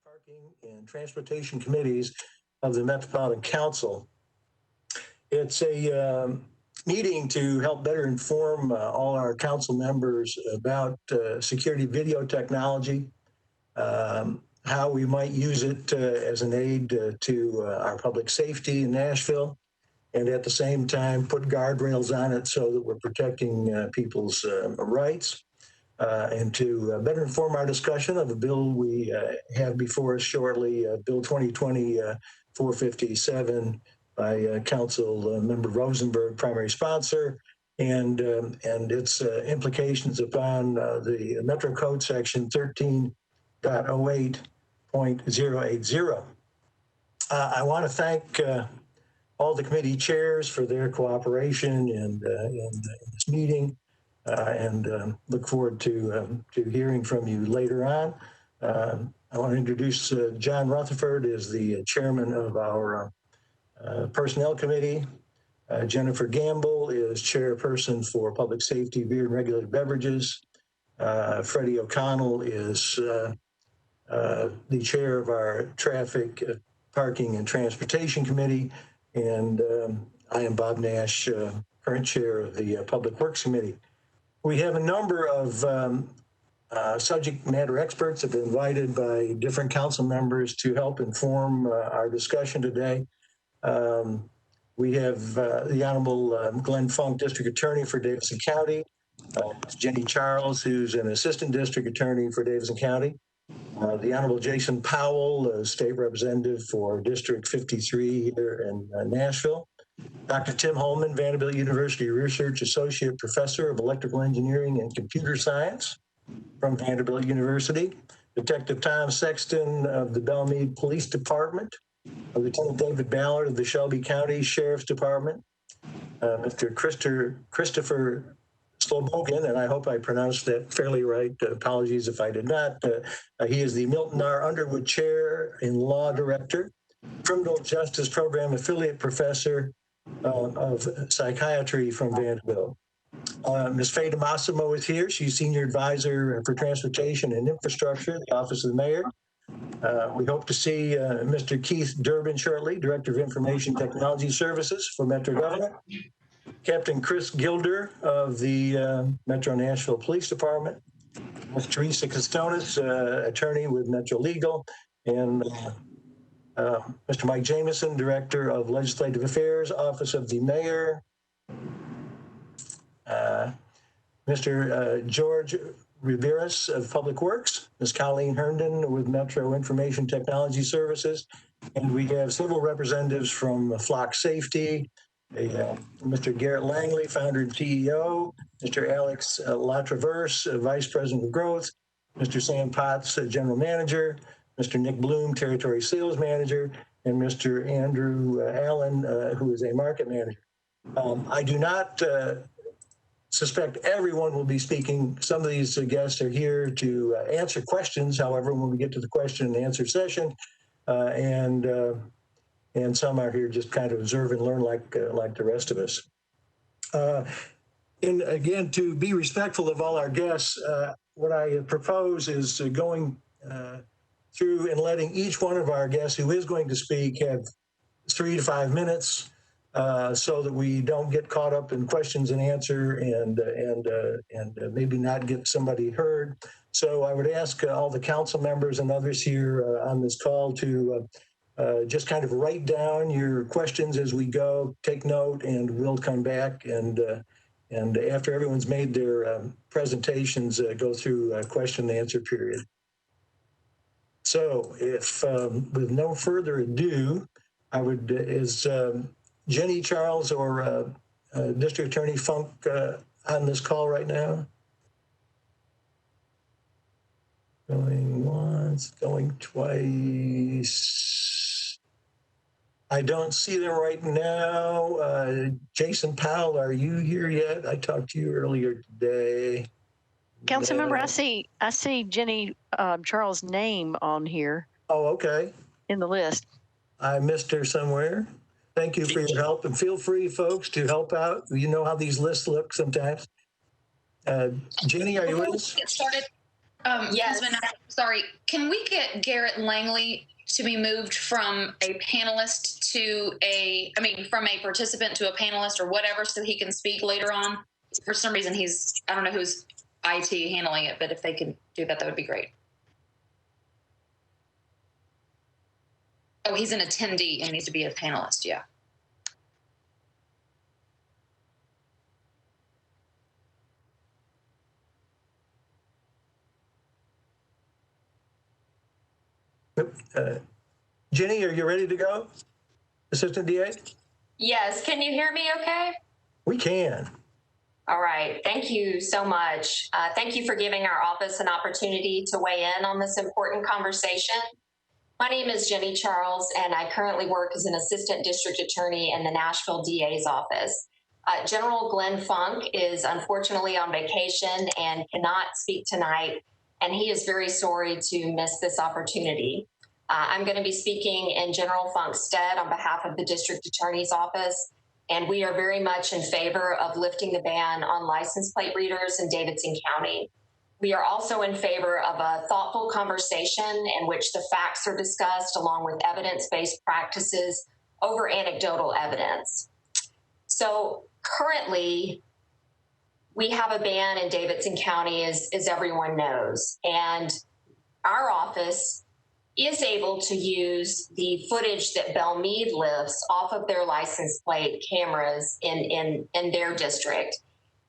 Parking and Transportation Committees of the Metropolitan Council. It's a meeting to help better inform all our council members about security video technology, how we might use it as an aid to our public safety in Nashville, and at the same time put guardrails on it so that we're protecting people's rights. And to better inform our discussion of a bill we have before us shortly, Bill 2020-457 by Councilmember Rosenberg, primary sponsor, and its implications upon the Metro Code Section 13.08.080. I want to thank all the committee chairs for their cooperation in this meeting. And look forward to hearing from you later on. I want to introduce John Rutherford as the chairman of our Personnel Committee. Jennifer Gamble is chairperson for Public Safety, Beer and Regulated Beverages. Freddie O'Connell is the chair of our Traffic, Parking and Transportation Committee. And I am Bob Nash, current chair of the Public Works Committee. We have a number of subject matter experts have been invited by different council members to help inform our discussion today. We have the Honorable Glenn Funk, District Attorney for Davidson County, Jenny Charles, who's an Assistant District Attorney for Davidson County, the Honorable Jason Powell, State Representative for District 53 here in Nashville, Dr. Tim Holman, Vanderbilt University Research Associate Professor of Electrical Engineering and Computer Science from Vanderbilt University, Detective Tom Sexton of the Belmead Police Department, Lieutenant David Ballard of the Shelby County Sheriff's Department, Mr. Christopher Slobogan, and I hope I pronounced that fairly right. Apologies if I did not. He is the Milton R. Underwood Chair and Law Director, Criminal Justice Program Affiliate Professor of Psychiatry from Vanderbilt. Ms. Faye DeMassimo is here. She's Senior Advisor for Transportation and Infrastructure at the Office of the Mayor. We hope to see Mr. Keith Durbin shortly, Director of Information Technology Services for Metro Government. Captain Chris Gilder of the Metro Nashville Police Department. Ms. Teresa Costonis, attorney with Metro Legal, and Mr. Mike Jameson, Director of Legislative Affairs, Office of the Mayor. Mr. George Riveras of Public Works, Ms. Colleen Herndon with Metro Information Technology Services, and we have several representatives from Flock Safety, Mr. Garrett Langley, founder and CEO, Mr. Alex Latraverse, Vice President of Growth, Mr. Sam Potts, General Manager, Mr. Nick Bloom, Territory Sales Manager, and Mr. Andrew Allen, who is a Market Manager. I do not suspect everyone will be speaking. Some of these guests are here to answer questions. However, when we get to the question and answer session, and some are here just kind of observe and learn like the rest of us. And again, to be respectful of all our guests, what I propose is going through and letting each one of our guests who is going to speak have 3 to 5 minutes so that we don't get caught up in questions and answer and maybe not get somebody heard. So I would ask all the council members and others here on this call to just kind of write down your questions as we go, take note, and we'll come back and after everyone's made their presentations, go through a question and answer period. So if with no further ado, I would, is Jenny Charles or District Attorney Funk on this call right now? Going once, going twice. I don't see them right now. Jason Powell, are you here yet? I talked to you earlier today. Councilmember, I see Jenny Charles' name on here. Oh, okay. In the list. I missed her somewhere. Thank you for your help, and feel free, folks, to help out. You know how these lists look sometimes. Jenny, are you with us? Get started. Yes. Sorry, can we get Garrett Langley to be moved from a panelist to from a participant to a panelist or whatever, so he can speak later on? For some reason, I don't know who's IT handling it, but if they can do that, that would be great. Oh, he's an attendee and needs to be a panelist. Yeah. Jenny, are you ready to go? Assistant DA? Yes. Can you hear me okay? We can. All right. Thank you so much. Thank you for giving our office an opportunity to weigh in on this important conversation. My name is Jenny Charles, and I currently work as an assistant district attorney in the Nashville DA's office. General Glenn Funk is unfortunately on vacation and cannot speak tonight, and he is very sorry to miss this opportunity. I'm going to be speaking in General Funk's stead on behalf of the district attorney's office, and we are very much in favor of lifting the ban on license plate readers in Davidson County. We are also in favor of a thoughtful conversation in which the facts are discussed along with evidence-based practices over anecdotal evidence. So currently, we have a ban in Davidson County, as everyone knows, and our office is able to use the footage that Belmead lifts off of their license plate cameras in their district.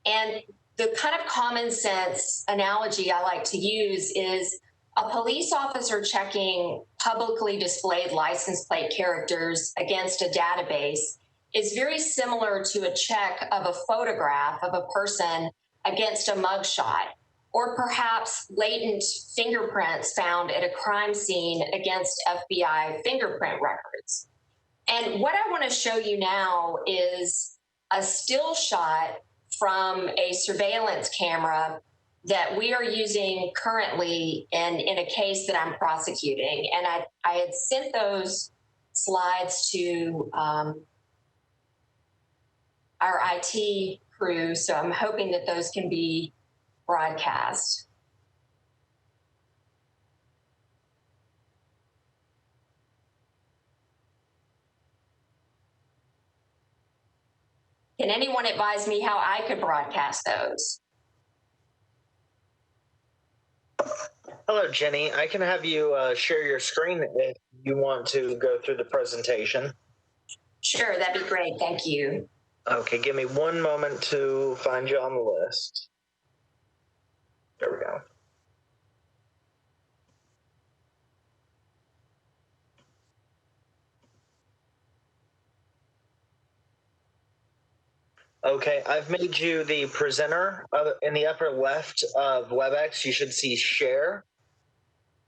And the kind of common sense analogy I like to use is a police officer checking publicly displayed license plate characters against a database is very similar to a check of a photograph of a person against a mugshot, or perhaps latent fingerprints found at a crime scene against FBI fingerprint records. And what I want to show you now is a still shot from a surveillance camera that we are using currently in a case that I'm prosecuting. And I had sent those slides to our IT crew, so I'm hoping that those can be broadcast. Can anyone advise me how I could broadcast those? Hello, Jenny. I can have you share your screen if you want to go through the presentation. Sure, that'd be great. Thank you. Okay, give me one moment to find you on the list. There we go. Okay, I've made you the presenter. In the upper left of WebEx, you should see share.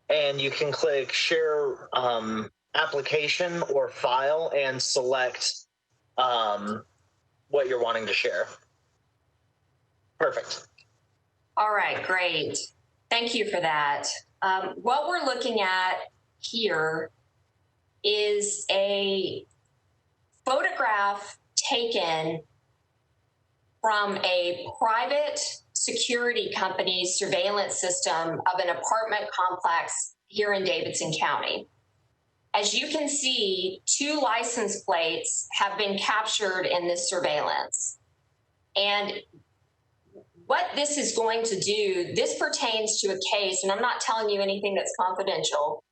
And you can click share application or file and select what you're wanting to share. Perfect. All right, great. Thank you for that. What we're looking at here is a photograph taken from a private security company's surveillance system of an apartment complex here in Davidson County. As you can see, 2 license plates have been captured in this surveillance. And what this is going to do, this pertains to a case, and I'm not telling you anything that's confidential.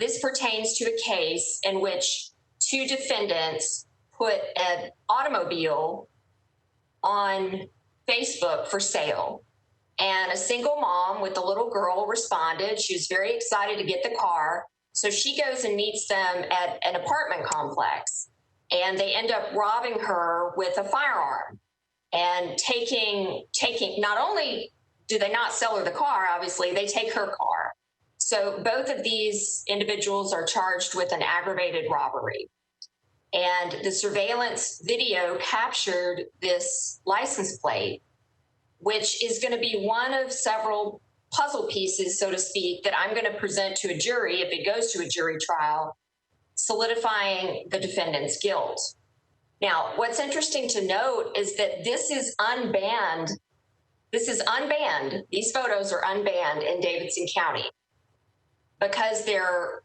This pertains to a case in which 2 defendants put an automobile on Facebook for sale. And a single mom with a little girl responded. She was very excited to get the car. So she goes and meets them at an apartment complex. And they end up robbing her with a firearm and taking, not only do they not sell her the car, obviously, they take her car. So both of these individuals are charged with an aggravated robbery. And the surveillance video captured this license plate, which is going to be one of several puzzle pieces, so to speak, that I'm going to present to a jury if it goes to a jury trial, solidifying the defendant's guilt. Now, what's interesting to note is that this is unbanned This is unbanned. These photos are unbanned in Davidson County because they're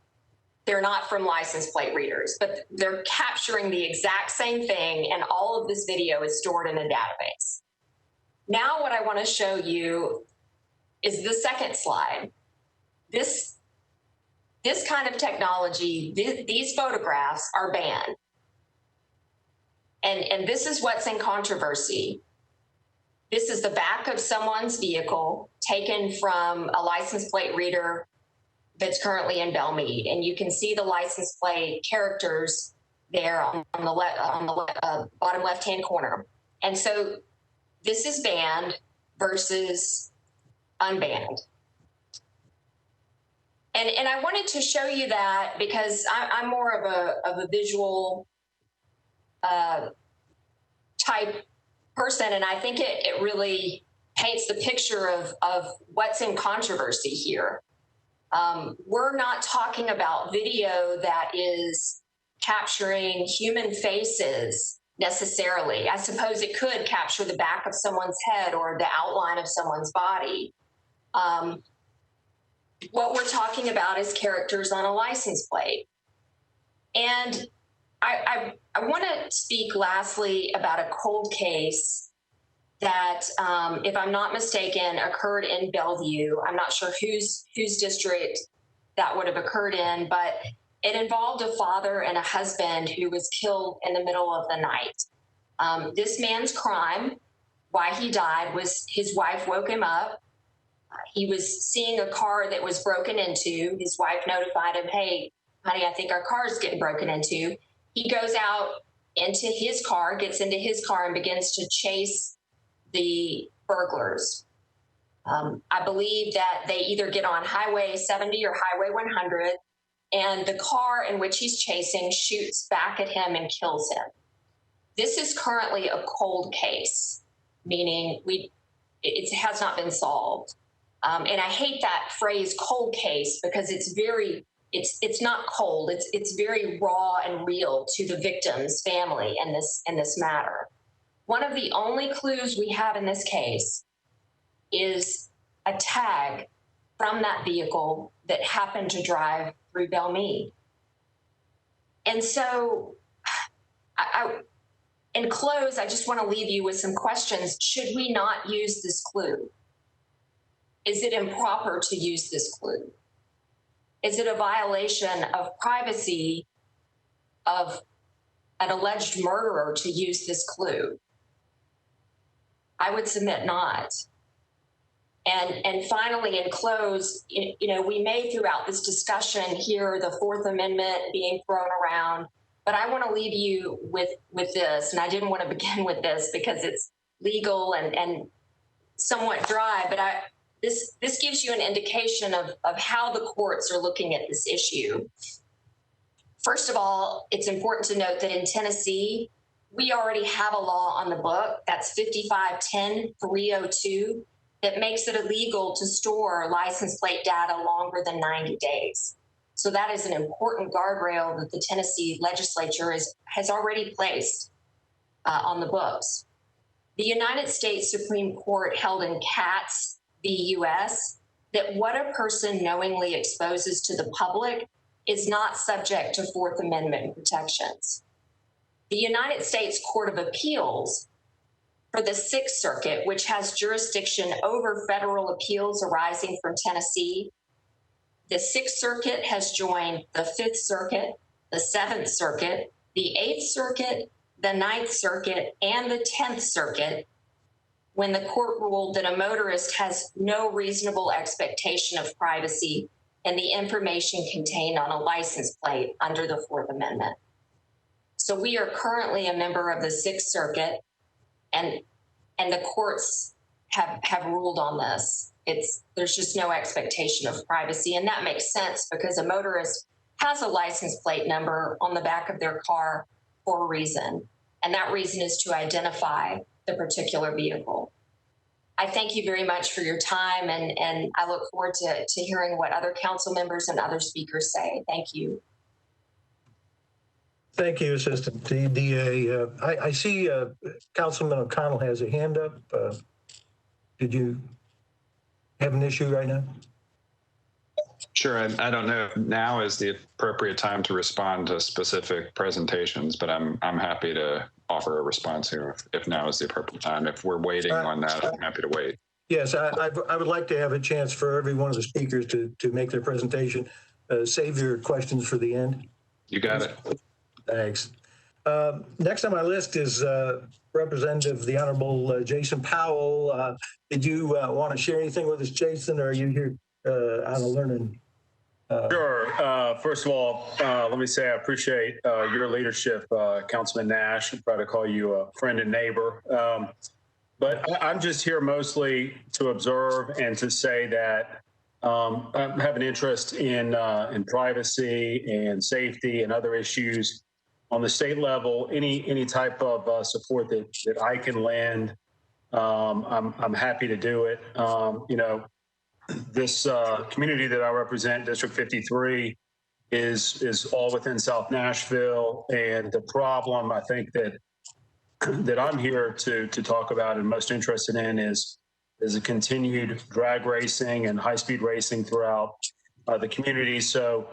not from license plate readers, but they're capturing the exact same thing, and all of this video is stored in a database. Now what I want to show you is the second slide. This kind of technology, these photographs are banned. And this is what's in controversy. This is the back of someone's vehicle taken from a license plate reader that's currently in Belmead, and you can see the license plate characters there on the bottom left-hand corner. And so this is banned versus unbanned. And I wanted to show you that because I'm more of a visual type person, and I think it really paints the picture of what's in controversy here. We're not talking about video that is capturing human faces necessarily. I suppose it could capture the back of someone's head or the outline of someone's body. What we're talking about is characters on a license plate. And I want to speak lastly about a cold case that, if I'm not mistaken, occurred in Bellevue. I'm not sure whose district that would have occurred in, but it involved a father and a husband who was killed in the middle of the night. This man's crime, why he died, was his wife woke him up. He was seeing a car that was broken into. His wife notified him, "Hey, honey, I think our car is getting broken into." He goes out into his car, gets into his car, and begins to chase the burglars. I believe that they either get on Highway 70 or Highway 100, and the car in which he's chasing shoots back at him and kills him. This is currently a cold case, meaning it has not been solved. And I hate that phrase "cold case" because it's not cold. It's very raw and real to the victim's family in this matter. One of the only clues we have in this case is a tag from that vehicle that happened to drive through Belmead. And so in close, I just want to leave you with some questions. Should we not use this clue? Is it improper to use this clue? Is it a violation of privacy of an alleged murderer to use this clue? I would submit not. And finally, in close, we may throughout this discussion hear the Fourth Amendment being thrown around, but I want to leave you with this, and I didn't want to begin with this because it's legal and somewhat dry, but this gives you an indication of how the courts are looking at this issue. First of all, it's important to note that in Tennessee, we already have a law on the book, that's 5510-302, that makes it illegal to store license plate data longer than 90 days. So that is an important guardrail that the Tennessee legislature has already placed on the books. The United States Supreme Court held in Katz v. U.S. that what a person knowingly exposes to the public is not subject to Fourth Amendment protections. The United States Court of Appeals for the Sixth Circuit, which has jurisdiction over federal appeals arising from Tennessee, the Sixth Circuit has joined the Fifth Circuit, the Seventh Circuit, the Eighth Circuit, the Ninth Circuit, and the 10th Circuit when the court ruled that a motorist has no reasonable expectation of privacy in the information contained on a license plate under the Fourth Amendment. So we are currently a member of the Sixth Circuit, and the courts have ruled on this. There's just no expectation of privacy, and that makes sense because a motorist has a license plate number on the back of their car for a reason, and that reason is to identify the particular vehicle. I thank you very much for your time, and I look forward to hearing what other council members and other speakers say. Thank you. Thank you, Assistant DA. I see Councilman O'Connell has a hand up. did you have an issue right now? Sure. I don't know if now is the appropriate time to respond to specific presentations, but I'm happy to offer a response here if now is the appropriate time. If we're waiting on that, I'm happy to wait. Yes, I would like to have a chance for every one of the speakers to make their presentation. Save your questions for the end. You got it. Thanks. Next on my list is Representative the Honorable Jason Powell. Did you want to share anything with us, Jason, or are you here on a learning? Sure. First of all, let me say I appreciate your leadership, Councilman Nash. I'm proud to call you a friend and neighbor. But I'm just here mostly to observe and to say that I have an interest in privacy and safety and other issues on the state level. Any type of support that I can lend, I'm happy to do it. You know, this community that I represent, District 53, is all within South Nashville, and the problem I think that I'm here to talk about and most interested in is a continued drag racing and high-speed racing throughout the community. So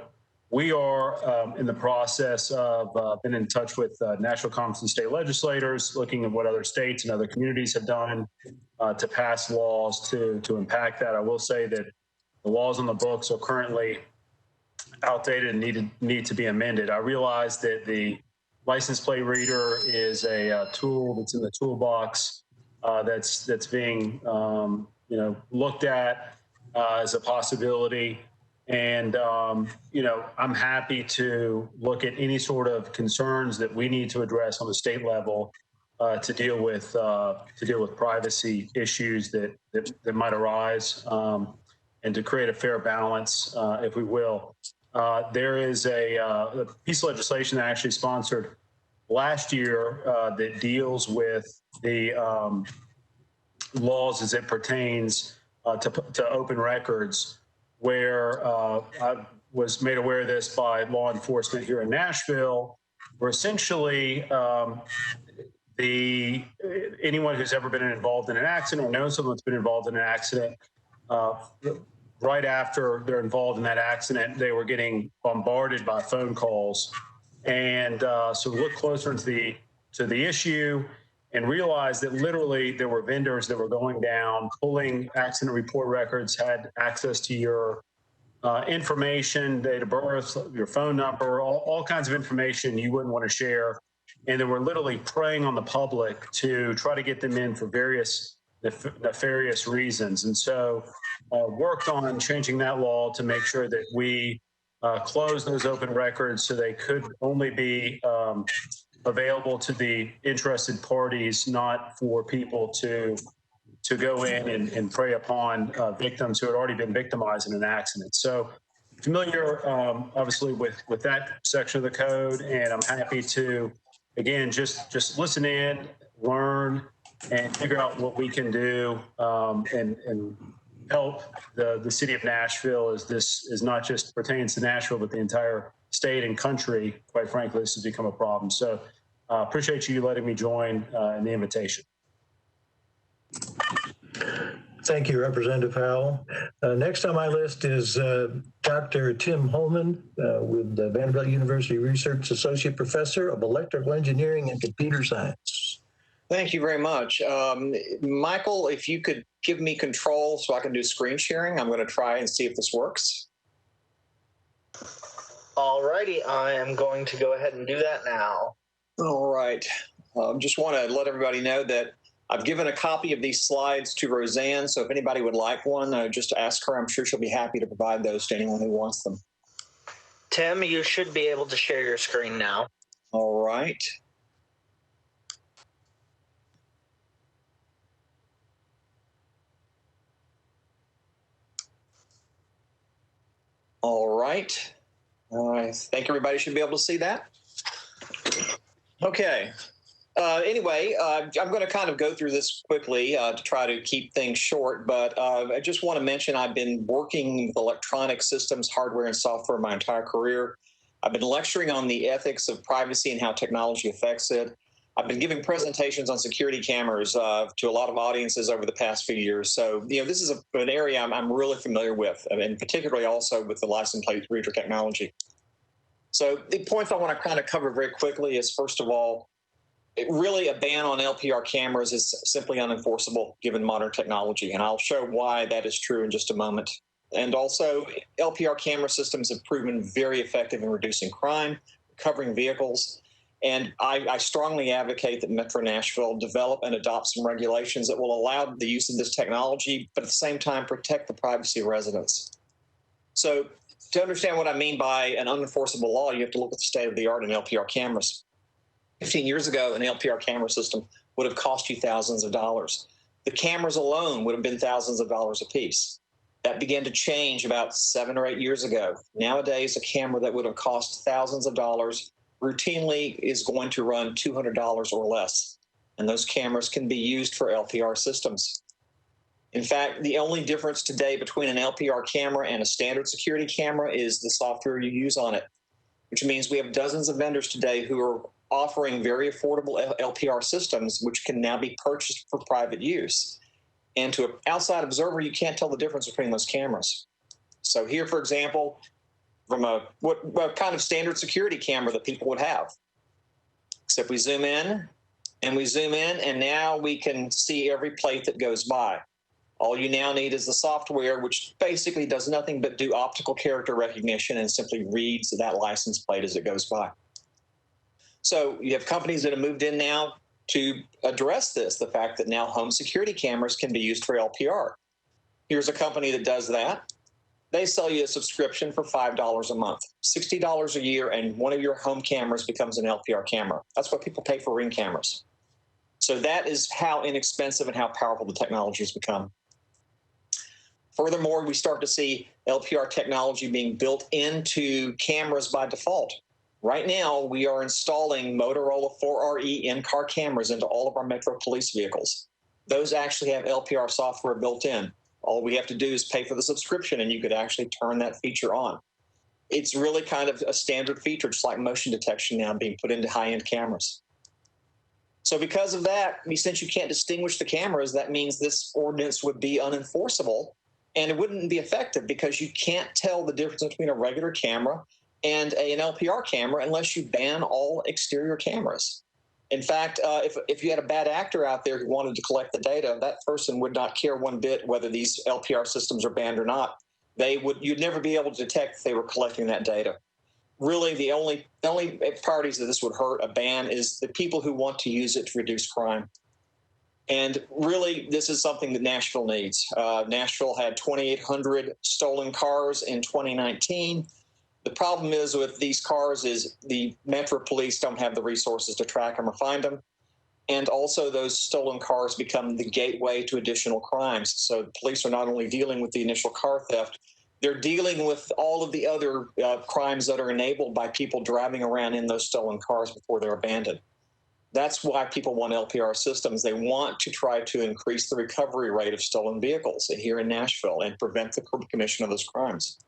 we are in the process of been in touch with National Conference and state legislators, looking at what other states and other communities have done to pass laws to impact that. I will say that the laws on the books are currently outdated and need to be amended. I realize that the license plate reader is a tool that's in the toolbox that's being looked at as a possibility. And I'm happy to look at any sort of concerns that we need to address on the state level to deal with privacy issues that might arise, and to create a fair balance, if we will. There is a piece of legislation that I actually sponsored last year that deals with the laws as it pertains to open records, where I was made aware of this by law enforcement here in Nashville, where essentially anyone who's ever been involved in an accident or knows someone that's been involved in an accident, right after they're involved in that accident, they were getting bombarded by phone calls. And so we looked closer into the issue and realized that literally there were vendors that were going down, pulling accident report records, had access to your information, date of birth, your phone number, all kinds of information you wouldn't want to share. And they were literally preying on the public to try to get them in for various nefarious reasons. And so worked on changing that law to make sure that we close those open records so they could only be available to the interested parties, not for people to go in and prey upon victims who had already been victimized in an accident. So familiar, obviously, with that section of the code, and I'm happy to, again, just listen in, learn, and figure out what we can do and help the city of Nashville, as this is not just pertains to Nashville, but the entire state and country. Quite frankly, this has become a problem. So appreciate you letting me join in the invitation. Thank you, Representative Powell. Next on my list is Dr. Tim Holman with the Vanderbilt University Research Associate Professor of Electrical Engineering and Computer Science. Thank you very much. Michael, if you could give me control so I can do screen sharing, I'm going to try and see if this works. All righty, I am going to go ahead and do that now. All right. Just want to let everybody know that I've given a copy of these slides to Roseanne, so if anybody would like one, just ask her. I'm sure she'll be happy to provide those to anyone who wants them. Tim, you should be able to share your screen now. All right. All right. I think everybody should be able to see that. Okay. Anyway, I'm going to kind of go through this quickly to try to keep things short, but I just want to mention I've been working with electronic systems, hardware, and software my entire career. I've been lecturing on the ethics of privacy and how technology affects it. I've been giving presentations on security cameras to a lot of audiences over the past few years. So, this is an area I'm really familiar with, and particularly also with the license plate reader technology. So the points I want to kind of cover very quickly is, first of all, really a ban on LPR cameras is simply unenforceable given modern technology. And I'll show why that is true in just a moment. And also, LPR camera systems have proven very effective in reducing crime, recovering vehicles. And I strongly advocate that Metro Nashville develop and adopt some regulations that will allow the use of this technology, but at the same time protect the privacy of residents. So to understand what I mean by an unenforceable law, you have to look at the state of the art in LPR cameras. 15 years ago, an LPR camera system would have cost you thousands of dollars. The cameras alone would have been thousands of dollars a piece. That began to change about 7 or 8 years ago. Nowadays, a camera that would have cost thousands of dollars routinely is going to run $200 or less. And those cameras can be used for LPR systems. In fact, the only difference today between an LPR camera and a standard security camera is the software you use on it, which means we have dozens of vendors today who are offering very affordable LPR systems, which can now be purchased for private use. And to an outside observer, you can't tell the difference between those cameras. So here, for example, from what kind of standard security camera that people would have. Except we zoom in, and now we can see every plate that goes by. All you now need is the software, which basically does nothing but do optical character recognition and simply reads that license plate as it goes by. So you have companies that have moved in now to address this, the fact that now home security cameras can be used for LPR. Here's a company that does that. They sell you a subscription for $5 a month, $60 a year, and one of your home cameras becomes an LPR camera. That's what people pay for Ring cameras. So that is how inexpensive and how powerful the technology has become. Furthermore, we start to see LPR technology being built into cameras by default. Right now, we are installing Motorola 4RE in-car cameras into all of our Metro police vehicles. Those actually have LPR software built in. All we have to do is pay for the subscription, and you could actually turn that feature on. It's really kind of a standard feature, just like motion detection now being put into high-end cameras. So because of that, since you can't distinguish the cameras, that means this ordinance would be unenforceable, and it wouldn't be effective because you can't tell the difference between a regular camera and an LPR camera unless you ban all exterior cameras. In fact, if you had a bad actor out there who wanted to collect the data, that person would not care one bit whether these LPR systems are banned or not. You'd never be able to detect if they were collecting that data. Really, the only parties that this would hurt a ban is the people who want to use it to reduce crime. And really, this is something that Nashville needs. Nashville had 2,800 stolen cars in 2019. The problem is with these cars is the Metro police don't have the resources to track them or find them. And also those stolen cars become the gateway to additional crimes. So the police are not only dealing with the initial car theft, they're dealing with all of the other crimes that are enabled by people driving around in those stolen cars before they're abandoned. That's why people want LPR systems. They want to try to increase the recovery rate of stolen vehicles here in Nashville and prevent the commission of those crimes.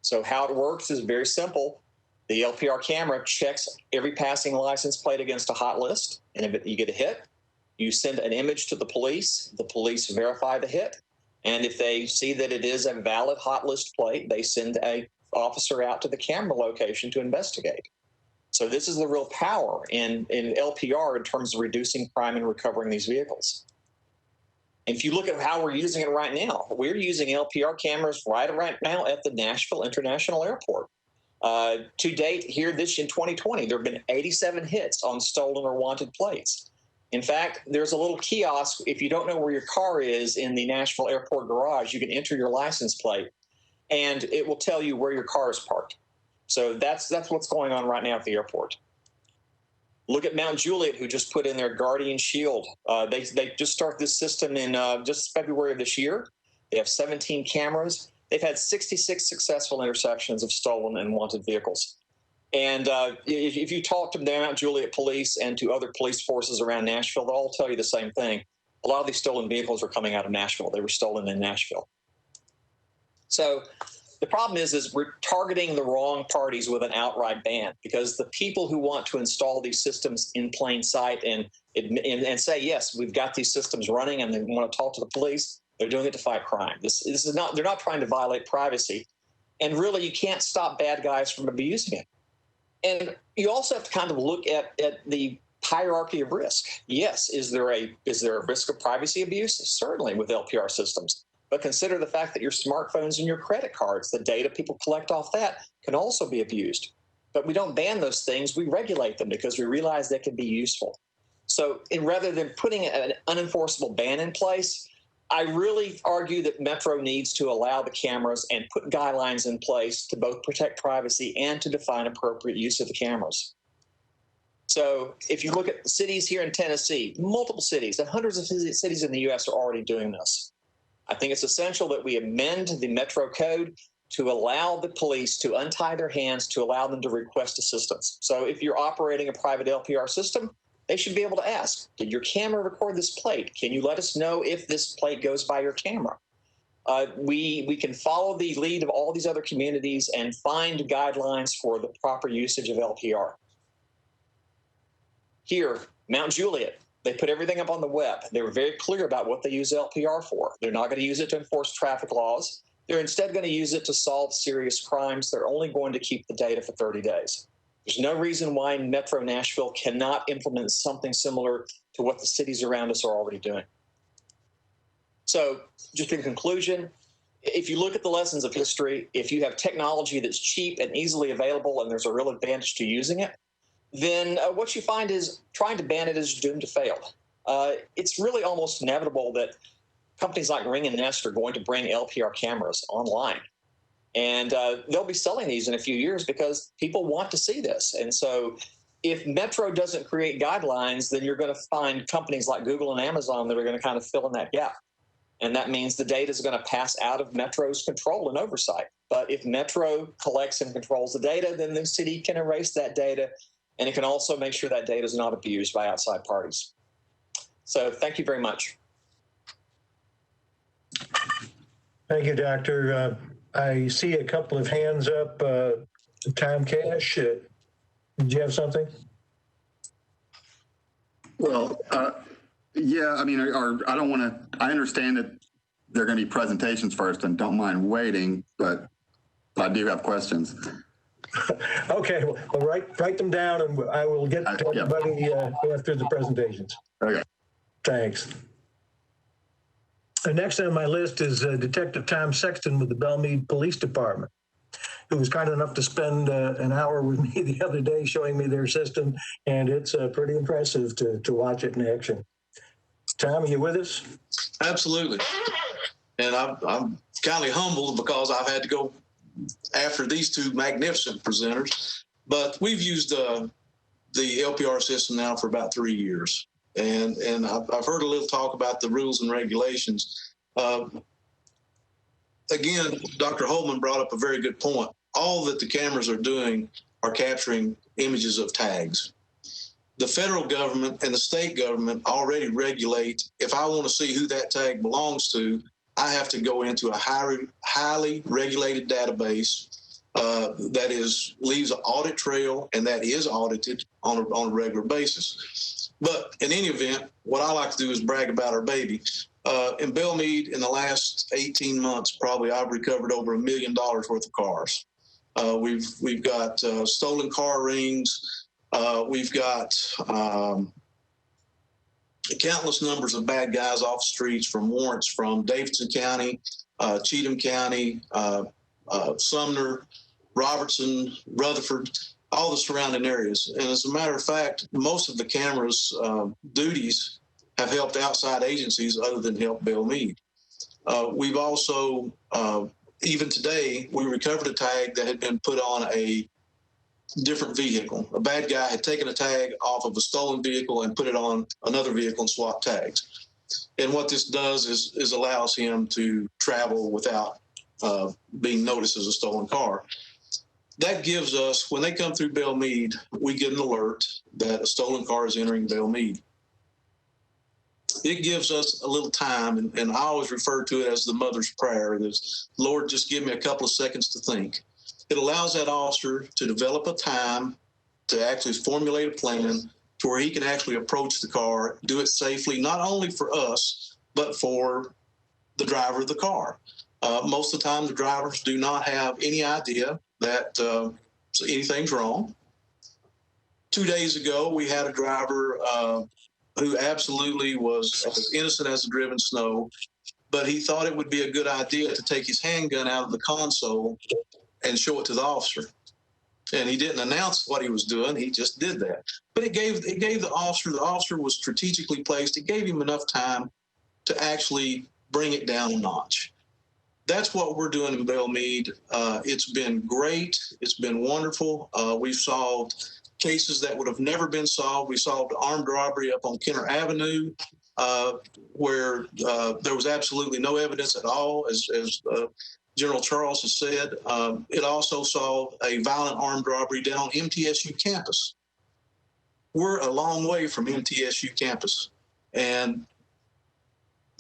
So how it works is very simple. The LPR camera checks every passing license plate against a hot list. And if you get a hit, you send an image to the police. The police verify the hit. And if they see that it is a valid hot list plate, they send an officer out to the camera location to investigate. So this is the real power in LPR in terms of reducing crime and recovering these vehicles. If you look at how we're using it right now, we're using LPR cameras right now at the Nashville International Airport. To date, here in 2020, there have been 87 hits on stolen or wanted plates. In fact, there's a little kiosk. If you don't know where your car is in the Nashville Airport garage, you can enter your license plate, and it will tell you where your car is parked. So that's what's going on right now at the airport. Look at Mount Juliet, who just put in their Guardian Shield. They just started this system in just February of this year. They have 17 cameras. They've had 66 successful intersections of stolen and wanted vehicles. And if you talk to the Mount Juliet police and to other police forces around Nashville, they'll all tell you the same thing. A lot of these stolen vehicles are coming out of Nashville. They were stolen in Nashville. So The problem is we're targeting the wrong parties with an outright ban, because the people who want to install these systems in plain sight and say, yes, we've got these systems running and they want to talk to the police, they're doing it to fight crime. This is not, they're not trying to violate privacy. And really, you can't stop bad guys from abusing it. And you also have to kind of look at the hierarchy of risk. Yes, is there a risk of privacy abuse? Certainly with LPR systems. But consider the fact that your smartphones and your credit cards, the data people collect off that, can also be abused. But we don't ban those things, we regulate them because we realize they can be useful. So rather than putting an unenforceable ban in place, I really argue that Metro needs to allow the cameras and put guidelines in place to both protect privacy and to define appropriate use of the cameras. So if you look at cities here in Tennessee, multiple cities, and hundreds of cities in the U.S. are already doing this. I think it's essential that we amend the Metro Code to allow the police to untie their hands, to allow them to request assistance. So if you're operating a private LPR system, they should be able to ask, did your camera record this plate? Can you let us know if this plate goes by your camera? We can follow the lead of all these other communities and find guidelines for the proper usage of LPR. Here, Mount Juliet, they put everything up on the web. They were very clear about what they use LPR for. They're not going to use it to enforce traffic laws. They're instead going to use it to solve serious crimes. They're only going to keep the data for 30 days. There's no reason why Metro Nashville cannot implement something similar to what the cities around us are already doing. So just in conclusion, if you look at the lessons of history, if you have technology that's cheap and easily available and there's a real advantage to using it, then what you find is trying to ban it is doomed to fail. It's really almost inevitable that companies like Ring and Nest are going to bring LPR cameras online. And they'll be selling these in a few years because people want to see this. And so if Metro doesn't create guidelines, then you're going to find companies like Google and Amazon that are going to kind of fill in that gap. And that means the data is going to pass out of Metro's control and oversight. But if Metro collects and controls the data, then the city can erase that data. And it can also make sure that data is not abused by outside parties. So thank you very much. Thank you, Doctor. I see a couple of hands up. Tom Cash, did you have something? Well, yeah, I mean, I don't want to, I understand that there are going to be presentations first and don't mind waiting, but I do have questions. Okay, well, write them down and I will get to everybody after the presentations. Okay. Thanks. Next on my list is Detective Tom Sexton with the Belmead Police Department, who was kind enough to spend an hour with me the other day showing me their system, and it's pretty impressive to watch it in action. Tom, are you with us? Absolutely. And I'm kind of humbled because I've had to go after these two magnificent presenters, but we've used the LPR system now for about 3 years. And I've heard a little talk about the rules and regulations. Again, Dr. Holman brought up a very good point. All that the cameras are doing are capturing images of tags. The federal government and the state government already regulate. If I want to see who that tag belongs to, I have to go into a highly regulated database that leaves an audit trail, and that is audited on a regular basis. But in any event, what I like to do is brag about our baby. In Belmead, in the last 18 months, probably I've recovered over $1 million worth of cars. We've got stolen car rings. We've got countless numbers of bad guys off the streets, from warrants from Davidson County, Cheatham County, Sumner, Robertson, Rutherford, all the surrounding areas. And as a matter of fact, most of the cameras' duties have helped outside agencies other than help Belmead. We've also, even today, we recovered a tag that had been put on a different vehicle. A bad guy had taken a tag off of a stolen vehicle and put it on another vehicle and swapped tags. And what this does is allows him to travel without being noticed as a stolen car. That gives us, when they come through Belmead, we get an alert that a stolen car is entering Belmead. it gives us a little time, and I always refer to it as the mother's prayer. There's, Lord, just give me a couple of seconds to think. It allows that officer to develop a time to actually formulate a plan to where he can actually approach the car, do it safely, not only for us, but for the driver of the car. Most of the time, the drivers do not have any idea that anything's wrong. 2 days ago, we had a driver who absolutely was as innocent as the driven snow, but he thought it would be a good idea to take his handgun out of the console and show it to the officer. And he didn't announce what he was doing. He just did that. But it gave the officer was strategically placed. It gave him enough time to actually bring it down a notch. That's what we're doing in Belmead. It's been great. It's been wonderful. We've solved cases that would have never been solved. We solved armed robbery up on Kenner Avenue, where there was absolutely no evidence at all, as General Charles has said. It also solved a violent armed robbery down on MTSU campus. We're a long way from MTSU campus, and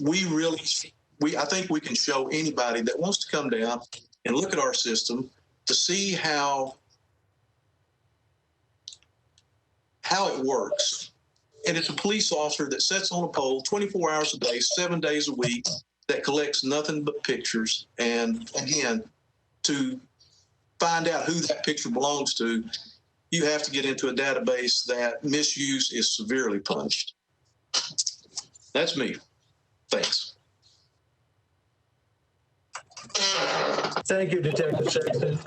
I think we can show anybody that wants to come down and look at our system to see how it works. And it's a police officer that sits on a pole 24 hours a day, 7 days a week, that collects nothing but pictures. And again, to find out who that picture belongs to, you have to get into a database that misuse is severely punished. That's me. Thanks. Thank you, Detective Sexton.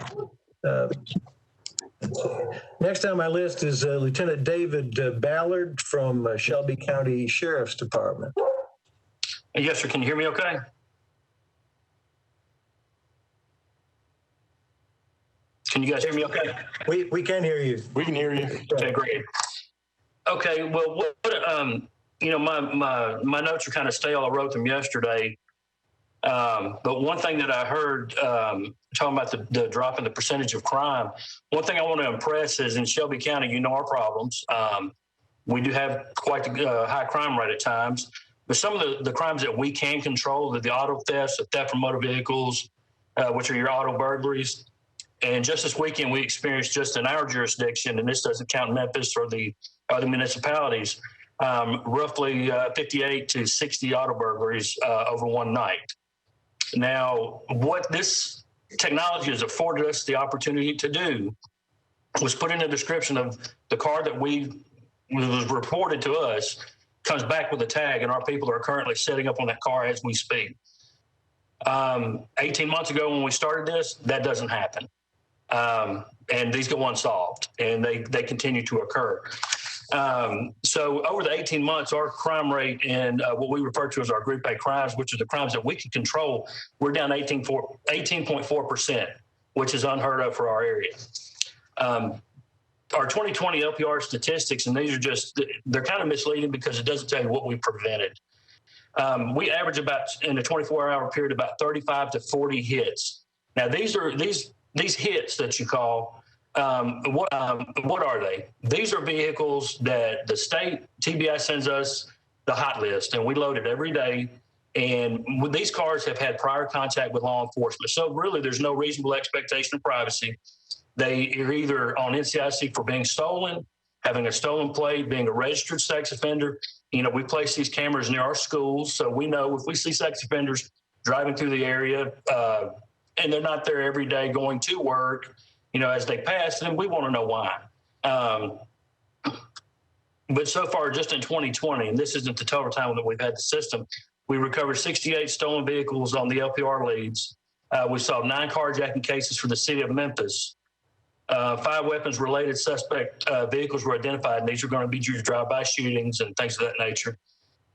Next on my list is Lieutenant David Ballard from Shelby County Sheriff's Department. Yes, sir. Can you hear me okay? Can you guys hear me okay? We can hear you. We can hear you. Okay, great. Okay, well, my notes are kind of stale. I wrote them yesterday. But one thing that I heard, talking about the drop in the percentage of crime, one thing I want to impress is in Shelby County, you know our problems. We do have quite the high crime rate at times. But some of the crimes that we can control, the auto thefts, the theft from motor vehicles, which are your auto burglaries. And just this weekend, we experienced just in our jurisdiction, and this doesn't count Memphis or the other municipalities, roughly 58 to 60 auto burglaries over one night. Now, what this technology has afforded us the opportunity to do was put in a description of the car that was reported to us comes back with a tag, and our people are currently setting up on that car as we speak. 18 months ago when we started this, that doesn't happen. And these go unsolved, and they continue to occur. So over the 18 months, our crime rate in what we refer to as our Group A crimes, which are the crimes that we can control, we're down 18.4%, which is unheard of for our area. Our 2020 LPR statistics, and these are they're kind of misleading because it doesn't tell you what we prevented. We average about, in a 24-hour period, about 35 to 40 hits. Now, these hits that you call, what are they? These are vehicles that the state TBI sends us the hot list, and we load it every day. And these cars have had prior contact with law enforcement. So really, there's no reasonable expectation of privacy. They are either on NCIC for being stolen, having a stolen plate, being a registered sex offender. You know, we place these cameras near our schools, so we know if we see sex offenders driving through the area and they're not there every day going to work, you know, as they pass, then we want to know why. But so far, just in 2020, and this isn't the total time that we've had the system, we recovered 68 stolen vehicles on the LPR leads. We solved 9 carjacking cases for the city of Memphis. 5 weapons-related suspect vehicles were identified, and these are going to be due to drive-by shootings and things of that nature.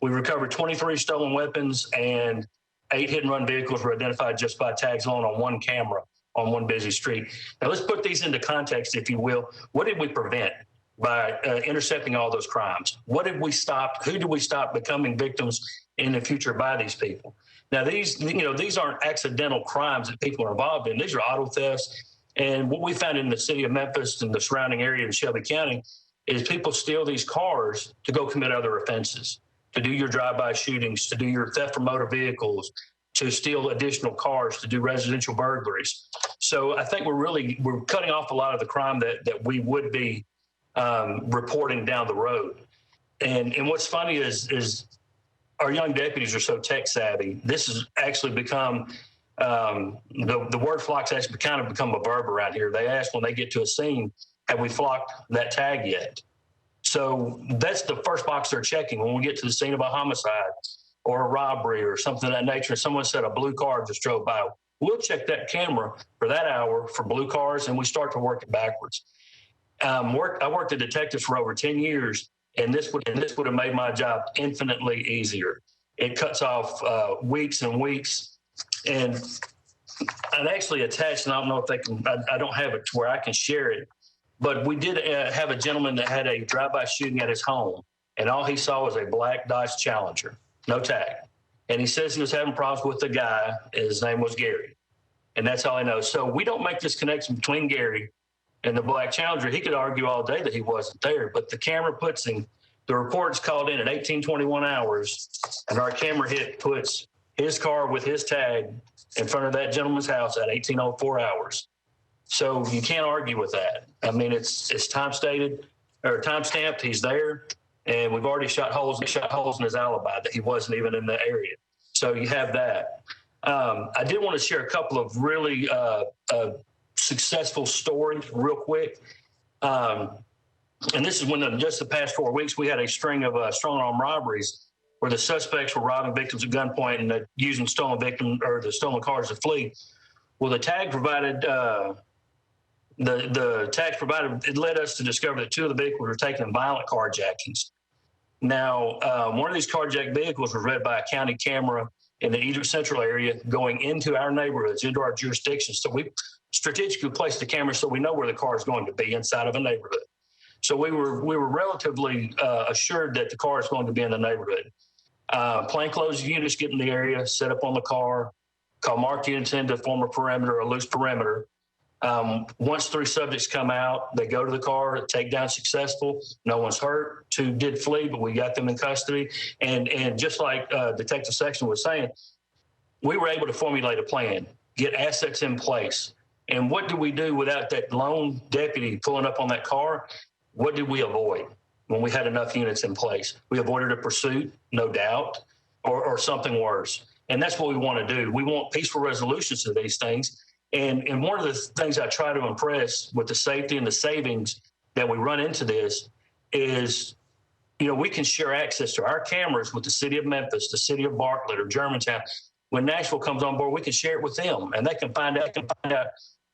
We recovered 23 stolen weapons, and 8 hit-and-run vehicles were identified just by tags alone on one camera on one busy street. Now, let's put these into context, if you will. What did we prevent by intercepting all those crimes? What did we stop? Who did we stop becoming victims in the future by these people? Now, these aren't accidental crimes that people are involved in. These are auto thefts. And what we found in the city of Memphis and the surrounding area in Shelby County is people steal these cars to go commit other offenses. to do your drive-by shootings, to do your theft from motor vehicles, to steal additional cars, to do residential burglaries. So I think we're cutting off a lot of the crime that we would be reporting down the road. And what's funny is our young deputies are so tech savvy. This has actually become the word flock's actually kind of become a verb around here. They ask when they get to a scene, have we flocked that tag yet? So that's the first box they're checking when we get to the scene of a homicide or a robbery or something of that nature. Someone said a blue car just drove by. We'll check that camera for that hour for blue cars, and we start to work it backwards. I worked as a detective for over 10 years, and this would have made my job infinitely easier. It cuts off weeks and weeks. And I'd actually attached, and I don't know if they can, I don't have it to where I can share it, but we did have a gentleman that had a drive-by shooting at his home, and all he saw was a black Dodge Challenger, no tag. And he says he was having problems with the guy. His name was Gary. And that's all I know. So we don't make this connection between Gary and the black Challenger. He could argue all day that he wasn't there, but the camera puts him, the report's called in at 1821 hours, and our camera hit puts his car with his tag in front of that gentleman's house at 1804 hours. So you can't argue with that. I mean, it's time stated or time stamped. He's there. And we've already shot holes in his alibi that he wasn't even in the area. So you have that. I did want to share a couple of really successful stories real quick. And this is when just the past 4 weeks, we had a string of strong arm robberies where the suspects were robbing victims at gunpoint and using the stolen cars to flee. Well, the tag provided, it led us to discover that two of the vehicles were taken in violent carjackings. Now, one of these carjacked vehicles was read by a county camera in the Egypt Central area going into our neighborhoods, into our jurisdiction. So we strategically placed the camera so we know where the car is going to be inside of a neighborhood. So we were relatively assured that the car is going to be in the neighborhood. Plainclothes units get in the area, set up on the car, call marked units in to form a perimeter, a loose perimeter. Once 3 subjects come out, they go to the car, takedown successful. No one's hurt. 2 did flee, but we got them in custody. And just like Detective Sexton was saying, we were able to formulate a plan, get assets in place. And what did we do without that lone deputy pulling up on that car? What did we avoid when we had enough units in place? We avoided a pursuit, no doubt, or something worse. And that's what we want to do. We want peaceful resolutions to these things. And one of the things I try to impress with the safety and the savings that we run into this is, we can share access to our cameras with the city of Memphis, the city of Bartlett or Germantown. When Nashville comes on board, we can share it with them, and they can find out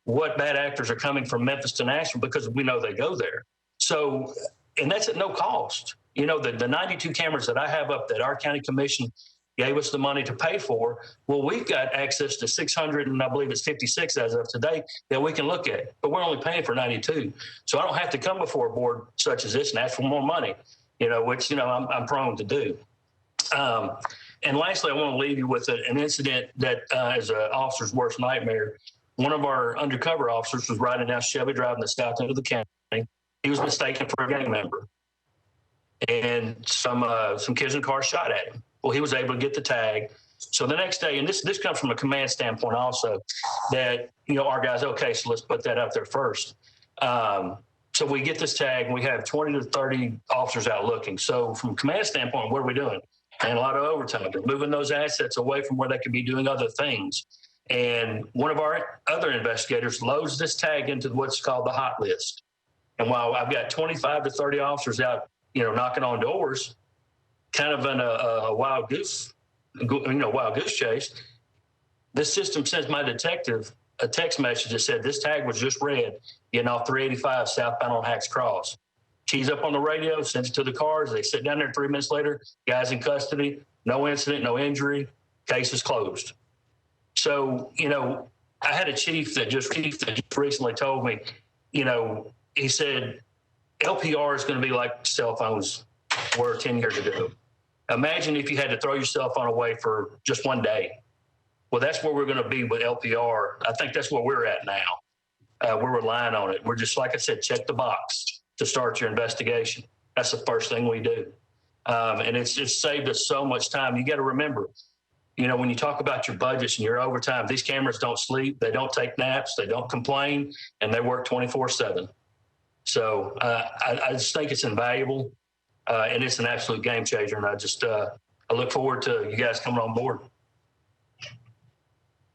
what bad actors are coming from Memphis to Nashville because we know they go there. So, and that's at no cost. The 92 cameras that I have up that our county commission gave us the money to pay for. Well, we've got access to 600, and I believe it's 56 as of today that we can look at, but we're only paying for 92. So I don't have to come before a board such as this and ask for more money, which, I'm prone to do. And lastly, I want to leave you with an incident that is an officer's worst nightmare. One of our undercover officers was riding down Shelby Drive in the south end of the county. He was mistaken for a gang member, and some kids in the car shot at him. Well, he was able to get the tag. So the next day, and this comes from a command standpoint also, that, our guys, okay, so let's put that out there first. So we get this tag, and we have 20 to 30 officers out looking. So from a command standpoint, what are we doing? And a lot of overtime. They're moving those assets away from where they could be doing other things. And one of our other investigators loads this tag into what's called the hot list. And while I've got 25 to 30 officers out, knocking on doors, kind of in a wild goose chase, this system sends my detective a text message that said this tag was just read, getting off 385 southbound on Hacks Cross. Keys up on the radio, sends it to the cars. They sit down there 3 minutes later, guys in custody, no incident, no injury, case is closed. So, I had a chief that just recently told me, he said, LPR is going to be like cell phones were 10 years ago. Imagine if you had to throw your cell phone away for just one day. Well, that's where we're going to be with LPR. I think that's where we're at now. We're relying on it. We're just, like I said, check the box to start your investigation. That's the first thing we do. And it's just saved us so much time. You got to remember, you know, when you talk about your budgets and your overtime, these cameras don't sleep, they don't take naps, they don't complain, and they work 24/7. So I just think it's invaluable, and it's an absolute game changer. And I look forward to you guys coming on board.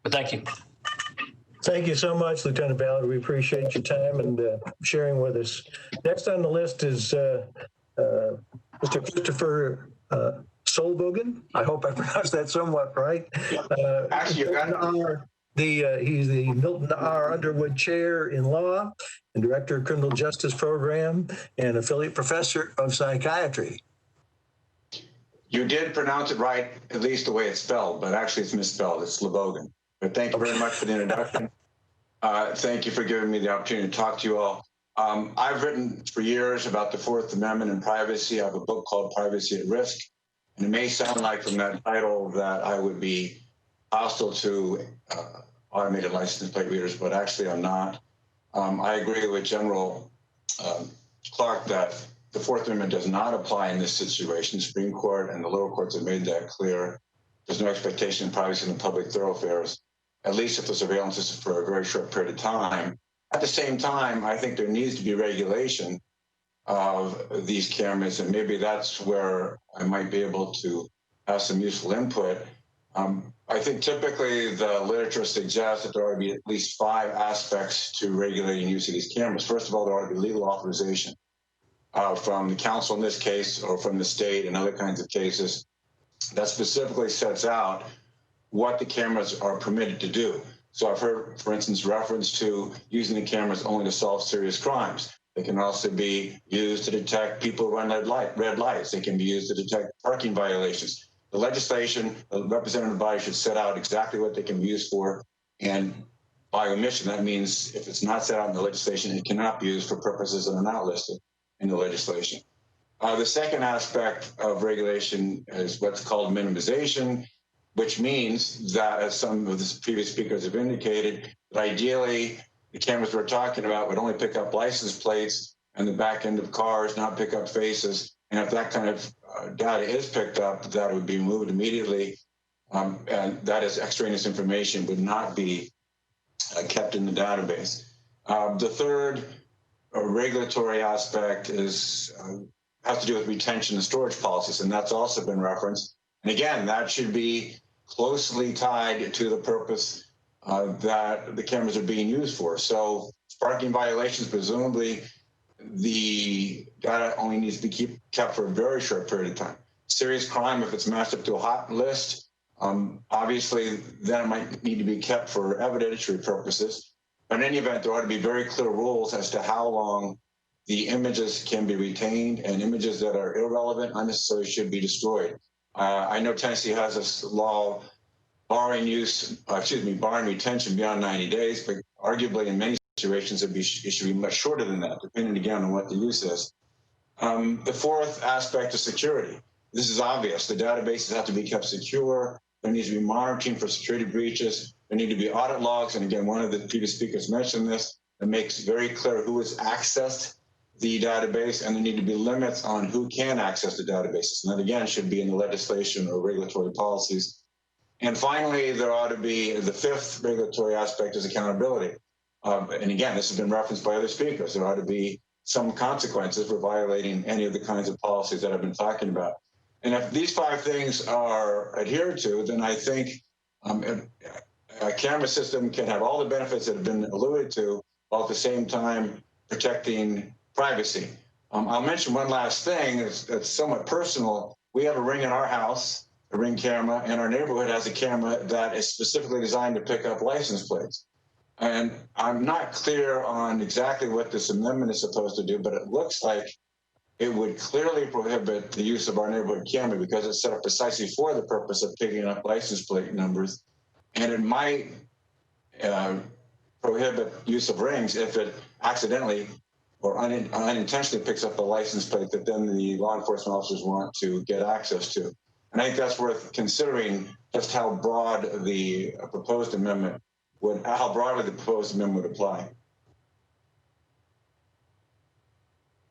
But thank you. Thank you so much, Lieutenant Ballard. We appreciate your time and sharing with us. Next on the list is Mr. Christopher Solbogen. I hope I pronounced that somewhat right. Actually, you got it. He's the Milton R. Underwood Chair in Law and Director of Criminal Justice Program and Affiliate Professor of Psychiatry. You did pronounce it right, at least the way it's spelled, but actually it's misspelled. It's Slobogan. But thank you very much for the introduction. Thank you for giving me the opportunity to talk to you all. I've written for years about the Fourth Amendment and privacy. I have a book called Privacy at Risk. And it may sound like from that title that I would be hostile to automated license plate readers, but actually I'm not. I agree with General Clark that the Fourth Amendment does not apply in this situation. The Supreme Court and the lower courts have made that clear. There's no expectation of privacy in the public thoroughfares, at least if the surveillance is for a very short period of time. At the same time, I think there needs to be regulation of these cameras, and maybe that's where I might be able to have some useful input. I think typically the literature suggests that there ought to be at least 5 aspects to regulating use of these cameras. First of all, there ought to be legal authorization from the council in this case, or from the state and other kinds of cases, that specifically sets out what the cameras are permitted to do. So I've heard, for instance, reference to using the cameras only to solve serious crimes. They can also be used to detect people who run red lights. They can be used to detect parking violations. The legislation, the representative body should set out exactly what they can be used for. And by omission, that means if it's not set out in the legislation, it cannot be used for purposes that are not listed in the legislation. The second aspect of regulation is what's called minimization, which means that, as some of the previous speakers have indicated, that ideally the cameras we're talking about would only pick up license plates and the back end of cars, not pick up faces. And if that kind of data is picked up, that would be removed immediately. And that is extraneous information would not be kept in the database. The third regulatory aspect is has to do with retention and storage policies, and that's also been referenced. And again, that should be closely tied to the purpose that the cameras are being used for. So parking violations, presumably the data only needs to be kept for a very short period of time. Serious crime, if it's matched up to a hot list, obviously then it might need to be kept for evidentiary purposes. But in any event, there ought to be very clear rules as to how long the images can be retained, and images that are irrelevant, unnecessary, should be destroyed. I know Tennessee has this law barring retention beyond 90 days, but arguably in many situations it should be much shorter than that, depending again on what the use is. The fourth aspect is security. This is obvious. The databases have to be kept secure. There needs to be monitoring for security breaches. There need to be audit logs, and again, one of the previous speakers mentioned this, that makes very clear who has accessed the database, and there need to be limits on who can access the databases. And that again should be in the legislation or regulatory policies. And finally, there ought to be the fifth regulatory aspect is accountability. And again, this has been referenced by other speakers. There ought to be some consequences for violating any of the kinds of policies that I've been talking about. And if these 5 things are adhered to, then I think a camera system can have all the benefits that have been alluded to, while at the same time protecting privacy. I'll mention one last thing that's somewhat personal. We have a Ring in our house, a Ring camera, and our neighborhood has a camera that is specifically designed to pick up license plates. And I'm not clear on exactly what this amendment is supposed to do, but it looks like it would clearly prohibit the use of our neighborhood camera because it's set up precisely for the purpose of picking up license plate numbers. And it might prohibit use of rings if it accidentally or unintentionally picks up a license plate that then the law enforcement officers want to get access to. And I think that's worth considering just how broad the proposed amendment would, how broadly the proposed amendment would apply.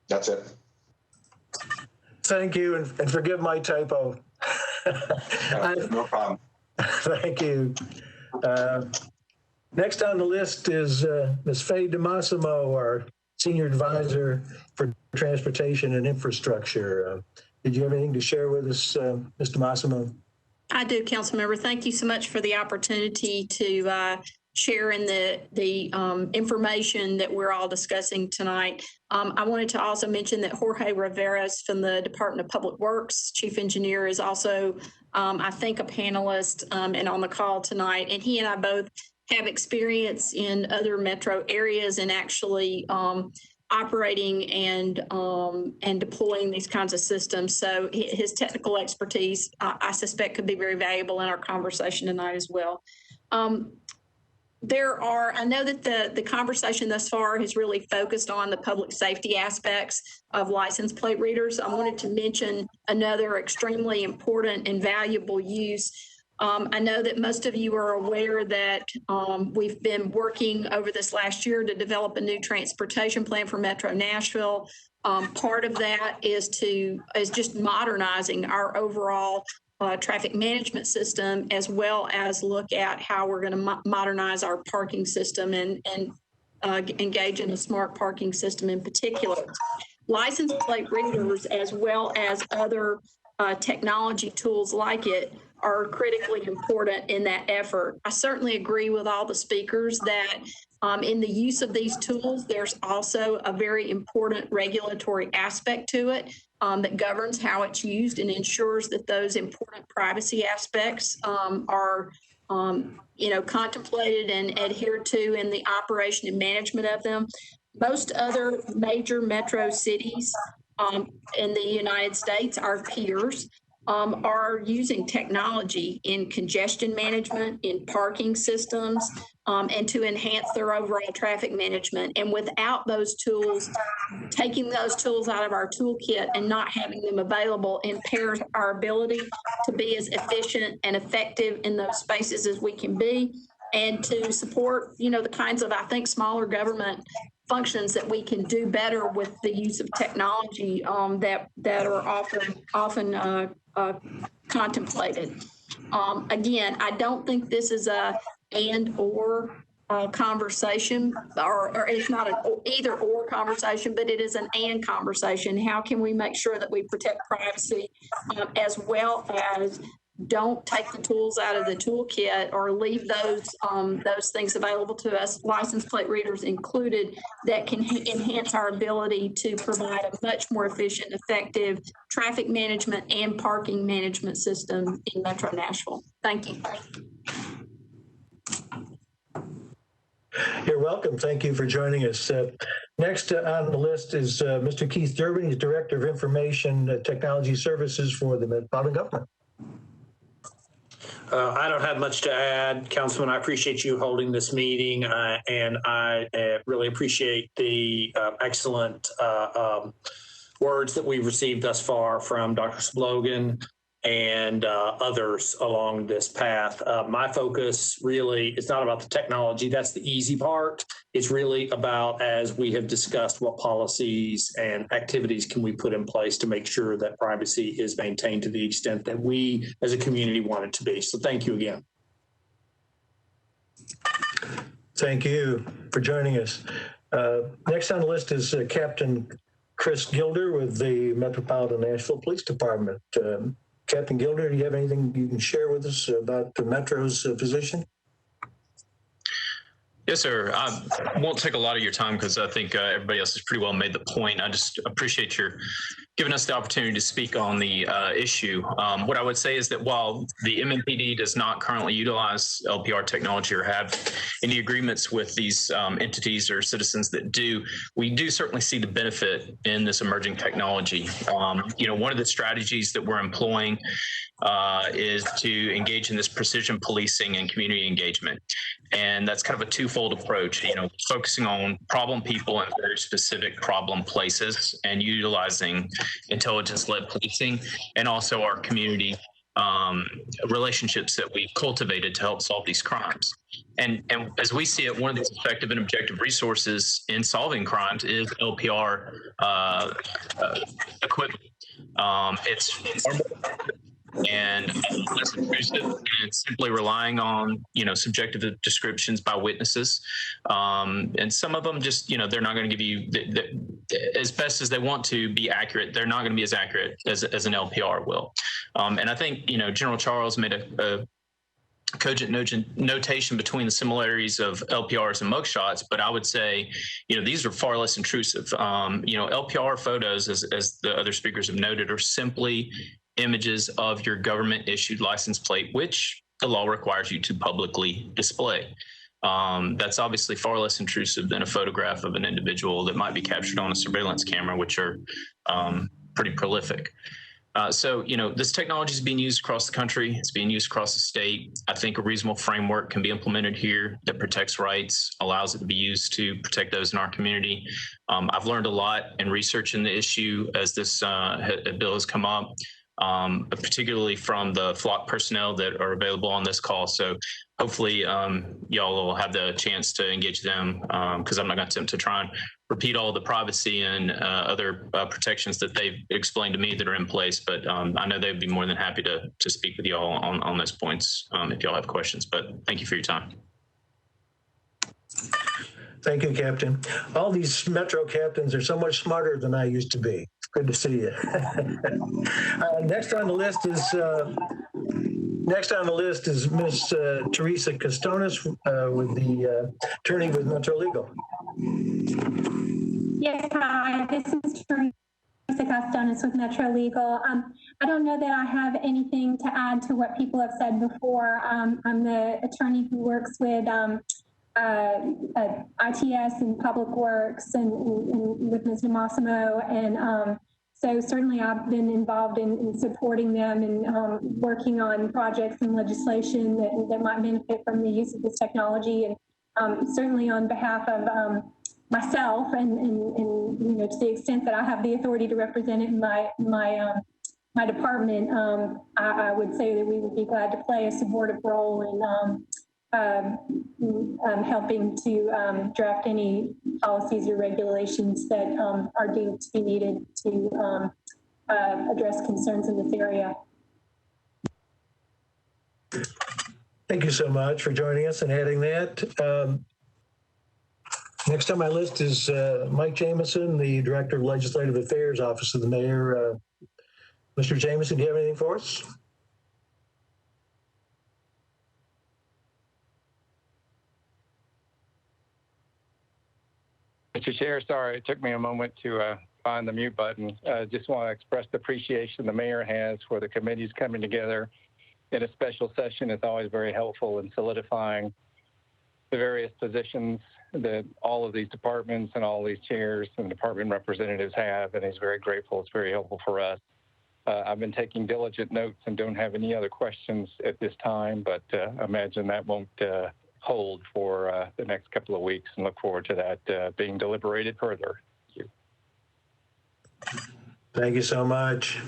That's it. Thank you, and forgive my typo. No problem. Thank you. Next on the list is Ms. Faye DeMassimo, our Senior Advisor for Transportation and Infrastructure. Did you have anything to share with us, Ms. DeMassimo? I do, Councilmember. Thank you so much for the opportunity to share in the information that we're all discussing tonight. I wanted to also mention that Jorge Rivera's from the Department of Public Works, Chief Engineer, is also, I think, a panelist and on the call tonight. And he and I both have experience in other metro areas and actually operating and deploying these kinds of systems. So his technical expertise, I suspect, could be very valuable in our conversation tonight as well. I know that the conversation thus far has really focused on the public safety aspects of license plate readers. I wanted to mention another extremely important and valuable use. I know that most of you are aware that we've been working over this last year to develop a new transportation plan for Metro Nashville. Part of that is just modernizing our overall traffic management system, as well as look at how we're going to modernize our parking system and engage in a smart parking system in particular. License plate readers, as well as other technology tools like it, are critically important in that effort. I certainly agree with all the speakers that in the use of these tools, there's also a very important regulatory aspect to it that governs how it's used and ensures that those important privacy aspects are contemplated and adhered to in the operation and management of them. Most other major metro cities in the United States, our peers, are using technology in congestion management, in parking systems, and to enhance their overall traffic management. And without those tools, taking those tools out of our toolkit and not having them available impairs our ability to be as efficient and effective in those spaces as we can be, and to support, the kinds of, I think, smaller government functions that we can do better with the use of technology that are often contemplated. Again, I don't think this is a and/or conversation, or it's not an either/or conversation, but it is an and conversation. How can we make sure that we protect privacy as well as don't take the tools out of the toolkit or leave those things available to us, license plate readers included, that can enhance our ability to provide a much more efficient, effective traffic management and parking management system in Metro Nashville. Thank you. You're welcome. Thank you for joining us. Next on the list is Mr. Keith Durbin. He's Director of Information Technology Services for the Metropolitan Government. I don't have much to add, Councilman. I appreciate you holding this meeting, and I really appreciate the excellent words that we've received thus far from Dr. Splogan and others along this path. My focus really is not about the technology. That's the easy part. It's really about, as we have discussed, what policies and activities can we put in place to make sure that privacy is maintained to the extent that we as a community want it to be. So thank you again. Thank you for joining us. Next on the list is Captain Chris Gilder with the Metropolitan Nashville Police Department. Captain Gilder, do you have anything you can share with us about the Metro's position? Yes, sir. I won't take a lot of your time because I think everybody else has pretty well made the point. I just appreciate your giving us the opportunity to speak on the issue. What I would say is that while the MMPD does not currently utilize LPR technology or have any agreements with these entities or citizens that do, we do certainly see the benefit in this emerging technology. One of the strategies that we're employing is to engage in this precision policing and community engagement. And that's kind of a twofold approach, focusing on problem people in very specific problem places and utilizing intelligence-led policing, and also our community relationships that we've cultivated to help solve these crimes. And as we see it, one of these effective and objective resources in solving crimes is LPR equipment. It's far more and less intrusive, and simply relying on subjective descriptions by witnesses, and some of them just they're not going to give you as best as they want to be accurate. They're not going to be as accurate as an LPR will, and I think General Charles made a cogent notation between the similarities of LPRs and mugshots, but I would say, these are far less intrusive. LPR photos, as the other speakers have noted, are simply images of your government issued license plate, which the law requires you to publicly display. That's obviously far less intrusive than a photograph of an individual that might be captured on a surveillance camera, which are pretty prolific. So, this technology is being used across the country. It's being used across the state. I think a reasonable framework can be implemented here that protects rights, allows it to be used to protect those in our community. I've learned a lot in researching the issue as this bill has come up, particularly from the flock personnel that are available on this call. So hopefully y'all will have the chance to engage them, because I'm not going to attempt to try and repeat all the privacy and other protections that they've explained to me that are in place. But I know they'd be more than happy to speak with y'all on those points if y'all have questions. But thank you for your time. Thank you, Captain. All these Metro captains are so much smarter than I used to be. Good to see you. Next on the list is Miss Teresa Costonis with the attorney with Metro Legal. Yes, hi. This is Teresa Costonis with Metro Legal. I don't know that I have anything to add to what people have said before. I'm the attorney who works with ITS and Public Works and with Ms. DeMassimo, and so certainly I've been involved in supporting them and working on projects and legislation that might benefit from the use of this technology, and certainly on behalf of myself and to the extent that I have the authority to represent it in my department, I would say that we would be glad to play a supportive role in helping to draft any policies or regulations that are deemed to be needed to address concerns in this area. Thank you so much for joining us and adding that. Next on my list is Mike Jameson, the Director of Legislative Affairs, Office of the Mayor. Mr. Jameson, do you have anything for us? Mr. Chair, sorry, it took me a moment to find the mute button. Just want to express the appreciation the mayor has for the committees coming together in a special session. It's always very helpful in solidifying the various positions that all of these departments and all these chairs and department representatives have, and he's very grateful. It's very helpful for us. I've been taking diligent notes and don't have any other questions at this time, but imagine that won't hold for the next couple of weeks, and look forward to that being deliberated further. Thank you. Thank you so much.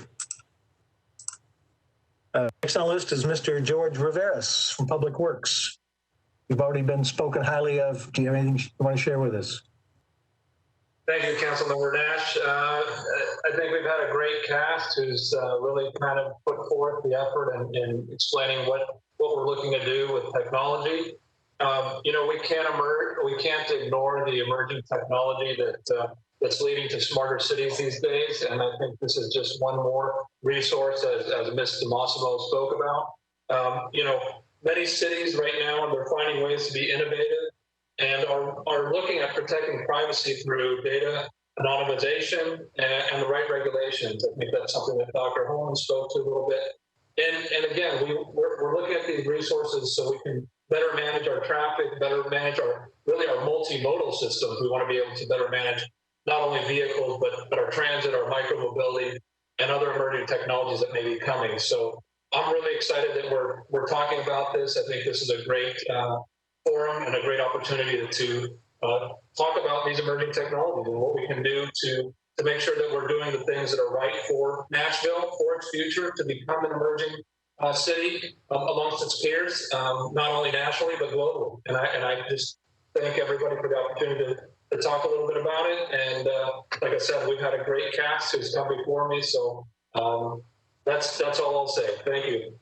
Next on the list is Mr. George Riveras from Public Works. You've already been spoken highly of. Do you have anything you want to share with us? Thank you, Councilmember Nash. I think we've had a great cast who's really kind of put forth the effort in explaining what we're looking to do with technology. We can't ignore the emerging technology that's leading to smarter cities these days, and I think this is just one more resource, as Ms. DeMassimo spoke about. Many cities right now are finding ways to be innovative and are looking at protecting privacy through data anonymization and the right regulations. I think that's something that Dr. Holman spoke to a little bit. And again, we're looking at these resources so we can better manage our traffic, better manage our multimodal systems. We want to be able to better manage not only vehicles, but our transit, our micromobility, and other emerging technologies that may be coming. So I'm really excited that we're talking about this. I think this is a great forum and a great opportunity to talk about these emerging technologies and what we can do to make sure that we're doing the things that are right for Nashville, for its future, to become an emerging city amongst its peers, not only nationally but globally. And I just thank everybody for the opportunity to talk a little bit about it. And like I said, we've had a great cast who's come before me, so that's all I'll say. Thank you.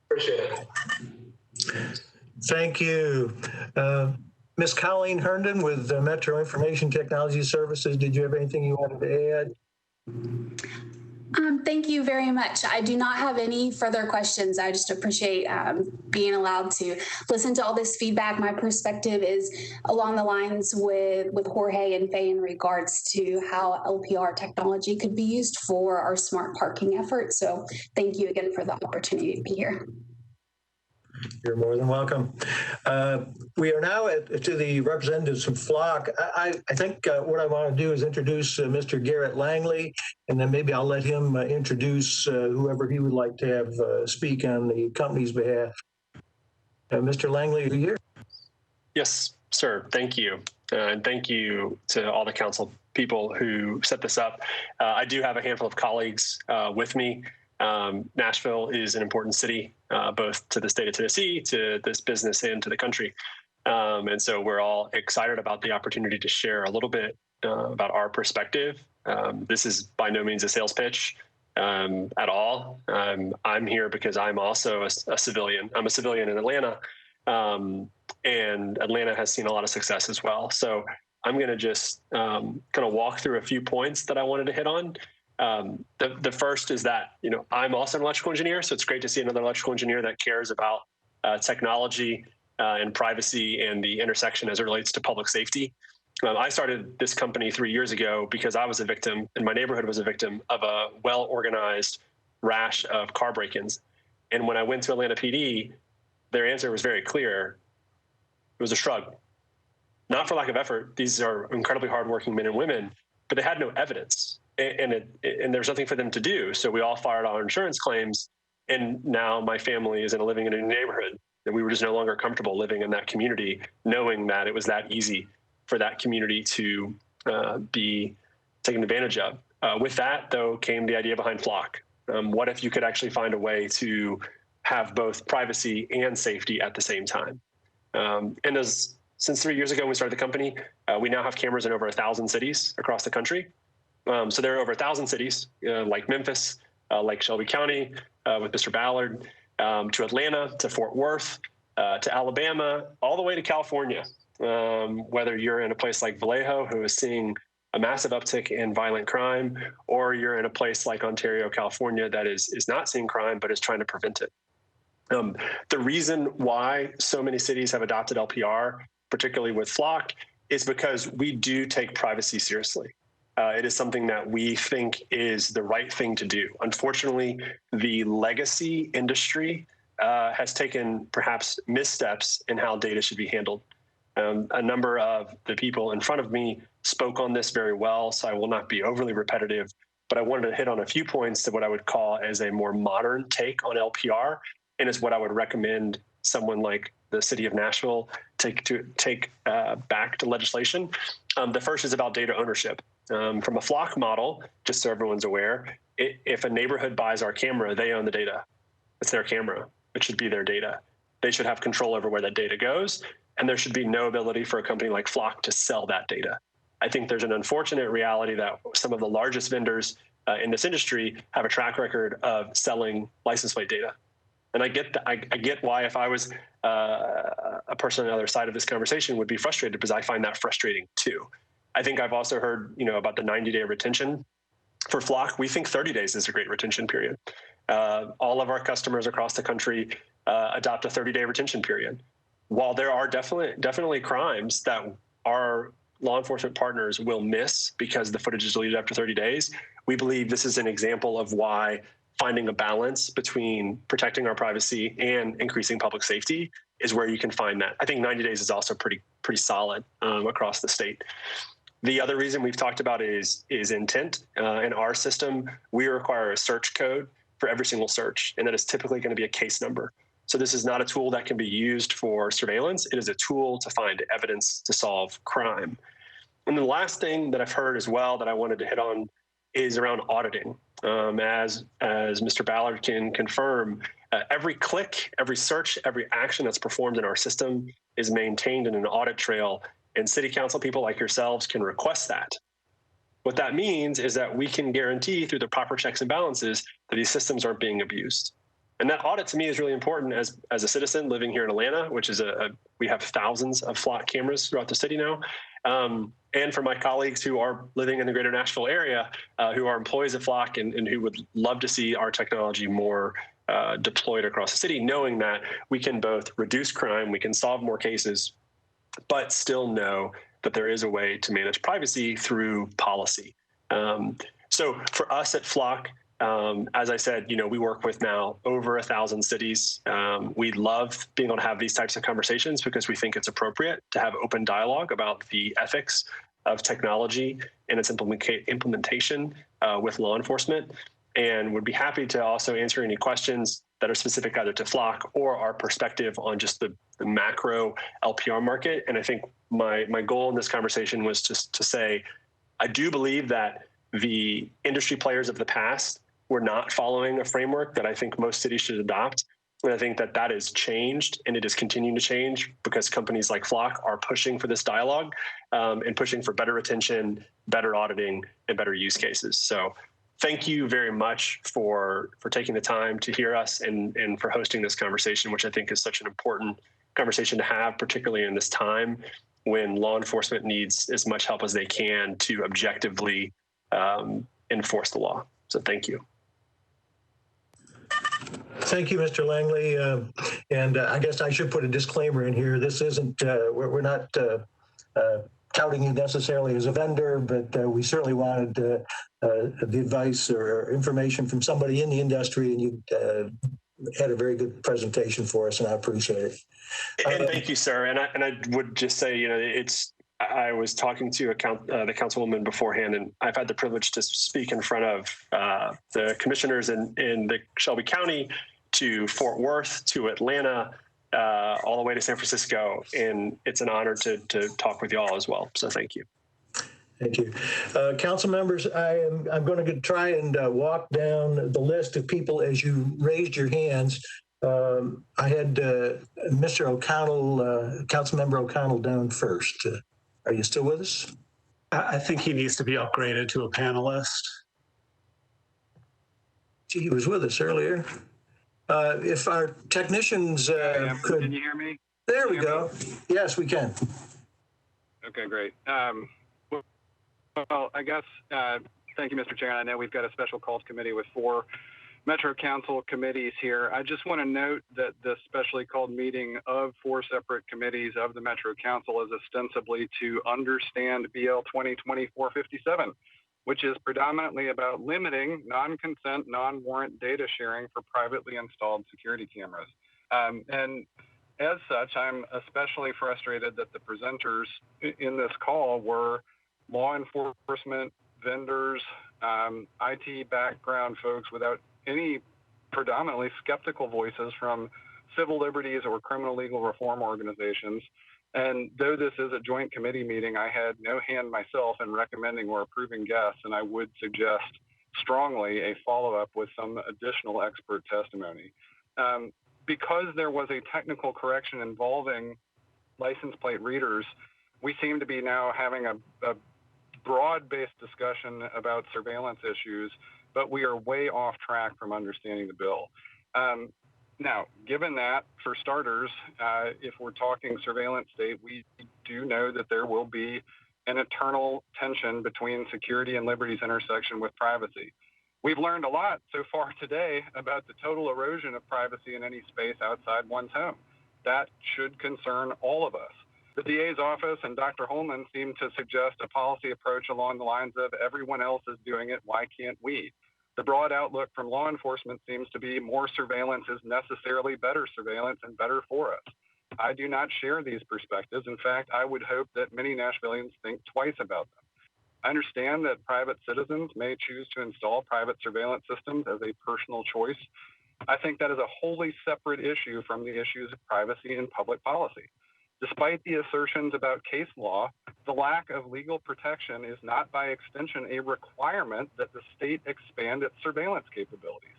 Appreciate it. Thank you. Ms. Colleen Herndon with Metro Information Technology Services, did you have anything you wanted to add? Thank you very much. I do not have any further questions. I just appreciate being allowed to listen to all this feedback. My perspective is along the lines with Jorge and Faye in regards to how LPR technology could be used for our smart parking effort. So thank you again for the opportunity to be here. You're more than welcome. We are now to the representatives from Flock. I think what I want to do is introduce Mr. Garrett Langley, and then maybe I'll let him introduce whoever he would like to have speak on the company's behalf. Mr. Langley, are you here? Yes, sir. Thank you. And thank you to all the council people who set this up. I do have a handful of colleagues with me. Nashville is an important city, both to the state of Tennessee, to this business, and to the country. And so we're all excited about the opportunity to share a little bit about our perspective. This is by no means a sales pitch at all. I'm here because I'm also a civilian. I'm a civilian in Atlanta, and Atlanta has seen a lot of success as well. So I'm going to just kind of walk through a few points that I wanted to hit on. The first is that, I'm also an electrical engineer, so it's great to see another electrical engineer that cares about technology and privacy and the intersection as it relates to public safety. I started this company 3 years ago because I was a victim, and my neighborhood was a victim of a well-organized rash of car break-ins. And when I went to Atlanta PD, their answer was very clear. It was a shrug. Not for lack of effort. These are incredibly hardworking men and women, but they had no evidence. And there's nothing for them to do. So we all filed our insurance claims, and now my family is living in a new neighborhood, and we were just no longer comfortable living in that community, knowing that it was that easy for that community to be taken advantage of. With that, though, came the idea behind Flock. What if you could actually find a way to have both privacy and safety at the same time? Since 3 years ago when we started the company, we now have cameras in over 1,000 cities across the country. So there are over 1,000 cities like Memphis, like Shelby County with Mr. Ballard, to Atlanta, to Fort Worth, to Alabama, all the way to California. Whether you're in a place like Vallejo, who is seeing a massive uptick in violent crime, or you're in a place like Ontario, California, that is not seeing crime, but is trying to prevent it. The reason why so many cities have adopted LPR, particularly with Flock, is because we do take privacy seriously. It is something that we think is the right thing to do. Unfortunately, the legacy industry has taken perhaps missteps in how data should be handled. A number of the people in front of me spoke on this very well, so I will not be overly repetitive, but I wanted to hit on a few points to what I would call as a more modern take on LPR, and is what I would recommend someone like the city of Nashville take back to legislation. The first is about data ownership. From a Flock model, just so everyone's aware, if a neighborhood buys our camera, they own the data. It's their camera. It should be their data. They should have control over where that data goes, and there should be no ability for a company like Flock to sell that data. I think there's an unfortunate reality that some of the largest vendors in this industry have a track record of selling license plate data. And I get why, if I was a person on the other side of this conversation, would be frustrated, because I find that frustrating too. I think I've also heard, about the 90-day retention. For Flock, we think 30 days is a great retention period. All of our customers across the country adopt a 30-day retention period. While there are definitely crimes that our law enforcement partners will miss because the footage is deleted after 30 days, we believe this is an example of why finding a balance between protecting our privacy and increasing public safety is where you can find that. I think 90 days is also pretty solid across the state. The other reason we've talked about is intent. In our system, we require a search code for every single search, and that is typically going to be a case number. So this is not a tool that can be used for surveillance. It is a tool to find evidence to solve crime. And the last thing that I've heard as well that I wanted to hit on is around auditing. as Mr. Ballard can confirm, every click, every search, every action that's performed in our system is maintained in an audit trail, and city council people like yourselves can request that. What that means is that we can guarantee through the proper checks and balances that these systems aren't being abused. And that audit to me is really important as a citizen living here in Atlanta, which is we have thousands of flock cameras throughout the city now. And for my colleagues who are living in the greater Nashville area, who are employees of Flock and who would love to see our technology more deployed across the city, knowing that we can both reduce crime, we can solve more cases, but still know that there is a way to manage privacy through policy. So for us at Flock, as I said, we work with now over 1,000 cities. We love being able to have these types of conversations because we think it's appropriate to have open dialogue about the ethics of technology and its implementation with law enforcement, and would be happy to also answer any questions that are specific either to Flock or our perspective on just the macro LPR market. And I think my goal in this conversation was just to say, I do believe that the industry players of the past were not following a framework that I think most cities should adopt. And I think that has changed, and it is continuing to change because companies like Flock are pushing for this dialogue and pushing for better retention, better auditing, and better use cases. So thank you very much for taking the time to hear us and for hosting this conversation, which I think is such an important conversation to have, particularly in this time when law enforcement needs as much help as they can to objectively enforce the law. So thank you. Thank you, Mr. Langley. And I guess I should put a disclaimer in here. This isn't, we're not touting you necessarily as a vendor, but we certainly wanted the advice or information from somebody in the industry, and you had a very good presentation for us, and I appreciate it. And thank you, sir. And I would just say, I was talking to the councilwoman beforehand, and I've had the privilege to speak in front of the commissioners in the Shelby County, to Fort Worth, to Atlanta, all the way to San Francisco. And it's an honor to talk with you all as well. So thank you. Thank you. Council members, I'm going to try and walk down the list of people as you raised your hands. I had Mr. O'Connell, Councilmember O'Connell down first. Are you still with us? I think he needs to be upgraded to a panelist. Gee, he was with us earlier. If our technicians could... Can you hear me? There we go. Yes, we can. Okay, great. Well, I guess, thank you, Mr. Chair. I know we've got a special calls committee with 4 Metro Council committees here. I just want to note that the specially called meeting of 4 separate committees of the Metro Council is ostensibly to understand BL 2020-457, which is predominantly about limiting non-consent, non-warrant data sharing for privately installed security cameras. And as such, I'm especially frustrated that the presenters in this call were law enforcement, vendors, IT background folks without any predominantly skeptical voices from civil liberties or criminal legal reform organizations. And though this is a joint committee meeting, I had no hand myself in recommending or approving guests, and I would suggest strongly a follow-up with some additional expert testimony. Because there was a technical correction involving license plate readers, we seem to be now having a broad-based discussion about surveillance issues, but we are way off track from understanding the bill. Now, given that, for starters, if we're talking surveillance state, we do know that there will be an eternal tension between security and liberty's intersection with privacy. We've learned a lot so far today about the total erosion of privacy in any space outside one's home. That should concern all of us. The DA's office and Dr. Holman seem to suggest a policy approach along the lines of everyone else is doing it, why can't we? The broad outlook from law enforcement seems to be more surveillance is necessarily better surveillance and better for us. I do not share these perspectives. In fact, I would hope that many Nashvillians think twice about them. I understand that private citizens may choose to install private surveillance systems as a personal choice. I think that is a wholly separate issue from the issues of privacy and public policy. Despite the assertions about case law, the lack of legal protection is not by extension a requirement that the state expand its surveillance capabilities.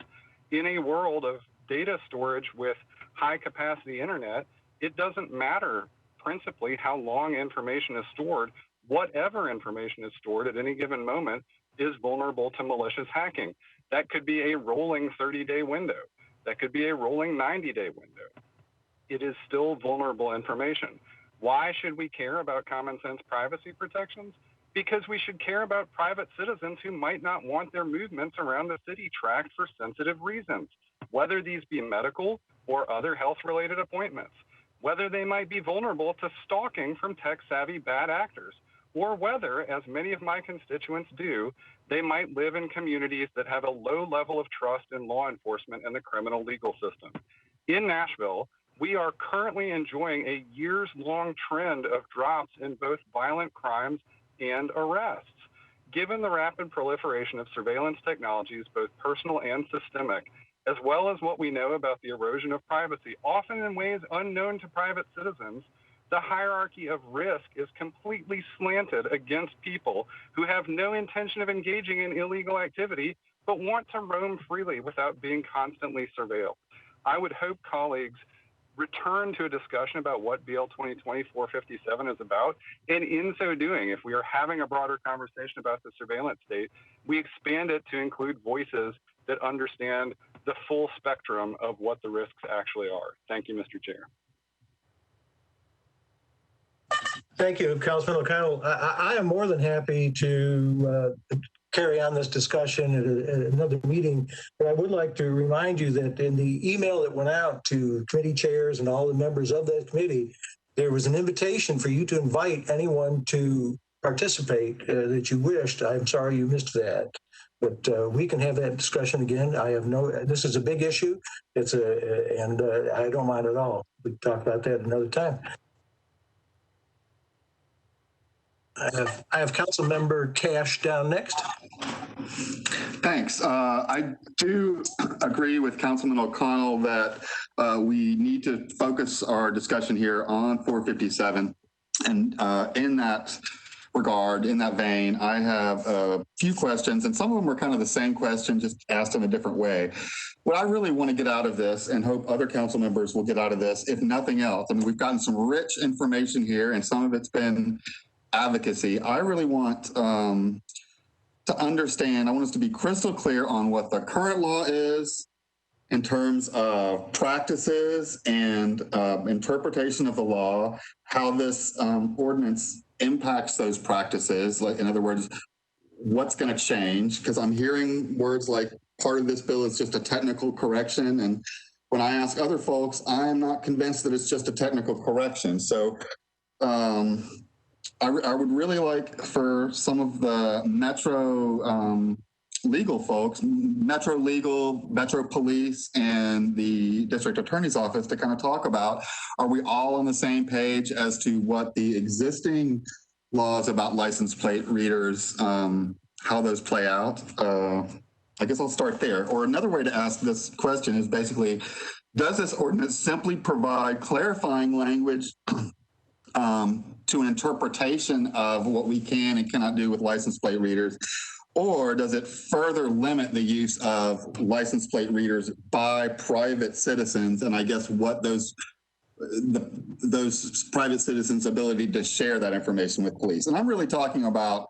In a world of data storage with high capacity internet, it doesn't matter principally how long information is stored. Whatever information is stored at any given moment is vulnerable to malicious hacking. That could be a rolling 30-day window. That could be a rolling 90-day window. It is still vulnerable information. Why should we care about common sense privacy protections? Because we should care about private citizens who might not want their movements around the city tracked for sensitive reasons, whether these be medical or other health-related appointments, whether they might be vulnerable to stalking from tech-savvy bad actors, or whether, as many of my constituents do, they might live in communities that have a low level of trust in law enforcement and the criminal legal system. In Nashville, we are currently enjoying a years-long trend of drops in both violent crimes and arrests. Given the rapid proliferation of surveillance technologies, both personal and systemic, as well as what we know about the erosion of privacy, often in ways unknown to private citizens, the hierarchy of risk is completely slanted against people who have no intention of engaging in illegal activity, but want to roam freely without being constantly surveilled. I would hope colleagues return to a discussion about what BL 2020-457 is about. And in so doing, if we are having a broader conversation about the surveillance state, we expand it to include voices that understand the full spectrum of what the risks actually are. Thank you, Mr. Chair. Thank you, Councilman O'Connell. I am more than happy to carry on this discussion at another meeting, but I would like to remind you that in the email that went out to committee chairs and all the members of that committee, there was an invitation for you to invite anyone to participate that you wished. I'm sorry you missed that, but we can have that discussion again. This is a big issue. And I don't mind at all. We can talk about that another time. I have Councilmember Cash down next. Thanks. I do agree with Councilman O'Connell that we need to focus our discussion here on 457. And in that regard, in that vein, I have a few questions, and some of them are kind of the same question, just asked in a different way. What I really want to get out of this, and hope other council members will get out of this, if nothing else, I mean, we've gotten some rich information here, and some of it's been advocacy. I really want to understand, I want us to be crystal clear on what the current law is in terms of practices and interpretation of the law, how this ordinance impacts those practices. Like, in other words, what's going to change? Because I'm hearing words like part of this bill is just a technical correction. And when I ask other folks, I'm not convinced that it's just a technical correction. So I would really like for some of the Metro legal folks, Metro Legal, Metro Police, and the District Attorney's Office to kind of talk about, are we all on the same page as to what the existing laws about license plate readers, how those play out? I guess I'll start there. Or another way to ask this question is basically, does this ordinance simply provide clarifying language to an interpretation of what we can and cannot do with license plate readers? Or does it further limit the use of license plate readers by private citizens? And I guess what those private citizens' ability to share that information with police. And I'm really talking about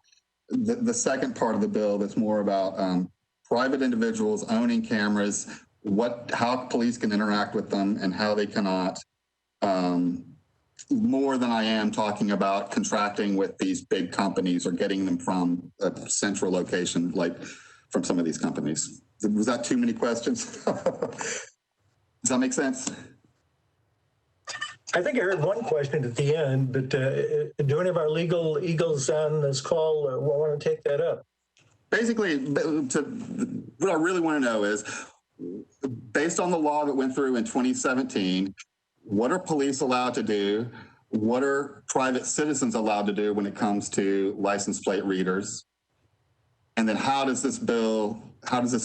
the second part of the bill that's more about private individuals owning cameras, how police can interact with them and how they cannot, more than I am talking about contracting with these big companies or getting them from a central location, like from some of these companies. Was that too many questions? Does that make sense? I think I heard one question at the end, but do any of our legal eagles on this call want to take that up? Basically, what I really want to know is, based on the law that went through in 2017, what are police allowed to do? What are private citizens allowed to do when it comes to license plate readers? And then how does this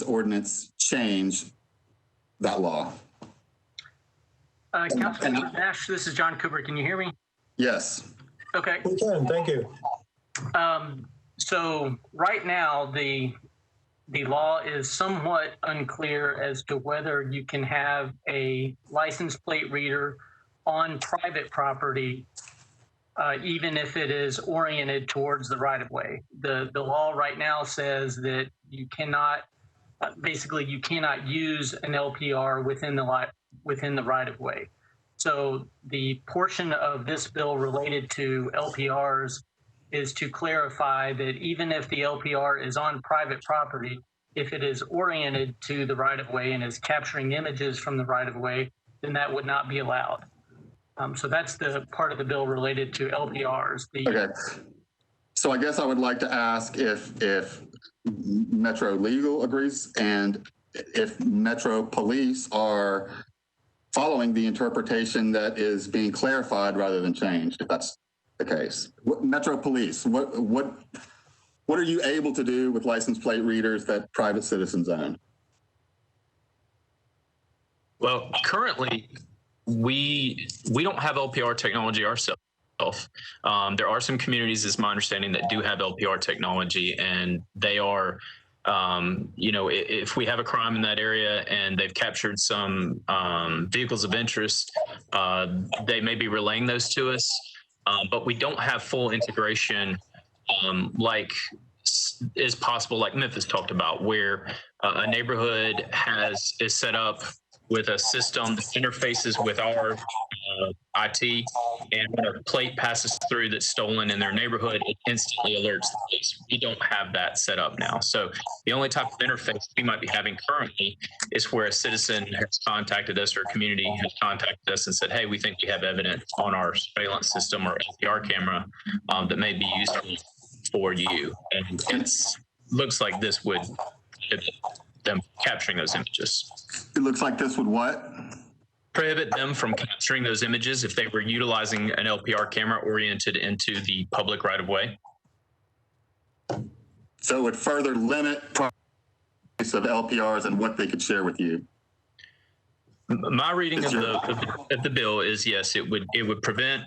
ordinance change that law? Councilmember Nash, this is John Cooper. Can you hear me? Yes. Okay. We can, thank you. So right now, the law is somewhat unclear as to whether you can have a license plate reader on private property, even if it is oriented towards the right-of-way. The law right now says that you cannot, basically, you cannot use an LPR within the right-of-way. So the portion of this bill related to LPRs is to clarify that even if the LPR is on private property, if it is oriented to the right-of-way and is capturing images from the right-of-way, then that would not be allowed. So that's the part of the bill related to LPRs. Okay. So I guess I would like to ask if Metro Legal agrees and if Metro Police are following the interpretation that is being clarified rather than changed, if that's the case. Metro Police, what are you able to do with license plate readers that private citizens own? Well, currently, we don't have LPR technology ourselves. There are some communities, is my understanding, that do have LPR technology, and they are, if we have a crime in that area and they've captured some vehicles of interest, they may be relaying those to us, but we don't have full integration like is possible, like Memphis talked about, where a neighborhood is set up with a system that interfaces with our IT, and when a plate passes through that's stolen in their neighborhood, it instantly alerts the police. We don't have that set up now. So the only type of interface we might be having currently is where a citizen has contacted us or a community has contacted us and said, hey, we think we have evidence on our surveillance system or LPR camera that may be useful for you. And it looks like this would prohibit them capturing those images. It looks like this would what? Prohibit them from capturing those images if they were utilizing an LPR camera oriented into the public right-of-way. So it would further limit use of LPRs and what they could share with you. My reading of the bill is yes, it would prevent,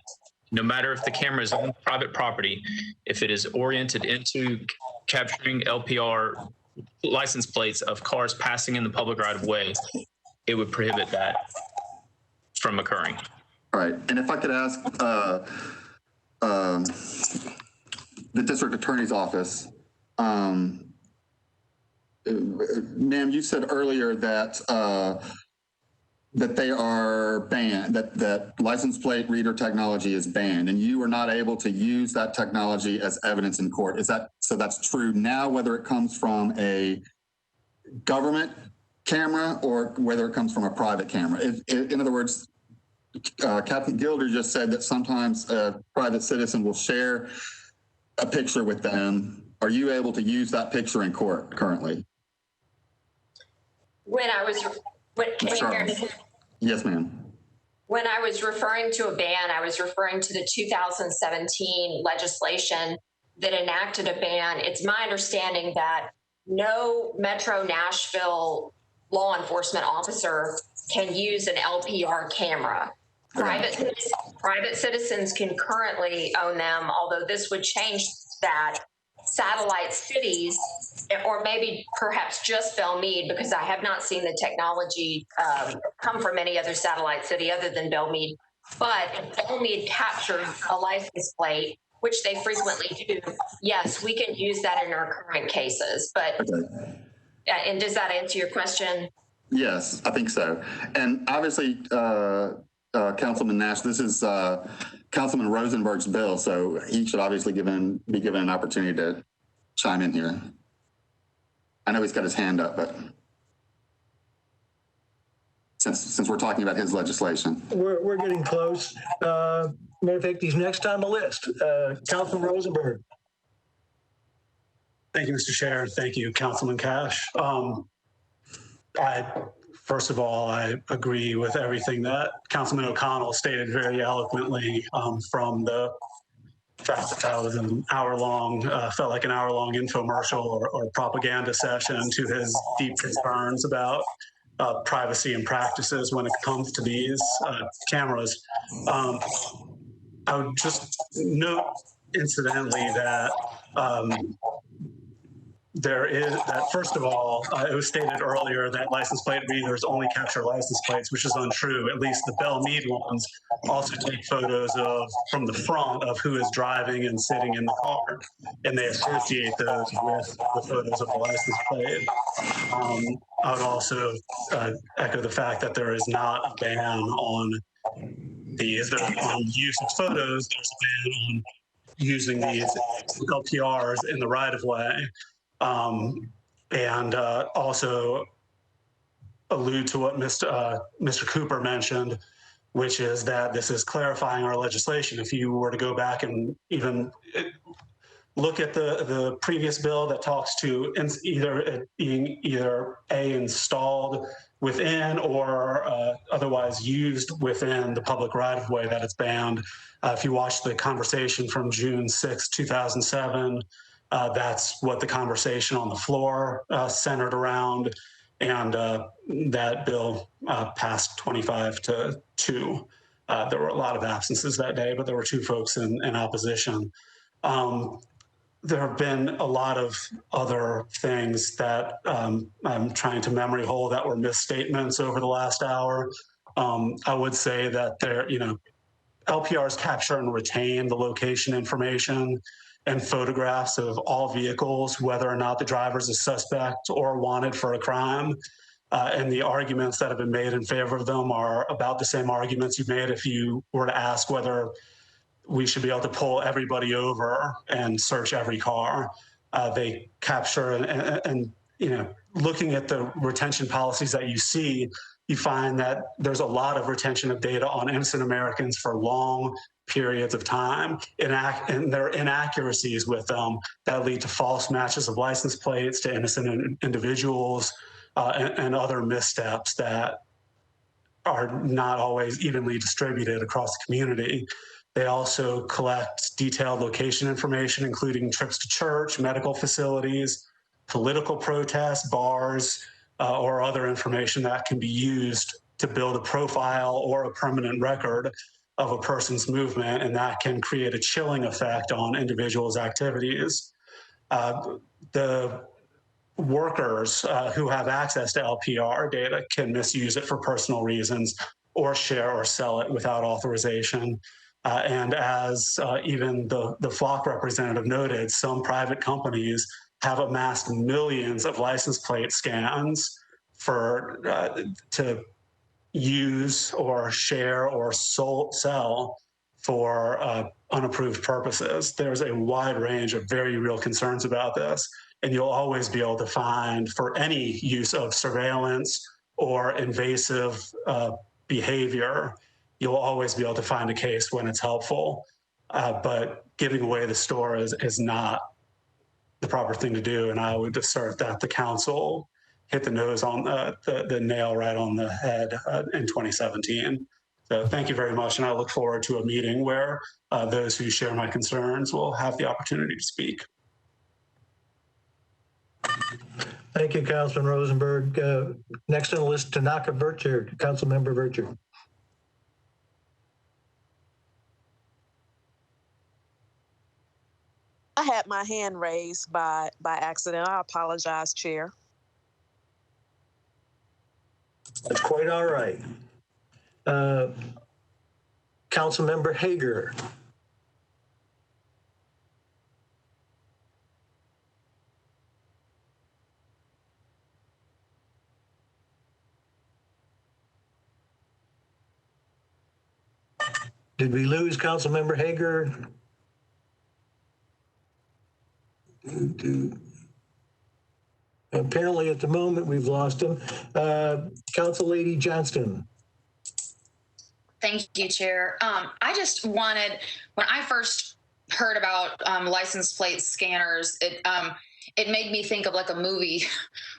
no matter if the camera is on private property, if it is oriented into capturing LPR license plates of cars passing in the public right-of-way, it would prohibit that from occurring. All right, and if I could ask the district attorney's office, ma'am, you said earlier that that they are banned, that license plate reader technology is banned, and you are not able to use that technology as evidence in court. Is that so? That's true now, whether it comes from a government camera or whether it comes from a private camera. In other words, Captain Gilder just said that sometimes a private citizen will share a picture with them. Are you able to use that picture in court currently? Can you hear me? Yes, ma'am. When I was referring to a ban, I was referring to the 2017 legislation that enacted a ban. It's my understanding that no Metro Nashville law enforcement officer can use an LPR camera. Private citizens can currently own them, although this would change that. Satellite cities, or maybe perhaps just Belmead, because I have not seen the technology come from any other satellite city other than Belmead. But if Belmead captures a license plate, which they frequently do, yes, we can use that in our current cases. But and does that answer your question? Yes, I think so. And obviously, Councilman Nash, this is Councilman Rosenberg's bill, so he should obviously be given an opportunity to chime in here. I know he's got his hand up, but since we're talking about his legislation. We're getting close. Matter of fact, he's next on the list. Councilman Rosenberg. Thank you, Mr. Chair. Thank you, Councilman Cash. First of all, I agree with everything that Councilman O'Connell stated very eloquently, from the fact that that was an hour-long, felt like an hour-long infomercial or propaganda session, to his deep concerns about privacy and practices when it comes to these cameras. I would just note incidentally that there is that, first of all, it was stated earlier that license plate readers only capture license plates, which is untrue. At least the Bell Mead ones also take photos of from the front of who is driving and sitting in the car, and they associate those with the photos of the license plate. I would also echo the fact that there is not a ban on these. On use of photos, there's a ban on using these LPRs in the right-of-way. And also allude to what Mr. Cooper mentioned, which is that this is clarifying our legislation. If you were to go back and even look at the previous bill that talks to either it being either installed within or otherwise used within the public right-of-way, that it's banned. If you watch the conversation from June 6, 2007, that's what the conversation on the floor centered around, and that bill passed 25-2. There were a lot of absences that day, but there were 2 folks in opposition. There have been a lot of other things that I'm trying to memory hole that were misstatements over the last hour. I would say that LPRs capture and retain the location information and photographs of all vehicles, whether or not the driver is a suspect or wanted for a crime. And the arguments that have been made in favor of them are about the same arguments you made if you were to ask whether we should be able to pull everybody over and search every car. They capture and looking at the retention policies that you see, you find that there's a lot of retention of data on innocent Americans for long periods of time, and there are inaccuracies with them that lead to false matches of license plates to innocent individuals and other missteps that are not always evenly distributed across the community. They also collect detailed location information, including trips to church, medical facilities, political protests, bars, or other information that can be used to build a profile or a permanent record of a person's movement, and that can create a chilling effect on individuals' activities. The workers who have access to LPR data can misuse it for personal reasons or share or sell it without authorization. And as even the flock representative noted, some private companies have amassed millions of license plate scans to use or share or sell for unapproved purposes. There's a wide range of very real concerns about this, and you'll always be able to find, for any use of surveillance or invasive behavior, you'll always be able to find a case when it's helpful. But giving away the store is not the proper thing to do, and I would assert that the council hit the nose on the nail right on the head in 2017. So thank you very much, and I look forward to a meeting where those who share my concerns will have the opportunity to speak. Thank you, Councilman Rosenberg. Next on the list, Tanaka Burchard, Councilmember Burchard. I had my hand raised by accident. I apologize, Chair. That's quite all right. Councilmember Hager. Did we lose Councilmember Hager? Apparently at the moment we've lost him. Council Lady Johnston. Thank you, Chair. I just wanted, when I first heard about license plate scanners, it made me think of like a movie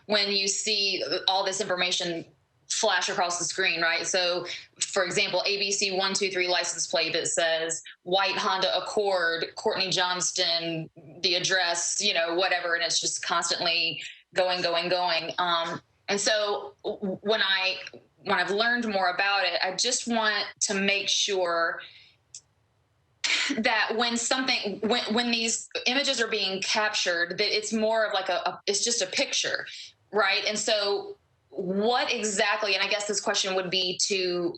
when you see all this information flash across the screen, right? So, for example, ABC 123 license plate that says white Honda Accord, Courtney Johnston, the address, whatever, and it's just constantly going. And so when I've learned more about it, I just want to make sure that when these images are being captured, that it's more of like it's just a picture, right? And so what exactly, and I guess this question would be to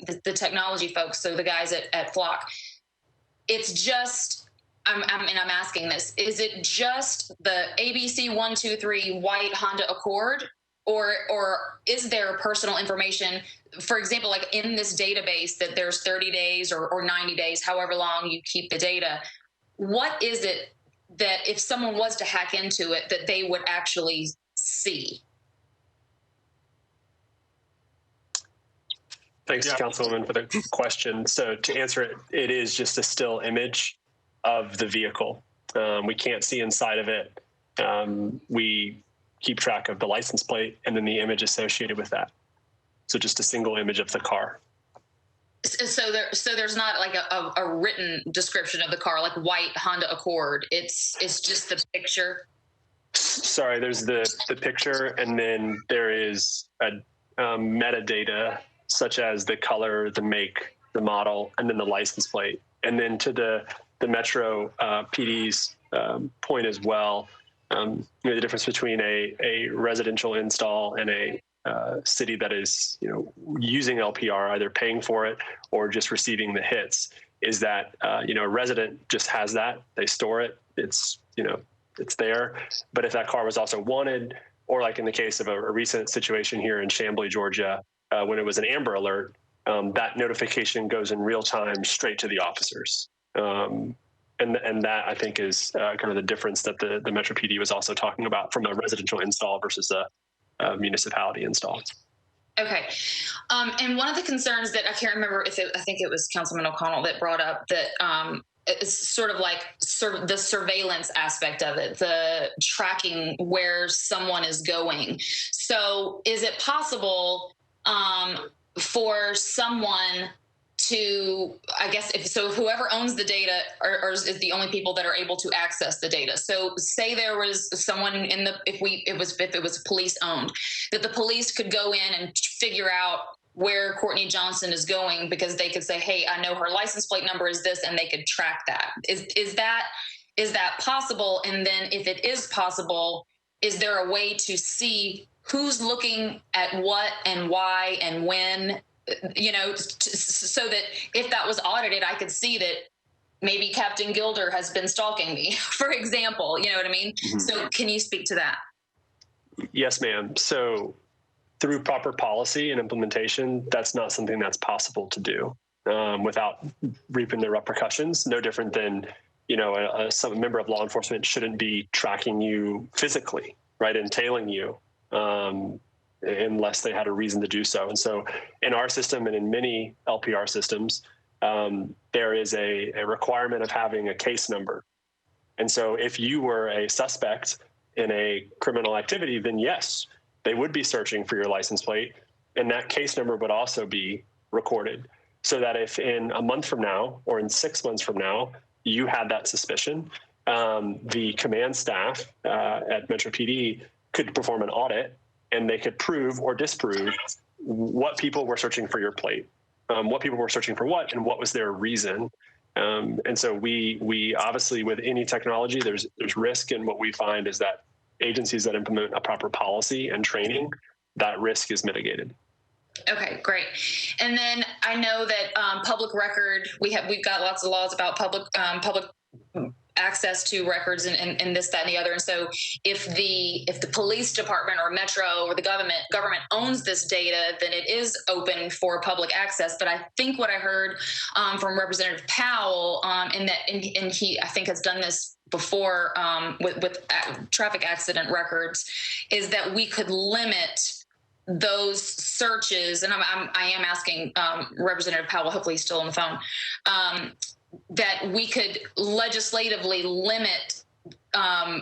the technology folks, so the guys at Flock, it's just, I'm asking this, is it just the ABC 123 white Honda Accord, or is there personal information, for example, like in this database that there's 30 days or 90 days, however long you keep the data, what is it that if someone was to hack into it, that they would actually see? Thanks, Councilwoman, for the question. So to answer it, it is just a still image of the vehicle. We can't see inside of it. We keep track of the license plate and then the image associated with that. So just a single image of the car. So there's not like a written description of the car, like white Honda Accord. It's just the picture. Sorry, there's the picture, and then there is a metadata such as the color, the make, the model, and then the license plate. And then to the Metro PD's point as well, the difference between a residential install and a city that is using LPR, either paying for it or just receiving the hits, is that a resident just has that, they store it, it's there. But if that car was also wanted, or like in the case of a recent situation here in Chamblee, Georgia, when it was an Amber Alert, that notification goes in real time straight to the officers. And that, I think, is kind of the difference that the Metro PD was also talking about from a residential install versus a municipality install. Okay. And one of the concerns that I can't remember I think it was Councilman O'Connell that brought up that it's sort of the surveillance aspect of it, the tracking where someone is going. So is it possible for someone to, I guess, if whoever owns the data is the only people that are able to access the data. So say there was someone if it was police owned, that the police could go in and figure out where Courtney Johnson is going, because they could say, hey, I know her license plate number is this, and they could track that. Is that possible? And then if it is possible, is there a way to see who's looking at what and why and when, so that if that was audited, I could see that maybe Captain Gilder has been stalking me, for example, you know what I mean? Mm-hmm. So can you speak to that? Yes, ma'am. So through proper policy and implementation, that's not something that's possible to do without reaping the repercussions. No different than, some member of law enforcement shouldn't be tracking you physically, right, and tailing you unless they had a reason to do so. And so in our system and in many LPR systems, there is a requirement of having a case number. And so if you were a suspect in a criminal activity, then yes, they would be searching for your license plate, and that case number would also be recorded, so that if in a month from now or in 6 months from now you had that suspicion, the command staff at Metro PD could perform an audit, and they could prove or disprove what people were searching for your plate, what people were searching for what, and what was their reason. And so we obviously, with any technology, there's risk, and what we find is that agencies that implement a proper policy and training, that risk is mitigated. Okay, great. And then I know that public record, we've got lots of laws about public access to records and this, that, and the other. And so if the police department or Metro or the government owns this data, then it is open for public access. But I think what I heard from Representative Powell, and he, I think, has done this before with traffic accident records, is that we could limit those searches. And I am asking Representative Powell, hopefully he's still on the phone, that we could legislatively limit,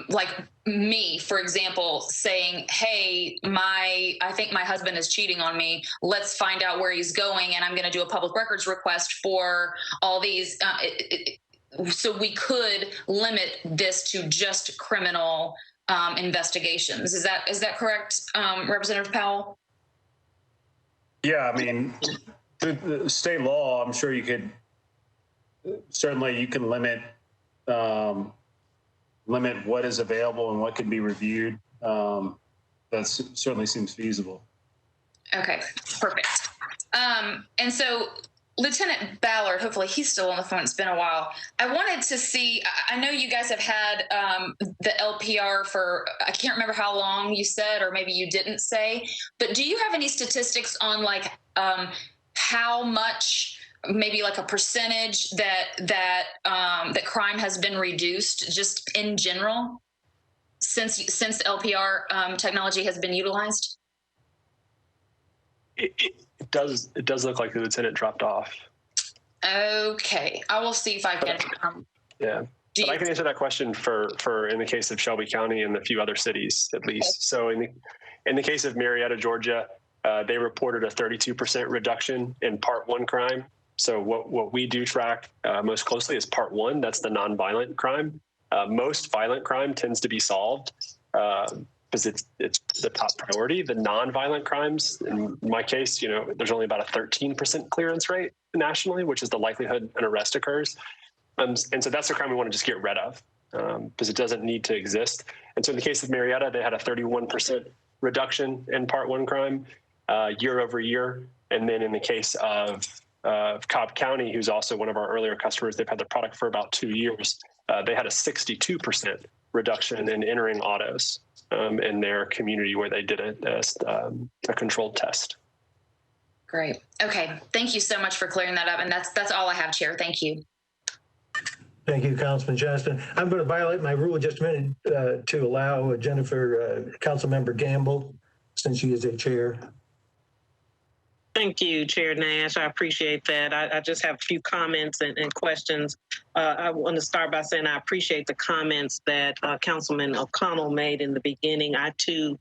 like me, for example, saying, hey, I think my husband is cheating on me. Let's find out where he's going. And I'm going to do a public records request for all these. So we could limit this to just criminal investigations. Is that correct, Representative Powell? Yeah, I mean, the state law, I'm sure you could certainly you can limit what is available and what can be reviewed. That certainly seems feasible. Okay, perfect. And so Lieutenant Ballard, hopefully he's still on the phone. It's been a while. I wanted to see, I know you guys have had the LPR for, I can't remember how long you said, or maybe you didn't say, but do you have any statistics on like how much, maybe like a percentage that crime has been reduced just in general since LPR technology has been utilized? It does look like the lieutenant dropped off. Okay, I will see if I can. Yeah, but I can answer that question for in the case of Shelby County and a few other cities at least. Okay. So in the case of Marietta, Georgia, they reported a 32% reduction in Part 1 crime. So what we do track most closely is Part 1. That's the nonviolent crime. Most violent crime tends to be solved because it's the top priority. The nonviolent crimes, in my case, there's only about a 13% clearance rate nationally, which is the likelihood an arrest occurs. And so that's the crime we want to just get rid of because it doesn't need to exist. And so in the case of Marietta, they had a 31% reduction in Part 1 crime year over year. And then in the case of Cobb County, who's also one of our earlier customers, they've had the product for about 2 years. They had a 62% reduction in entering autos in their community where they did a controlled test. Great. Okay. Thank you so much for clearing that up. And that's all I have, Chair. Thank you. Thank you, Councilman Johnston. I'm going to violate my rule just a minute to allow Jennifer, Councilmember Gamble, since she is a chair. Thank you, Chair Nash. I appreciate that. I just have a few comments and questions. I want to start by saying I appreciate the comments that Councilman O'Connell made in the beginning. I, too,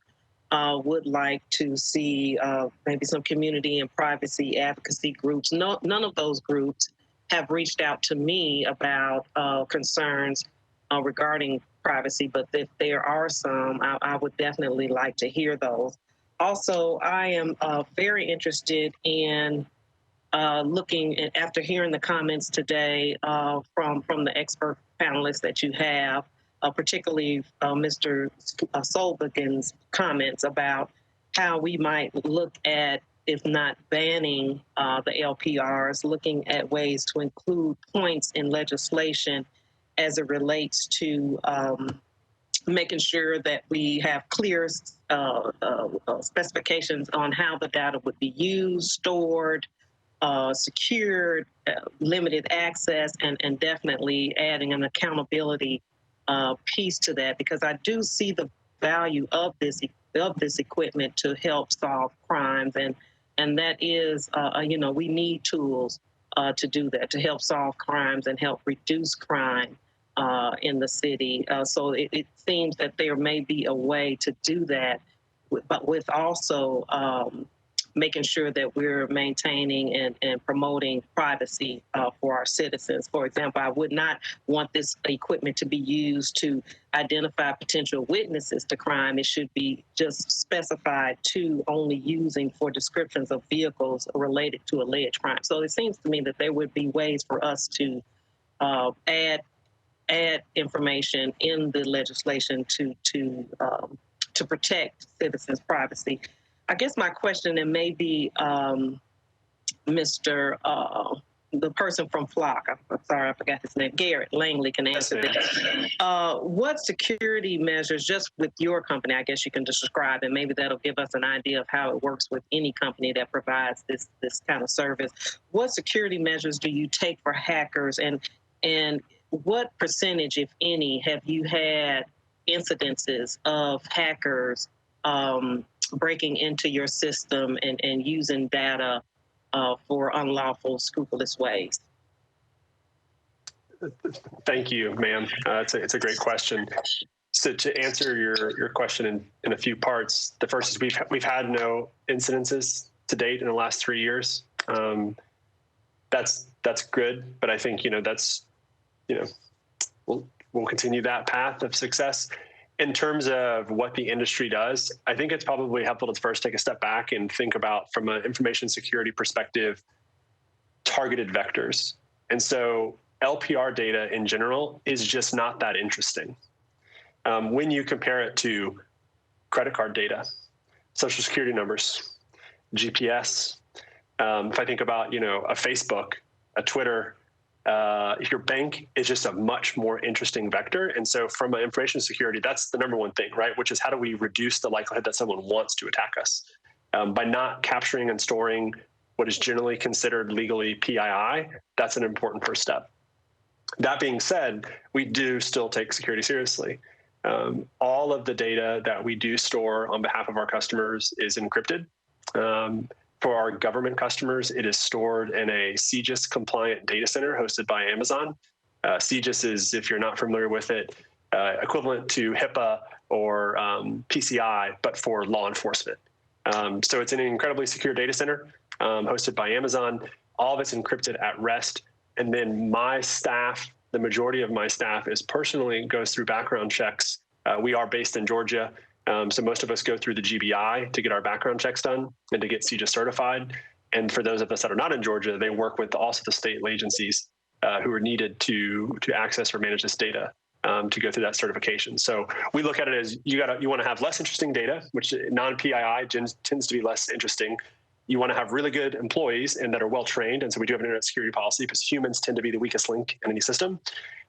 would like to see maybe some community and privacy advocacy groups. None of those groups have reached out to me about concerns regarding privacy, but if there are some, I would definitely like to hear those. Also, I am very interested in looking at, after hearing the comments today from the expert panelists that you have, particularly Mr. Solbergen's comments about how we might look at, if not banning the LPRs, looking at ways to include points in legislation as it relates to making sure that we have clear specifications on how the data would be used, stored, secured, limited access, and definitely adding an accountability piece to that, because I do see the value of this equipment to help solve crimes, and that is, we need tools to do that, to help solve crimes and help reduce crime in the city. So it seems that there may be a way to do that, but with also making sure that we're maintaining and promoting privacy for our citizens. For example, I would not want this equipment to be used to identify potential witnesses to crime. It should be just specified to only using for descriptions of vehicles related to alleged crime. So it seems to me that there would be ways for us to add information in the legislation to protect citizens' privacy. I guess my question, and maybe Mr. The person from Flock, I'm sorry, I forgot his name, Garrett Langley, can answer this. What security measures, just with your company, I guess you can describe, and maybe that'll give us an idea of how it works with any company that provides this kind of service. What security measures do you take for hackers, and what percentage, if any, have you had incidences of hackers breaking into your system and using data for unlawful, scrupulous ways? Thank you, ma'am. It's a great question. So to answer your question in a few parts, the first is we've had no incidences to date in the last 3 years. That's good, but I think we'll continue that path of success. In terms of what the industry does, I think it's probably helpful to first take a step back and think about, from an information security perspective, targeted vectors. And so LPR data in general is just not that interesting. When you compare it to credit card data, social security numbers, GPS, if I think about, a Facebook, a Twitter, your bank is just a much more interesting vector. And so from an information security, that's the number one thing, right? Which is how do we reduce the likelihood that someone wants to attack us? By not capturing and storing what is generally considered legally PII, that's an important first step. That being said, we do still take security seriously. All of the data that we do store on behalf of our customers is encrypted. For our government customers, it is stored in a CGIS compliant data center hosted by Amazon. CGIS is, if you're not familiar with it, equivalent to HIPAA or PCI, but for law enforcement. So it's an incredibly secure data center hosted by Amazon. All of it's encrypted at rest. And then my staff, the majority of my staff is personally goes through background checks. We are based in Georgia. So most of us go through the GBI to get our background checks done and to get CGIS certified. And for those of us that are not in Georgia, they work with also the state agencies who are needed to access or manage this data to go through that certification. So we look at it as you want to have less interesting data, which non-PII tends to be less interesting. You want to have really good employees and that are well trained. And so we do have an internet security policy because humans tend to be the weakest link in any system.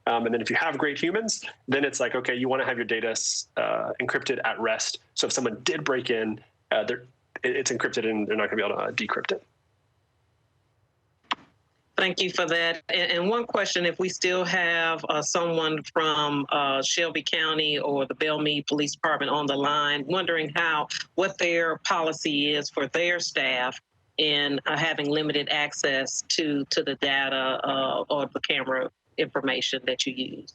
And then if you have great humans, then it's like, okay, you want to have your data encrypted at rest. So if someone did break in, it's encrypted and they're not going to be able to decrypt it. Thank you for that. And one question, if we still have someone from Shelby County or the Belmead Police Department on the line, wondering what their policy is for their staff in having limited access to the data or the camera information that you use.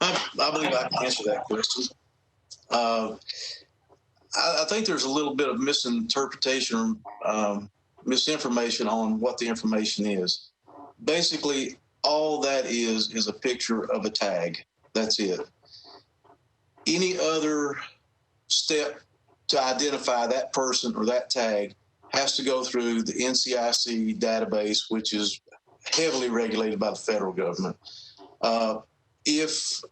I believe I can answer that question. I think there's a little bit of misinterpretation misinformation on what the information is. Basically, all that is a picture of a tag. That's it. Any other step to identify that person or that tag has to go through the NCIC database, which is heavily regulated by the federal government. If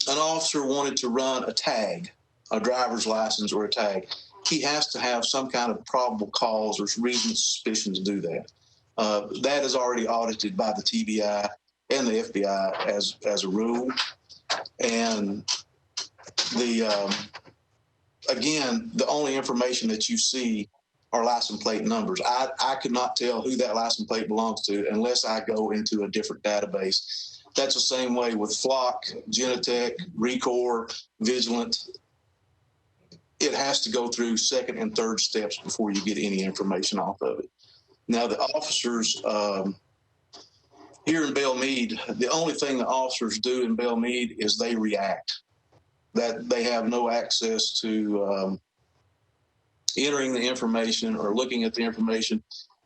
an officer wanted to run a tag, a driver's license or a tag, he has to have some kind of probable cause or reasonable suspicion to do that. That is already audited by the TBI and the FBI as a rule. And again, the only information that you see are license plate numbers. I could not tell who that license plate belongs to unless I go into a different database. That's the same way with Flock, Genetec, Recor, Vigilant. It has to go through second and third steps before you get any information off of it. Now, the officers here in Belmead, the only thing the officers do in Belmead is they react. That they have no access to entering the information or looking at the information.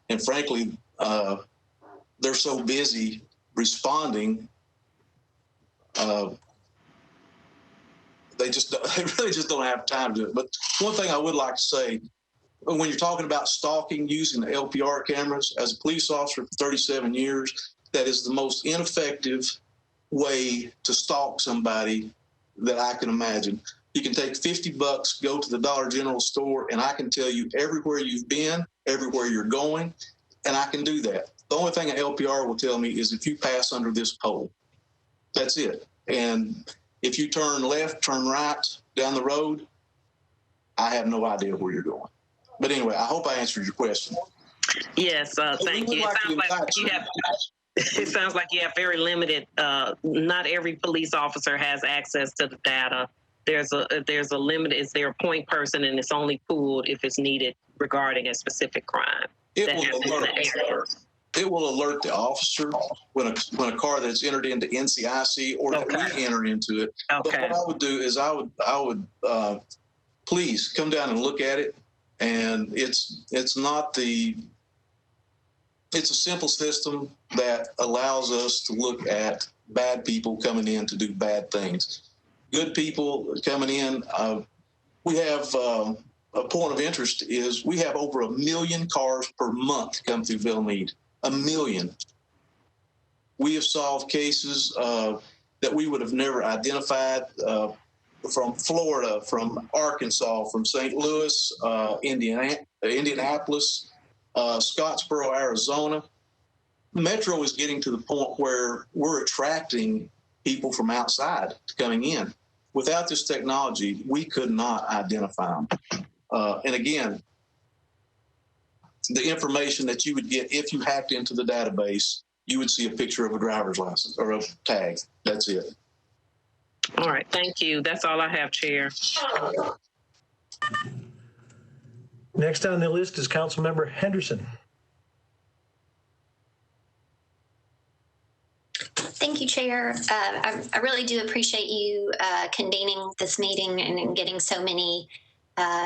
And frankly, they're so busy responding, they really just don't have time to do it. But one thing I would like to say, when you're talking about stalking using the LPR cameras, as a police officer for 37 years, that is the most ineffective way to stalk somebody that I can imagine. You can take $50, go to the Dollar General store, and I can tell you everywhere you've been, everywhere you're going, and I can do that. The only thing an LPR will tell me is if you pass under this pole. That's it. And if you turn left, turn right down the road, I have no idea where you're going. But anyway, I hope I answered your question. Yes, thank you. It sounds like you have very limited. Not every police officer has access to the data. There's a limit. Is there a point person, and it's only pooled if it's needed regarding a specific crime. It will alert the officer when a car that's entered into NCIC or that we enter into it. Okay. But what I would do is I would please come down and look at it. And it's a simple system that allows us to look at bad people coming in to do bad things. Good people coming in. We have a point of interest is we have over 1 million cars per month come through Belmead. 1 million. We have solved cases that we would have never identified from Florida, from Arkansas, from St. Louis, Indianapolis, Scottsboro, Arizona. Metro is getting to the point where we're attracting people from outside coming in. Without this technology, we could not identify them. And again, the information that you would get if you hacked into the database, you would see a picture of a driver's license or a tag. That's it. All right, thank you. That's all I have, Chair. Next on the list is Councilmember Henderson. Thank you, Chair. I really do appreciate you convening this meeting and getting so many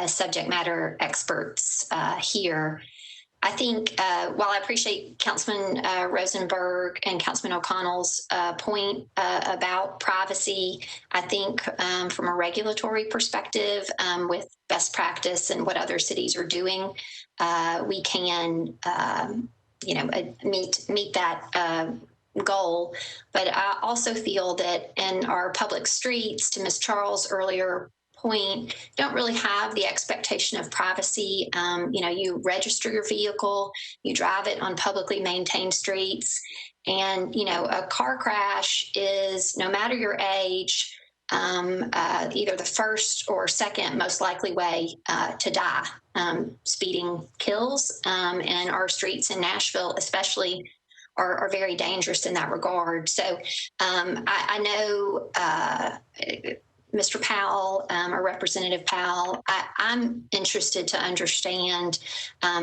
subject matter experts here. I think while I appreciate Councilman Rosenberg and Councilman O'Connell's point about privacy, I think from a regulatory perspective, with best practice and what other cities are doing, we can, meet that goal. But I also feel that in our public streets, to Ms. Charles' earlier point, don't really have the expectation of privacy. You register your vehicle, you drive it on publicly maintained streets, and a car crash is, no matter your age, either the first or second most likely way to die. Speeding kills, and our streets in Nashville especially are very dangerous in that regard. So I know Mr. Powell or Representative Powell, I'm interested to understand,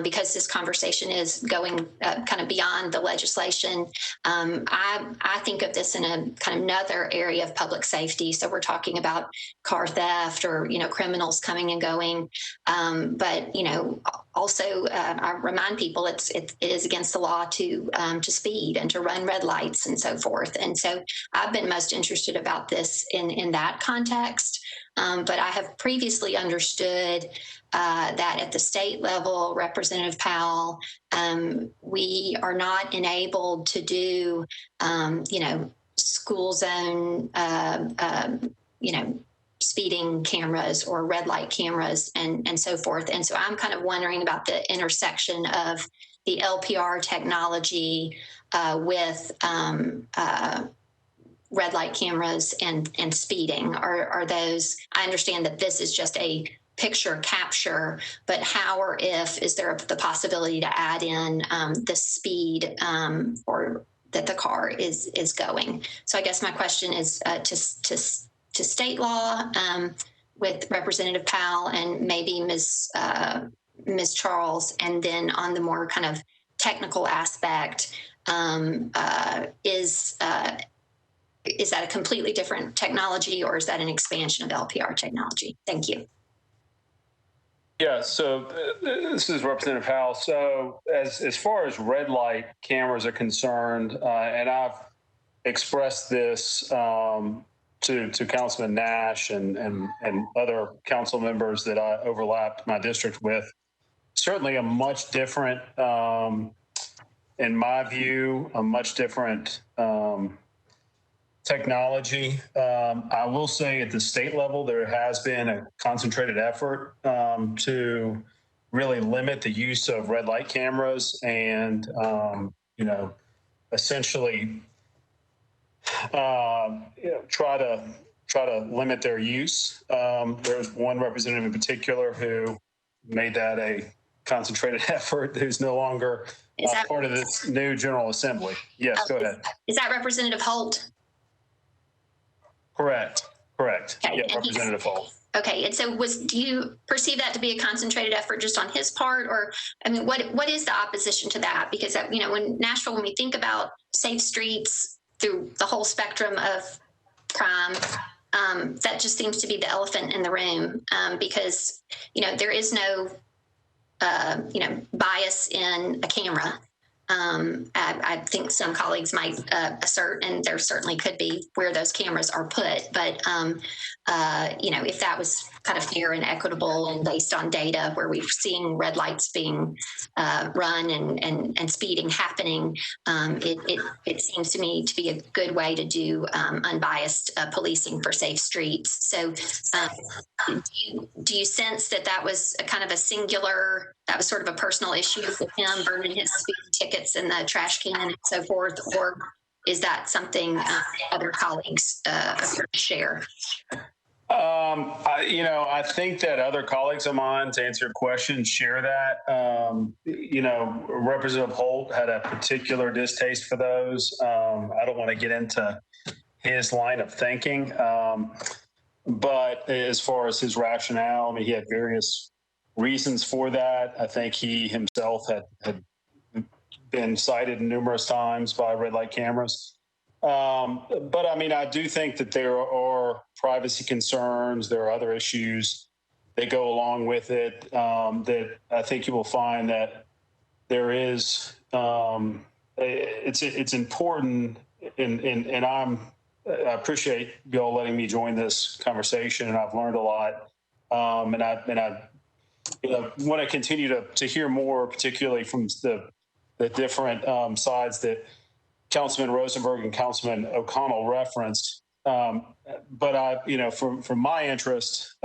because this conversation is going kind of beyond the legislation. I think of this in a kind of another area of public safety. So we're talking about car theft or, criminals coming and going. But, also I remind people it is against the law to speed and to run red lights and so forth. And so I've been most interested about this in that context. But I have previously understood that at the state level, Representative Powell, we are not enabled to do, school zone, speeding cameras or red light cameras and so forth. And so I'm kind of wondering about the intersection of the LPR technology with red light cameras and speeding. Are those, I understand that this is just a picture capture, but how or if is there the possibility to add in the speed or that the car is going? So I guess my question is to state law with Representative Powell and maybe Ms. Charles, and then on the more kind of technical aspect, is that a completely different technology, or is that an expansion of LPR technology? Thank you. Yeah, so this is Representative Powell. So as far as red light cameras are concerned, and I've expressed this to Councilman Nash and other council members that I overlapped my district with, certainly a much different, in my view, a much different technology. I will say at the state level, there has been a concentrated effort to really limit the use of red light cameras and, essentially try to limit their use. There's one representative in particular who made that a concentrated effort, who's no longer part of this new General Assembly. Yes, go ahead. Is that Representative Holt? Correct. Okay. Yeah, Representative Holt. Okay, and so do you perceive that to be a concentrated effort just on his part, or, I mean, what is the opposition to that? Because, when Nashville, when we think about safe streets through the whole spectrum of crime, that just seems to be the elephant in the room, because, there is no, bias in a camera. I think some colleagues might assert, and there certainly could be, where those cameras are put. But, if that was kind of fair and equitable and based on data where we've seen red lights being run and speeding happening. It seems to me to be a good way to do unbiased policing for safe streets. So do you sense that was a kind of a singular, that was sort of a personal issue with him burning his speed tickets in the trash can and so forth, or is that something other colleagues share? I think that other colleagues of mine, to answer your question, share that. Representative Holt had a particular distaste for those. I don't want to get into his line of thinking. But as far as his rationale, I mean, he had various reasons for that. I think he himself had been cited numerous times by red light cameras. But I mean, I do think that there are privacy concerns. There are other issues that go along with it that I think you will find that there is, it's important and I appreciate you all letting me join this conversation, and I've learned a lot. And I want to continue to hear more, particularly from the different sides that Councilman Rosenberg and Councilman O'Connell referenced. But from my interest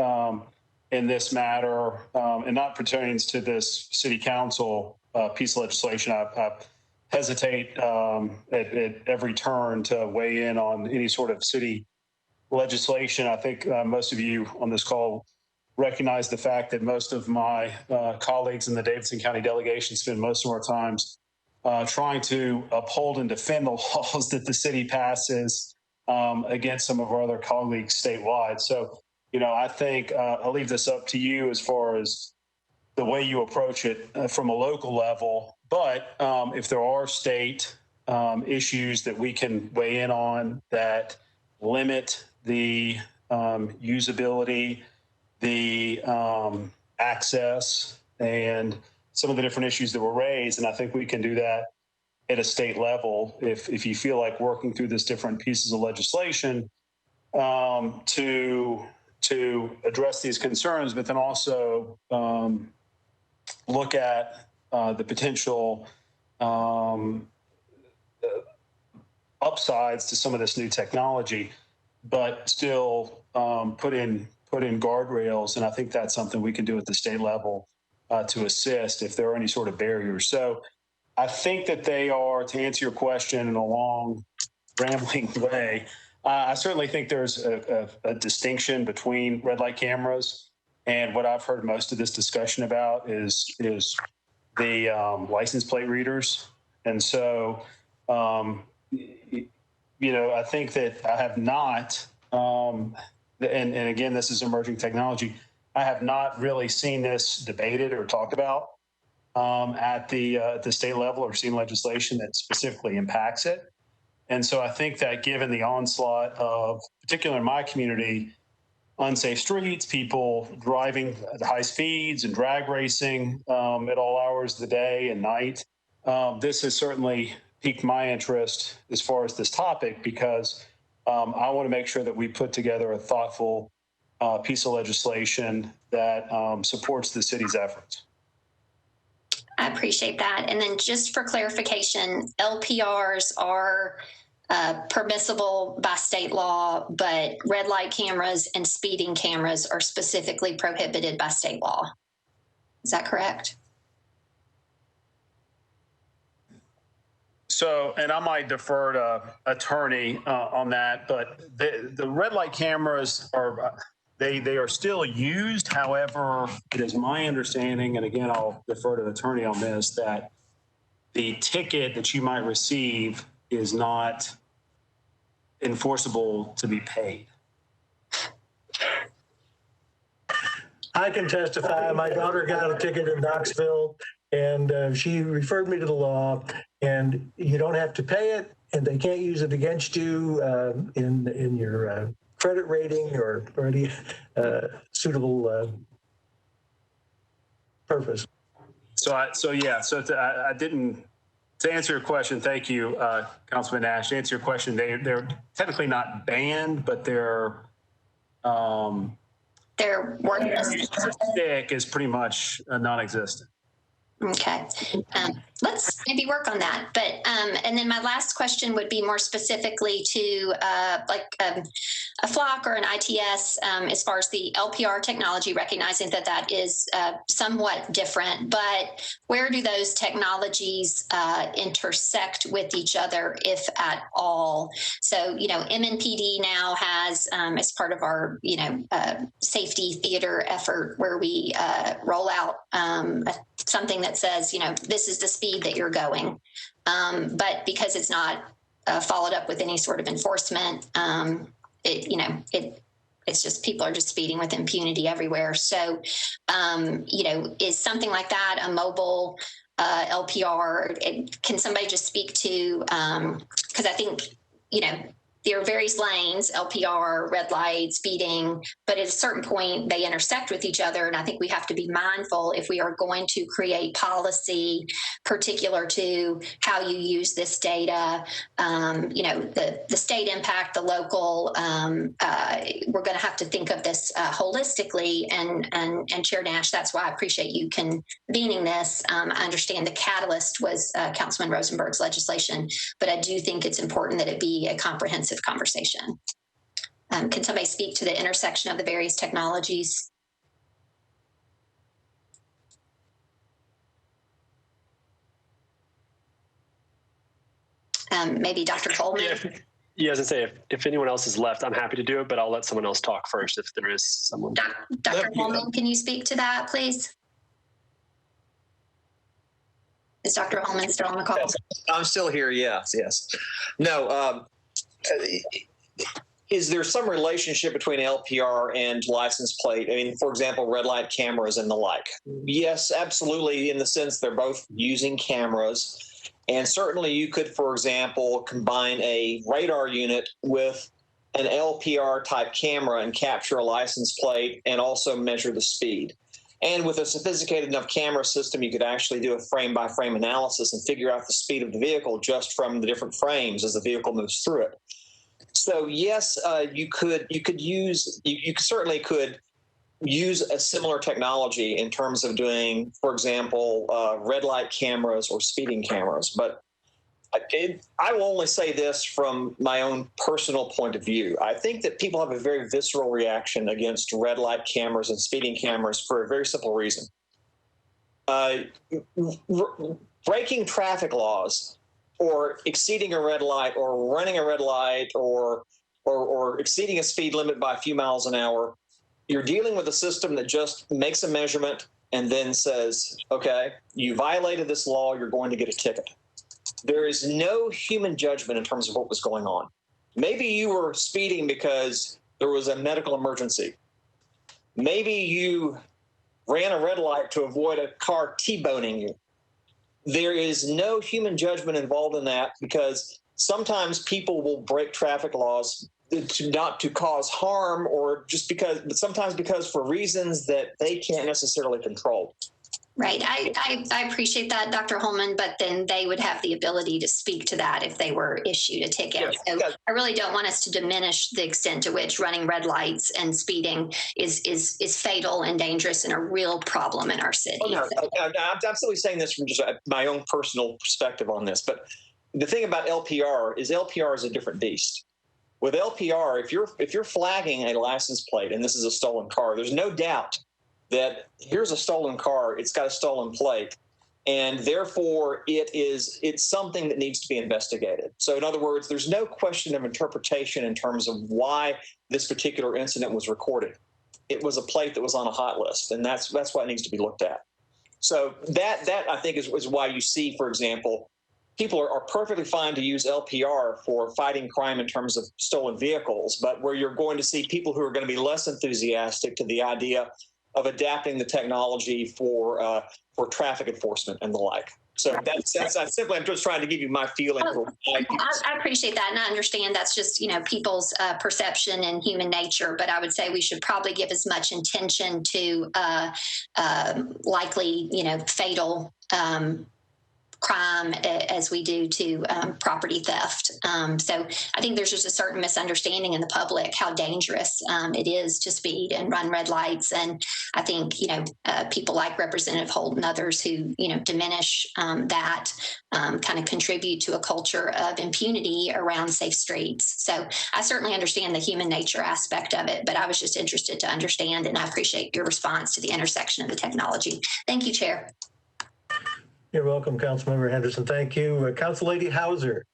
in this matter, and not pertains to this city council piece of legislation, I hesitate at every turn to weigh in on any sort of city legislation. I think most of you on this call recognize the fact that most of my colleagues in the Davidson County delegation spend most of our times trying to uphold and defend the laws that the city passes against some of our other colleagues statewide. So, I think I'll leave this up to you as far as the way you approach it from a local level. But if there are state issues that we can weigh in on that limit the usability, the access, and some of the different issues that were raised, and I think we can do that at a state level if you feel like working through these different pieces of legislation to address these concerns, but then also look at the potential upsides to some of this new technology, but still put in guardrails. And I think that's something we can do at the state level to assist if there are any sort of barriers. So I think that they are, to answer your question in a long, rambling way, I certainly think there's a distinction between red light cameras. And what I've heard most of this discussion about is the license plate readers. And so, I think that I have not, and again, this is emerging technology, I have not really seen this debated or talked about at the state level or seen legislation that specifically impacts it. And so I think that given the onslaught of, particularly in my community, unsafe streets, people driving at high speeds and drag racing at all hours of the day and night, this has certainly piqued my interest as far as this topic, because I want to make sure that we put together a thoughtful piece of legislation that supports the city's efforts. I appreciate that. And then just for clarification, LPRs are permissible by state law, but red light cameras and speeding cameras are specifically prohibited by state law. Is that correct? So, and I might defer to attorney on that, but the red light cameras are, they are still used. However, it is my understanding, and again, I'll defer to the attorney on this, that the ticket that you might receive is not enforceable to be paid. I can testify. My daughter got a ticket in Knoxville, and she referred me to the law, and you don't have to pay it, and they can't use it against you in your credit rating or any suitable purpose. I didn't, to answer your question, thank you, Councilman Nash. To answer your question, they're technically not banned, but they're They're working. Stick is pretty much non-existent. Okay. Let's maybe work on that. But, and then my last question would be more specifically to a flock or an ITS as far as the LPR technology, recognizing that that is somewhat different, but where do those technologies intersect with each other, if at all? So, MNPD now has, as part of our, safety theater effort where we roll out something that says, this is the speed that you're going. But because it's not followed up with any sort of enforcement, it's just people are just speeding with impunity everywhere. So, is something like that a mobile LPR? Can somebody just speak to, because I think, there are various lanes, LPR, red light, speeding, but at a certain point they intersect with each other. And I think we have to be mindful if we are going to create policy particular to how you use this data, the state impact, the local, we're going to have to think of this holistically. And Chair Nash, that's why I appreciate you convening this. I understand the catalyst was Councilman Rosenberg's legislation, but I do think it's important that it be a comprehensive conversation. Can somebody speak to the intersection of the various technologies? Maybe Dr. Coleman? Yeah, as I say, if anyone else is left, I'm happy to do it, but I'll let someone else talk first if there is someone. Dr. Coleman, can you speak to that, please? Is Dr. Holman still on the call? I'm still here, yes. No, is there some relationship between LPR and license plate? I mean, for example, red light cameras and the like. Yes, absolutely, in the sense they're both using cameras. And certainly you could, for example, combine a radar unit with an LPR type camera and capture a license plate and also measure the speed. And with a sophisticated enough camera system, you could actually do a frame-by-frame analysis and figure out the speed of the vehicle just from the different frames as the vehicle moves through it. So yes, you certainly could use a similar technology in terms of doing, for example, red light cameras or speeding cameras. But I will only say this from my own personal point of view. I think that people have a very visceral reaction against red light cameras and speeding cameras for a very simple reason. Breaking traffic laws or exceeding a red light or running a red light or exceeding a speed limit by a few miles an hour, you're dealing with a system that just makes a measurement and then says, okay, you violated this law, you're going to get a ticket. There is no human judgment in terms of what was going on. Maybe you were speeding because there was a medical emergency. Maybe you ran a red light to avoid a car T-boning you. There is no human judgment involved in that because sometimes people will break traffic laws not to cause harm or just because, but sometimes because for reasons that they can't necessarily control. Right. I appreciate that, Dr. Holman, but then they would have the ability to speak to that if they were issued a ticket. So I really don't want us to diminish the extent to which running red lights and speeding is fatal and dangerous and a real problem in our city. I'm absolutely saying this from just my own personal perspective on this. But the thing about LPR is a different beast. With LPR, if you're flagging a license plate and this is a stolen car, there's no doubt that here's a stolen car, it's got a stolen plate, and therefore it's something that needs to be investigated. So in other words, there's no question of interpretation in terms of why this particular incident was recorded. It was a plate that was on a hot list, and that's why it needs to be looked at. So that I think is why you see, for example, people are perfectly fine to use LPR for fighting crime in terms of stolen vehicles, but where you're going to see people who are going to be less enthusiastic to the idea of adapting the technology for traffic enforcement and the like. So that's simply, I'm just trying to give you my feeling. I appreciate that, and I understand that's just people's perception and human nature. But I would say we should probably give as much attention to likely fatal crime as we do to property theft. So I think there's just a certain misunderstanding in the public how dangerous it is to speed and run red lights. And I think, people like Representative Holt and others who, diminish that kind of contribute to a culture of impunity around safe streets. So I certainly understand the human nature aspect of it, but I was just interested to understand, and I appreciate your response to the intersection of the technology. Thank you, Chair. You're welcome, Councilmember Henderson. Thank you. Council Lady Hauser.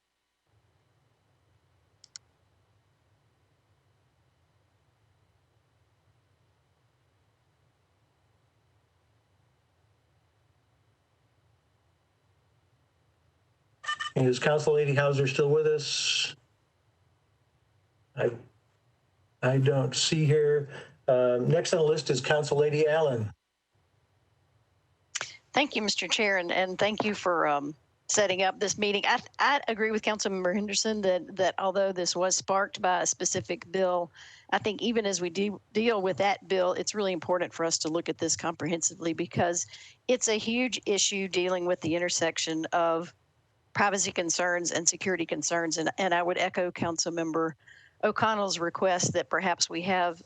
Is Council Lady Hauser still with us? I don't see her. Next on the list is Council Lady Allen. Thank you, Mr. Chair, and thank you for setting up this meeting. I agree with Councilmember Henderson that although this was sparked by a specific bill, I think even as we deal with that bill, it's really important for us to look at this comprehensively because it's a huge issue dealing with the intersection of privacy concerns and security concerns. And I would echo Councilmember O'Connell's request that perhaps we have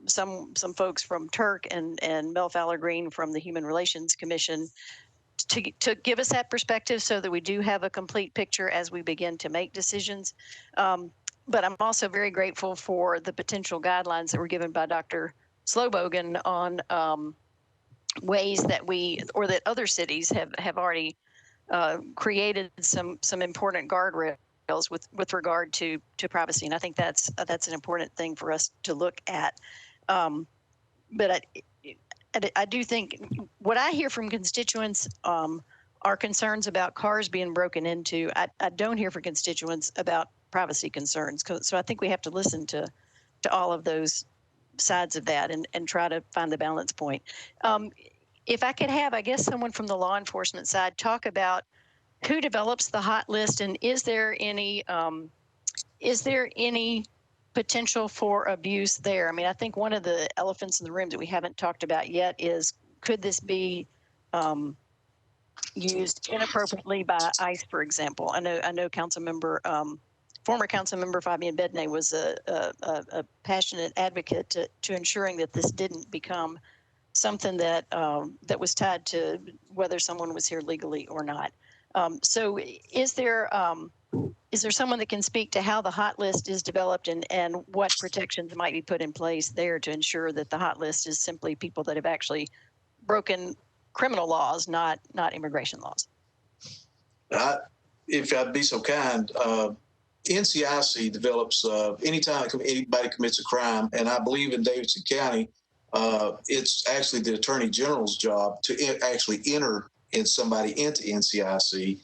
some folks from Turk and Mel Fowler Green from the Human Relations Commission to give us that perspective so that we do have a complete picture as we begin to make decisions. But I'm also very grateful for the potential guidelines that were given by Dr. Slowbogen on ways that that other cities have already created some important guardrails with regard to privacy, and I think that's an important thing for us to look at. But I do think what I hear from constituents are concerns about cars being broken into. I don't hear from constituents about privacy concerns. So I think we have to listen to all of those sides of that and try to find the balance point. If I could have, I guess, someone from the law enforcement side talk about who develops the hot list, and is there any potential for abuse there? I mean, I think one of the elephants in the room that we haven't talked about yet is, could this be used inappropriately by ICE, for example? I know former Councilmember Fabian Bedney was a passionate advocate to ensuring that this didn't become something that was tied to whether someone was here legally or not. So is there someone that can speak to how the hot list is developed and what protections might be put in place there to ensure that the hot list is simply people that have actually broken criminal laws, not immigration laws? If I'd be so kind, NCIC develops anytime anybody commits a crime, and I believe in Davidson County, it's actually the Attorney General's job to actually enter somebody into NCIC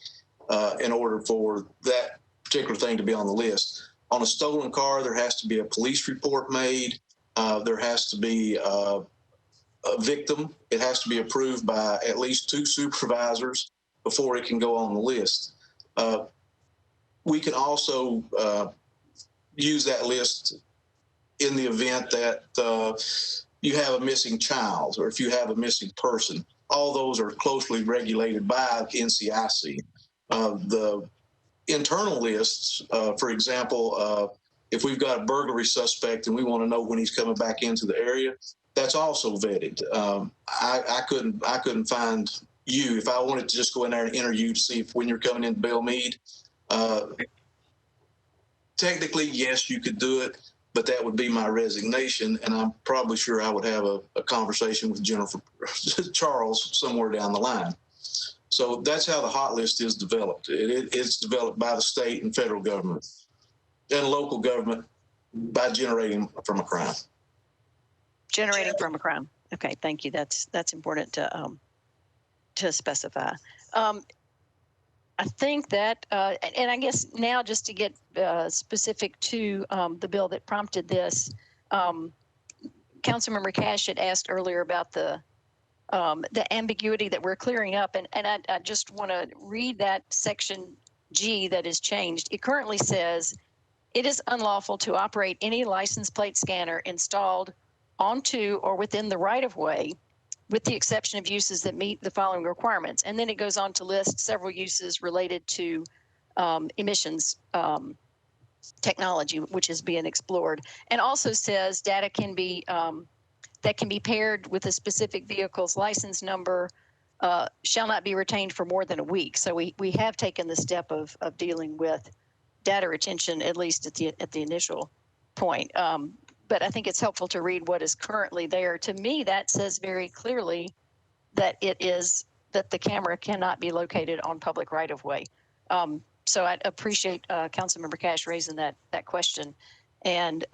in order for that particular thing to be on the list. On a stolen car, there has to be a police report made. There has to be a victim. It has to be approved by at least 2 supervisors before it can go on the list. We can also use that list in the event that you have a missing child or if you have a missing person. All those are closely regulated by NCIC. The internal lists, for example, if we've got a burglary suspect and we want to know when he's coming back into the area, that's also vetted. I couldn't find you if I wanted to just go in there and enter you to see if when you're coming into Belmead. Technically, yes, you could do it, but that would be my resignation, and I'm probably sure I would have a conversation with Jennifer Charles somewhere down the line. So that's how the hot list is developed. It's developed by the state and federal government and local government by generating from a crime. Generating from a crime. Okay, thank you. That's important to specify. I think that, and I guess now just to get specific to the bill that prompted this, Councilmember Cash had asked earlier about the ambiguity that we're clearing up, and I just want to read that section G that is changed. It currently says, it is unlawful to operate any license plate scanner installed onto or within the right-of-way with the exception of uses that meet the following requirements. And then it goes on to list several uses related to emissions technology, which is being explored, and also says data can be that can be paired with a specific vehicle's license number shall not be retained for more than a week. So we have taken the step of dealing with data retention, at least at the initial point. But I think it's helpful to read what is currently there. To me, that says very clearly that it is that the camera cannot be located on public right of way. So I appreciate Councilmember Cash raising that question. And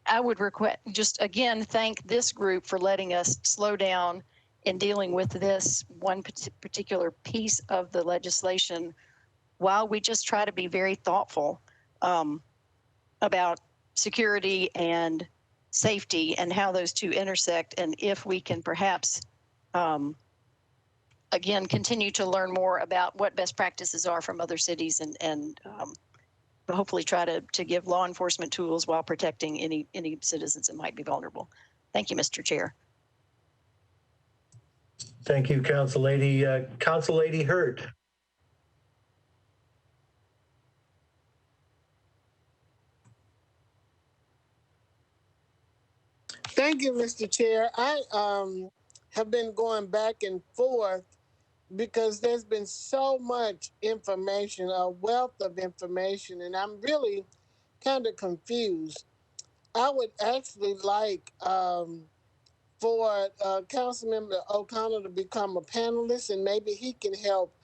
I would request, just again, thank this group for letting us slow down in dealing with this one particular piece of the legislation while we just try to be very thoughtful about security and safety and how those two intersect, and if we can perhaps again continue to learn more about what best practices are from other cities and hopefully try to give law enforcement tools while protecting any citizens that might be vulnerable. Thank you, Mr. Chair. Thank you, Council Lady. Council Lady Hurt. Thank you, Mr. Chair. I have been going back and forth because there's been so much information, a wealth of information, and I'm really kind of confused. I would actually like for Councilmember O'Connell to become a panelist, and maybe he can help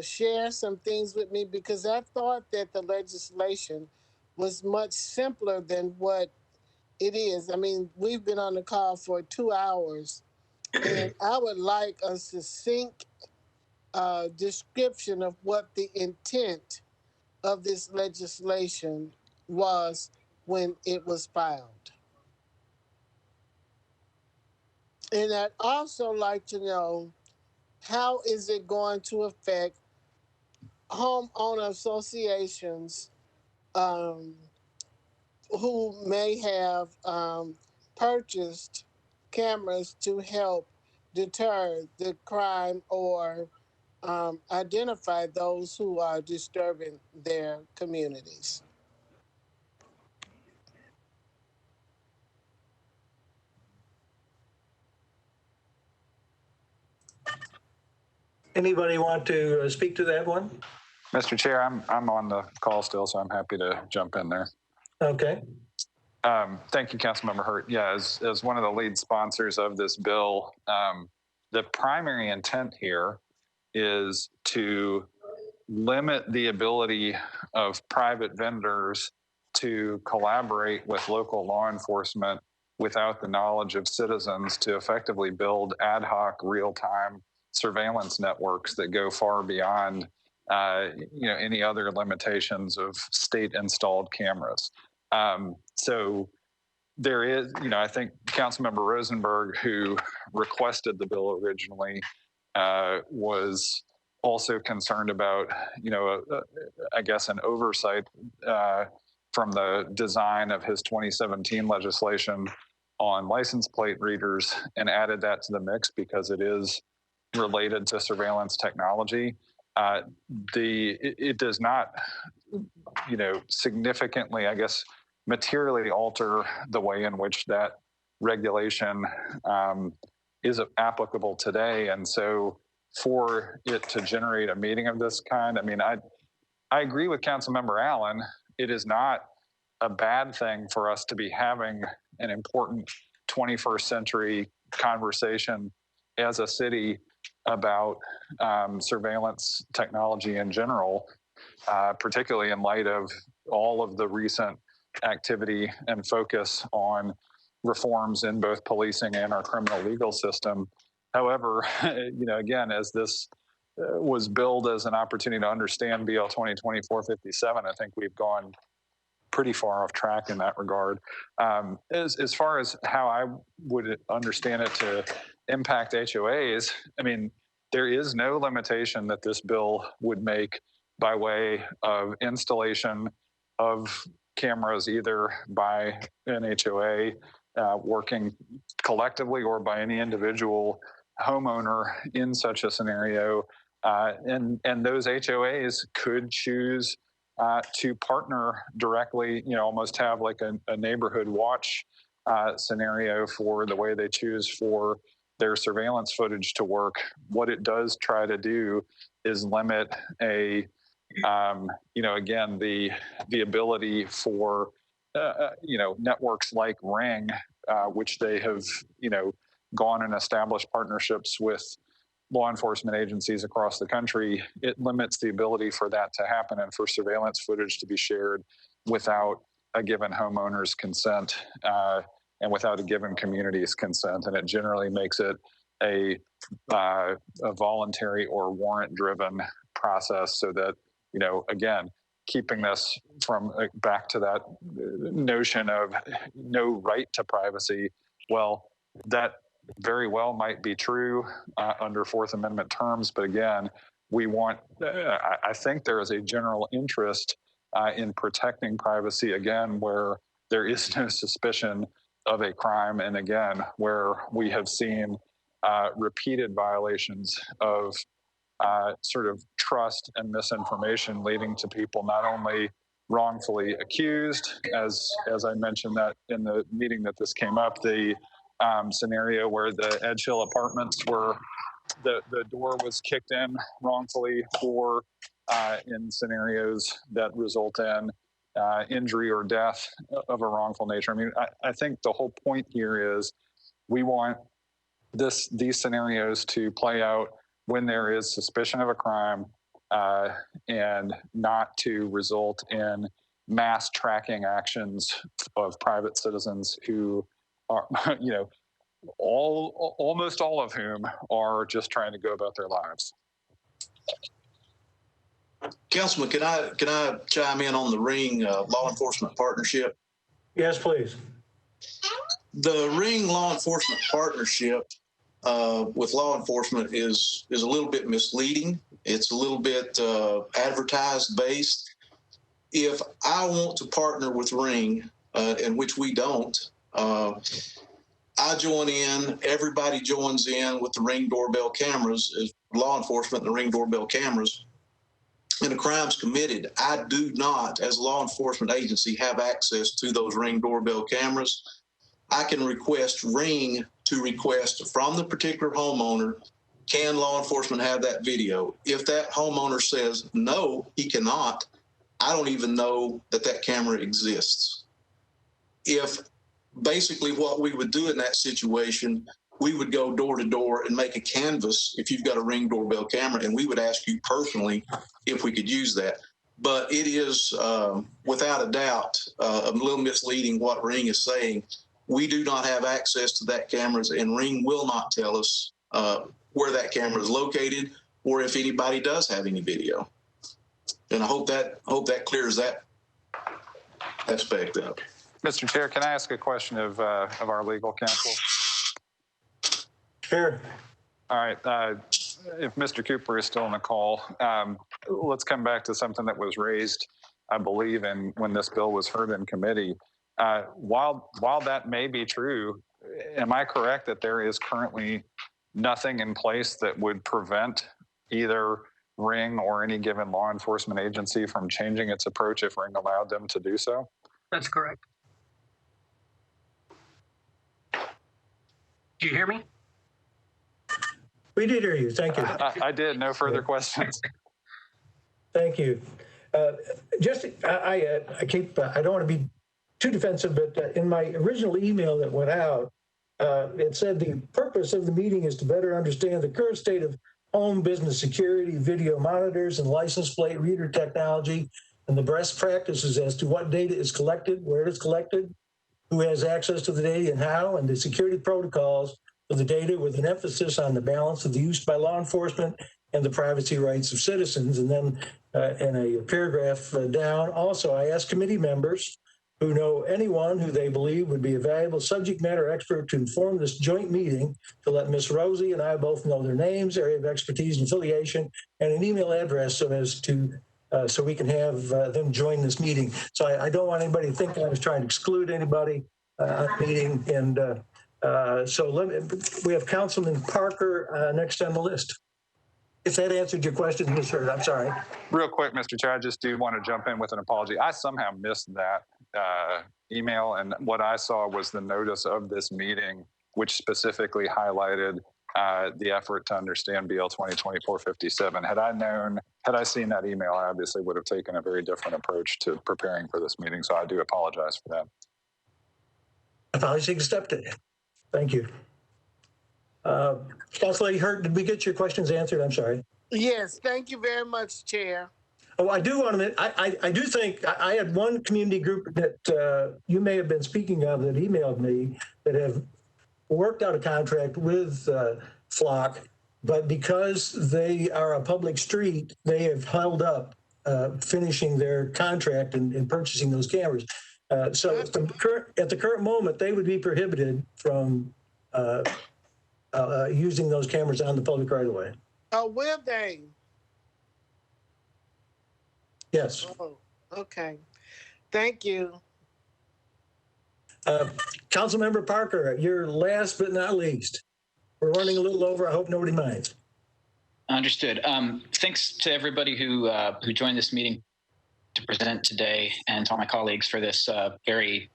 share some things with me, because I thought that the legislation was much simpler than what it is. I mean, we've been on the call for 2 hours, and I would like a succinct description of what the intent of this legislation was when it was filed. And I'd also like to know, how is it going to affect homeowner associations who may have purchased cameras to help deter the crime or identify those who are disturbing their communities? Anybody want to speak to that one? Mr. Chair, I'm on the call still, so I'm happy to jump in there. Okay. Thank you, Councilmember Hurt. Yeah, as one of the lead sponsors of this bill, the primary intent here is to limit the ability of private vendors to collaborate with local law enforcement without the knowledge of citizens to effectively build ad hoc real-time surveillance networks that go far beyond any other limitations of state-installed cameras. So there is, I think Councilmember Rosenberg, who requested the bill originally, was also concerned about, I guess, an oversight from the design of his 2017 legislation on license plate readers, and added that to the mix because it is related to surveillance technology. It does not, significantly, I guess, materially alter the way in which that regulation is applicable today. And so for it to generate a meeting of this kind, I mean, I agree with Councilmember Allen. It is not a bad thing for us to be having an important 21st century conversation as a city about surveillance technology in general, particularly in light of all of the recent activity and focus on reforms in both policing and our criminal legal system. However, again, as this was billed as an opportunity to understand BL 2020-457, I think we've gone pretty far off track in that regard. As far as how I would understand it to impact HOAs, I mean, there is no limitation that this bill would make by way of installation of cameras either by an HOA working collectively or by any individual homeowner in such a scenario. And those HOAs could choose to partner directly, almost have like a neighborhood watch scenario for the way they choose for their surveillance footage to work. What it does try to do is limit again, the ability for, networks like Ring, which they have, gone and established partnerships with law enforcement agencies across the country. It limits the ability for that to happen and for surveillance footage to be shared without a given homeowner's consent and without a given community's consent. And it generally makes it a voluntary or warrant-driven process so that, again, keeping this from back to that notion of no right to privacy. Well, that very well might be true under Fourth Amendment terms, but again, we want, I think there is a general interest in protecting privacy, again, where there is no suspicion of a crime, and again, where we have seen repeated violations of sort of trust and misinformation leading to people not only wrongfully accused, as I mentioned that in the meeting that this came up, the scenario where the Edge Hill apartments were, the door was kicked in wrongfully, or in scenarios that result in injury or death of a wrongful nature. I mean, I think the whole point here is we want these scenarios to play out when there is suspicion of a crime and not to result in mass tracking actions of private citizens who are, almost all of whom are just trying to go about their lives. Councilman, can I chime in on the Ring law enforcement partnership? Yes, please. The Ring law enforcement partnership with law enforcement is a little bit misleading. It's a little bit advertised based. If I want to partner with Ring, in which we don't, I join in, everybody joins in with the Ring doorbell cameras, as law enforcement, the Ring doorbell cameras, and a crime's committed. I do not, as a law enforcement agency, have access to those Ring doorbell cameras. I can request Ring to request from the particular homeowner, can law enforcement have that video? If that homeowner says, no, he cannot, I don't even know that that camera exists. If basically what we would do in that situation, we would go door to door and make a canvas if you've got a Ring doorbell camera, and we would ask you personally if we could use that. But it is, without a doubt, a little misleading what Ring is saying. We do not have access to that cameras, and Ring will not tell us where that camera is located or if anybody does have any video. And I hope that clears that aspect up. Mr. Chair, can I ask a question of our legal counsel? Sure. All right. If Mr. Cooper is still on the call, let's come back to something that was raised, I believe, when this bill was heard in committee. While that may be true, am I correct that there is currently nothing in place that would prevent either Ring or any given law enforcement agency from changing its approach if Ring allowed them to do so? That's correct. Do you hear me? We did hear you. Thank you. I did. No further questions. Thank you. I don't want to be too defensive, but in my original email that went out, it said the purpose of the meeting is to better understand the current state of home business security, video monitors, and license plate reader technology, and the best practices as to what data is collected, where it's collected, who has access to the data and how, and the security protocols for the data, with an emphasis on the balance of the use by law enforcement and the privacy rights of citizens. And then in a paragraph down, also, I asked committee members who know anyone who they believe would be a valuable subject matter expert to inform this joint meeting, to let Ms. Rosie and I both know their names, area of expertise and affiliation, and an email address so we can have them join this meeting. So I don't want anybody to think I was trying to exclude anybody. meeting. And so we have Councilman Parker next on the list. If that answered your question, Ms. Hurd, I'm sorry. Real quick, Mr. Chair, I just do want to jump in with an apology. I somehow missed that email, and what I saw was the notice of this meeting, which specifically highlighted the effort to understand BL 2024-57. Had I seen that email, I obviously would have taken a very different approach to preparing for this meeting. So I do apologize for that. Apology accepted. Thank you. Council Lady Hurt, did we get your questions answered? I'm sorry. Yes, thank you very much, Chair. Oh, I do want to. I do think I had one community group that you may have been speaking of that emailed me that have worked out a contract with Flock, but because they are a public street, they have held up finishing their contract and purchasing those cameras. So at the current moment, they would be prohibited from using those cameras on the public right of way. Oh, will they? Yes. Oh, okay. Thank you. Councilmember Parker, you're last but not least. We're running a little over. I hope nobody minds. Understood. Thanks to everybody who joined this meeting to present today, and to all my colleagues for this very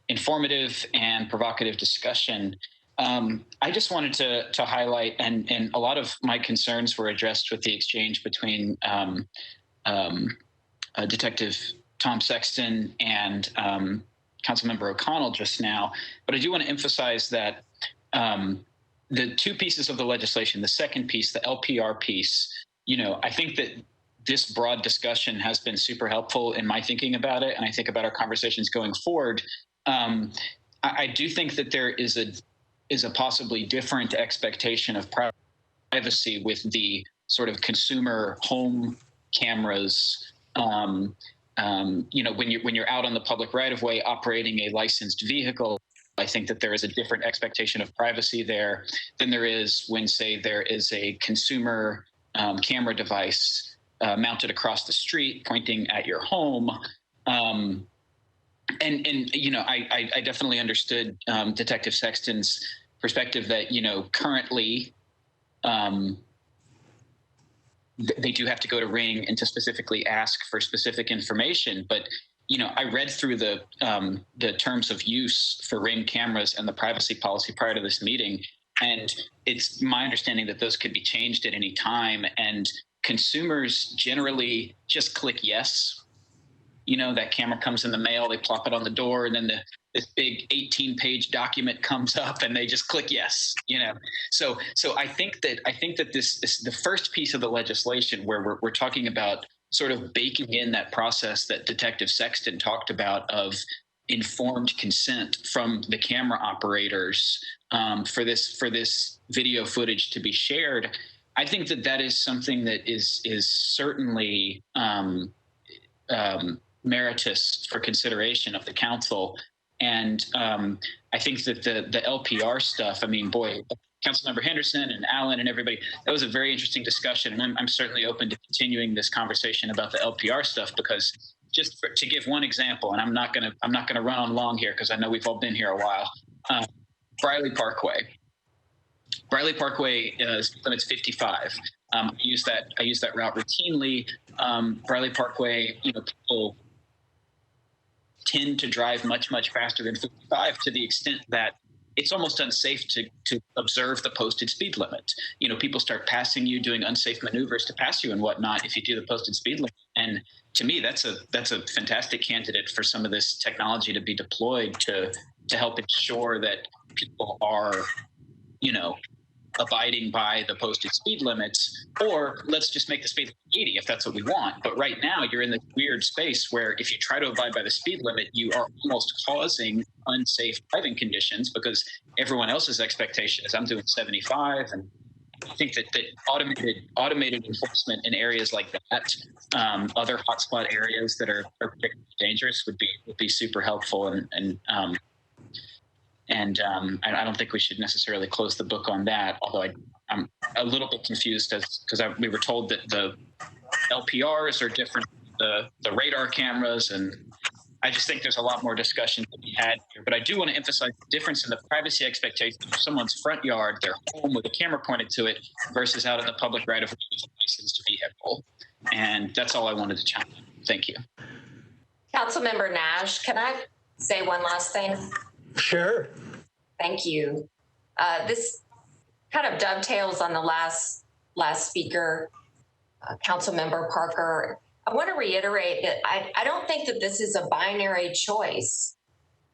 informative and provocative discussion. I just wanted to highlight, and a lot of my concerns were addressed with the exchange between Detective Tom Sexton and Councilmember O'Connell just now. But I do want to emphasize that the two pieces of the legislation, the second piece, the LPR piece, I think that this broad discussion has been super helpful in my thinking about it, and I think about our conversations going forward. I do think that there is a possibly different expectation of privacy with the sort of consumer home cameras. When you're out on the public right of way operating a licensed vehicle, I think that there is a different expectation of privacy there than there is when, say, there is a consumer camera device mounted across the street pointing at your home. I definitely understood Detective Sexton's perspective that, currently they do have to go to Ring and to specifically ask for specific information. But, I read through the terms of use for Ring cameras and the privacy policy prior to this meeting, and it's my understanding that those could be changed at any time. And consumers generally just click yes. That camera comes in the mail, they plop it on the door, and then this big 18-page document comes up and they just click yes. So I think that this the first piece of the legislation where we're talking about sort of baking in that process that Detective Sexton talked about of informed consent from the camera operators for this video footage to be shared. I think that is something that is certainly meritorious for consideration of the council. And I think that the LPR stuff, Councilmember Henderson and Alan and everybody, that was a very interesting discussion. And I'm certainly open to continuing this conversation about the LPR stuff, because to give one example, and I'm not gonna run on long here because I know we've all been here a while. Briley Parkway limits 55. I use that route routinely. Briley Parkway, people tend to drive much, much faster than 55 to the extent that it's almost unsafe to observe the posted speed limit. People start passing you, doing unsafe maneuvers to pass you and whatnot if you do the posted speed limit. And to me, that's a fantastic candidate for some of this technology to be deployed to help ensure that people are, abiding by the posted speed limits. Or let's just make the speed limit 80 if that's what we want. But right now you're in this weird space where if you try to abide by the speed limit, you are almost causing unsafe driving conditions, because everyone else's expectation is I'm doing 75. And I think that automated enforcement in areas like that, other hotspot areas that are particularly dangerous would be super helpful. And I don't think we should necessarily close the book on that, although I'm a little bit confused because we were told that the LPRs are different from the radar cameras, and I just think there's a lot more discussion to be had here, but I do want to emphasize the difference in the privacy expectations of someone's front yard, their home with a camera pointed to it, versus out in the public right of way with a licensed vehicle. And that's all I wanted to chime in. Thank you. Councilmember Nash, can I say one last thing? Sure. Thank you. This kind of dovetails on the last speaker, Councilmember Parker. I want to reiterate that I don't think that this is a binary choice.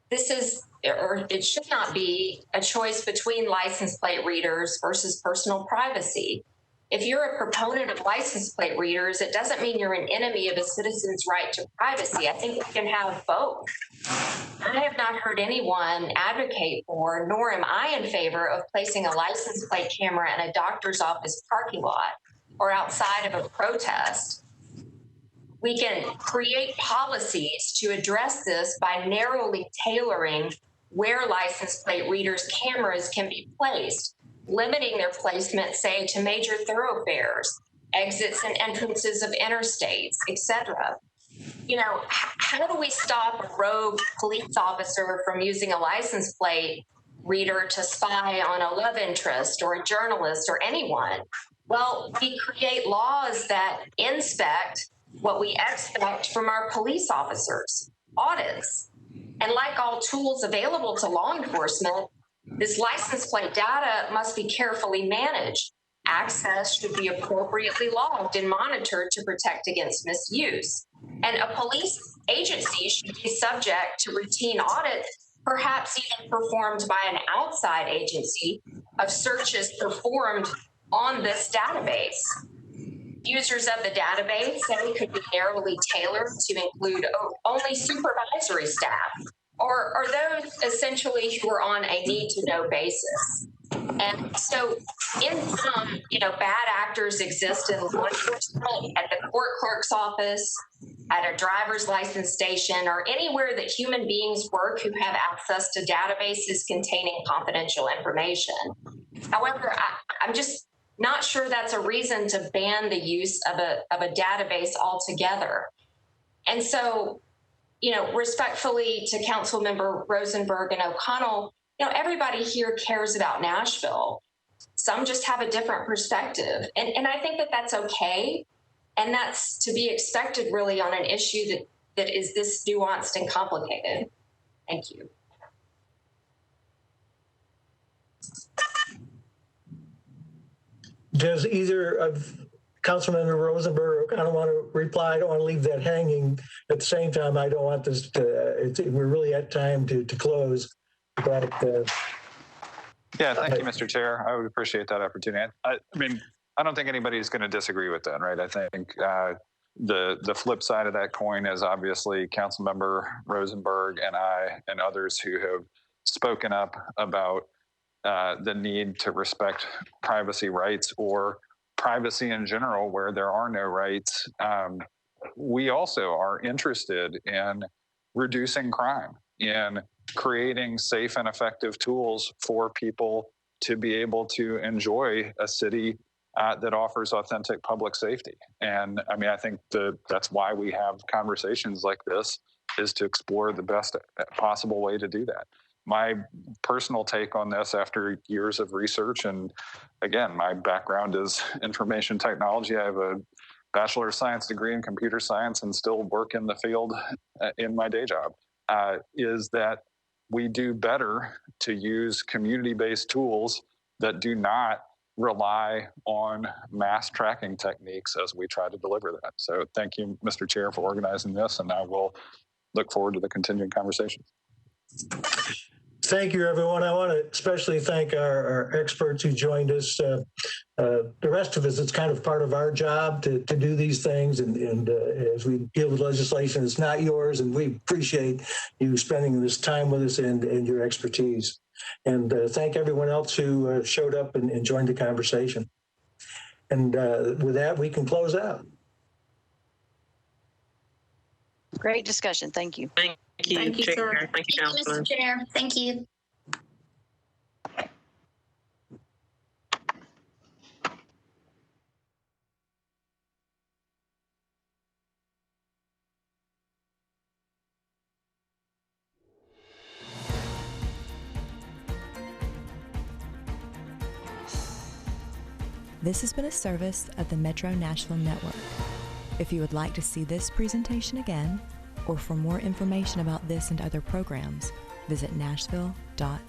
This is, or it should not be, a choice between license plate readers versus personal privacy. If you're a proponent of license plate readers, it doesn't mean you're an enemy of a citizen's right to privacy. I think we can have both. I have not heard anyone advocate for, nor am I in favor of placing a license plate camera in a doctor's office parking lot or outside of a protest. We can create policies to address this by narrowly tailoring where license plate readers' cameras can be placed, limiting their placement, say, to major thoroughfares, exits and entrances of interstates, etc. You know, how do we stop a rogue police officer from using a license plate reader to spy on a love interest or a journalist or anyone? Well, we create laws that inspect what we expect from our police officers, audits. And like all tools available to law enforcement, this license plate data must be carefully managed. Access should be appropriately logged and monitored to protect against misuse. And a police agency should be subject to routine audits, perhaps even performed by an outside agency, of searches performed on this database. Users of the database, say, could be narrowly tailored to include only supervisory staff, or those essentially who are on a need-to-know basis. And so in some, bad actors exist in law enforcement, at the court clerk's office, at a driver's license station, or anywhere that human beings work who have access to databases containing confidential information. However, I'm just not sure that's a reason to ban the use of a database altogether. And so, respectfully to Councilmember Rosenberg and O'Connell, everybody here cares about Nashville. Some just have a different perspective. And I think that that's okay. And that's to be expected really on an issue that is this nuanced and complicated. Thank you. Does either of Councilmember Rosenberg or O'Connell want to reply? I don't want to leave that hanging. At the same time, I don't want this to, we're really at time to close. But, yeah, thank you, Mr. Chair. I would appreciate that opportunity. I mean, I don't think anybody's going to disagree with that, right? I think the flip side of that coin is obviously Councilmember Rosenberg and I and others who have spoken up about the need to respect privacy rights or privacy in general where there are no rights. We also are interested in reducing crime, in creating safe and effective tools for people to be able to enjoy a city that offers authentic public safety. And I mean, I think that's why we have conversations like this, is to explore the best possible way to do that. My personal take on this after years of research, and again, my background is information technology. I have a Bachelor of Science degree in computer science and still work in the field in my day job, is that we do better to use community-based tools that do not rely on mass tracking techniques as we try to deliver that. So thank you, Mr. Chair, for organizing this, and I will look forward to the continuing conversation. Thank you, everyone. I want to especially thank our experts who joined us. The rest of us, it's kind of part of our job to do these things. And as we deal with legislation, it's not yours. And we appreciate you spending this time with us and your expertise. And thank everyone else who showed up and joined the conversation. And with that, we can close out. Great discussion. Thank you. Thank you, Chair. sir. Thank you, Councilman. Mr. Chair. Thank you. This has been a service of the Metro Nashville Network. If you would like to see this presentation again, or for more information about this and other programs, visit nashville.gov.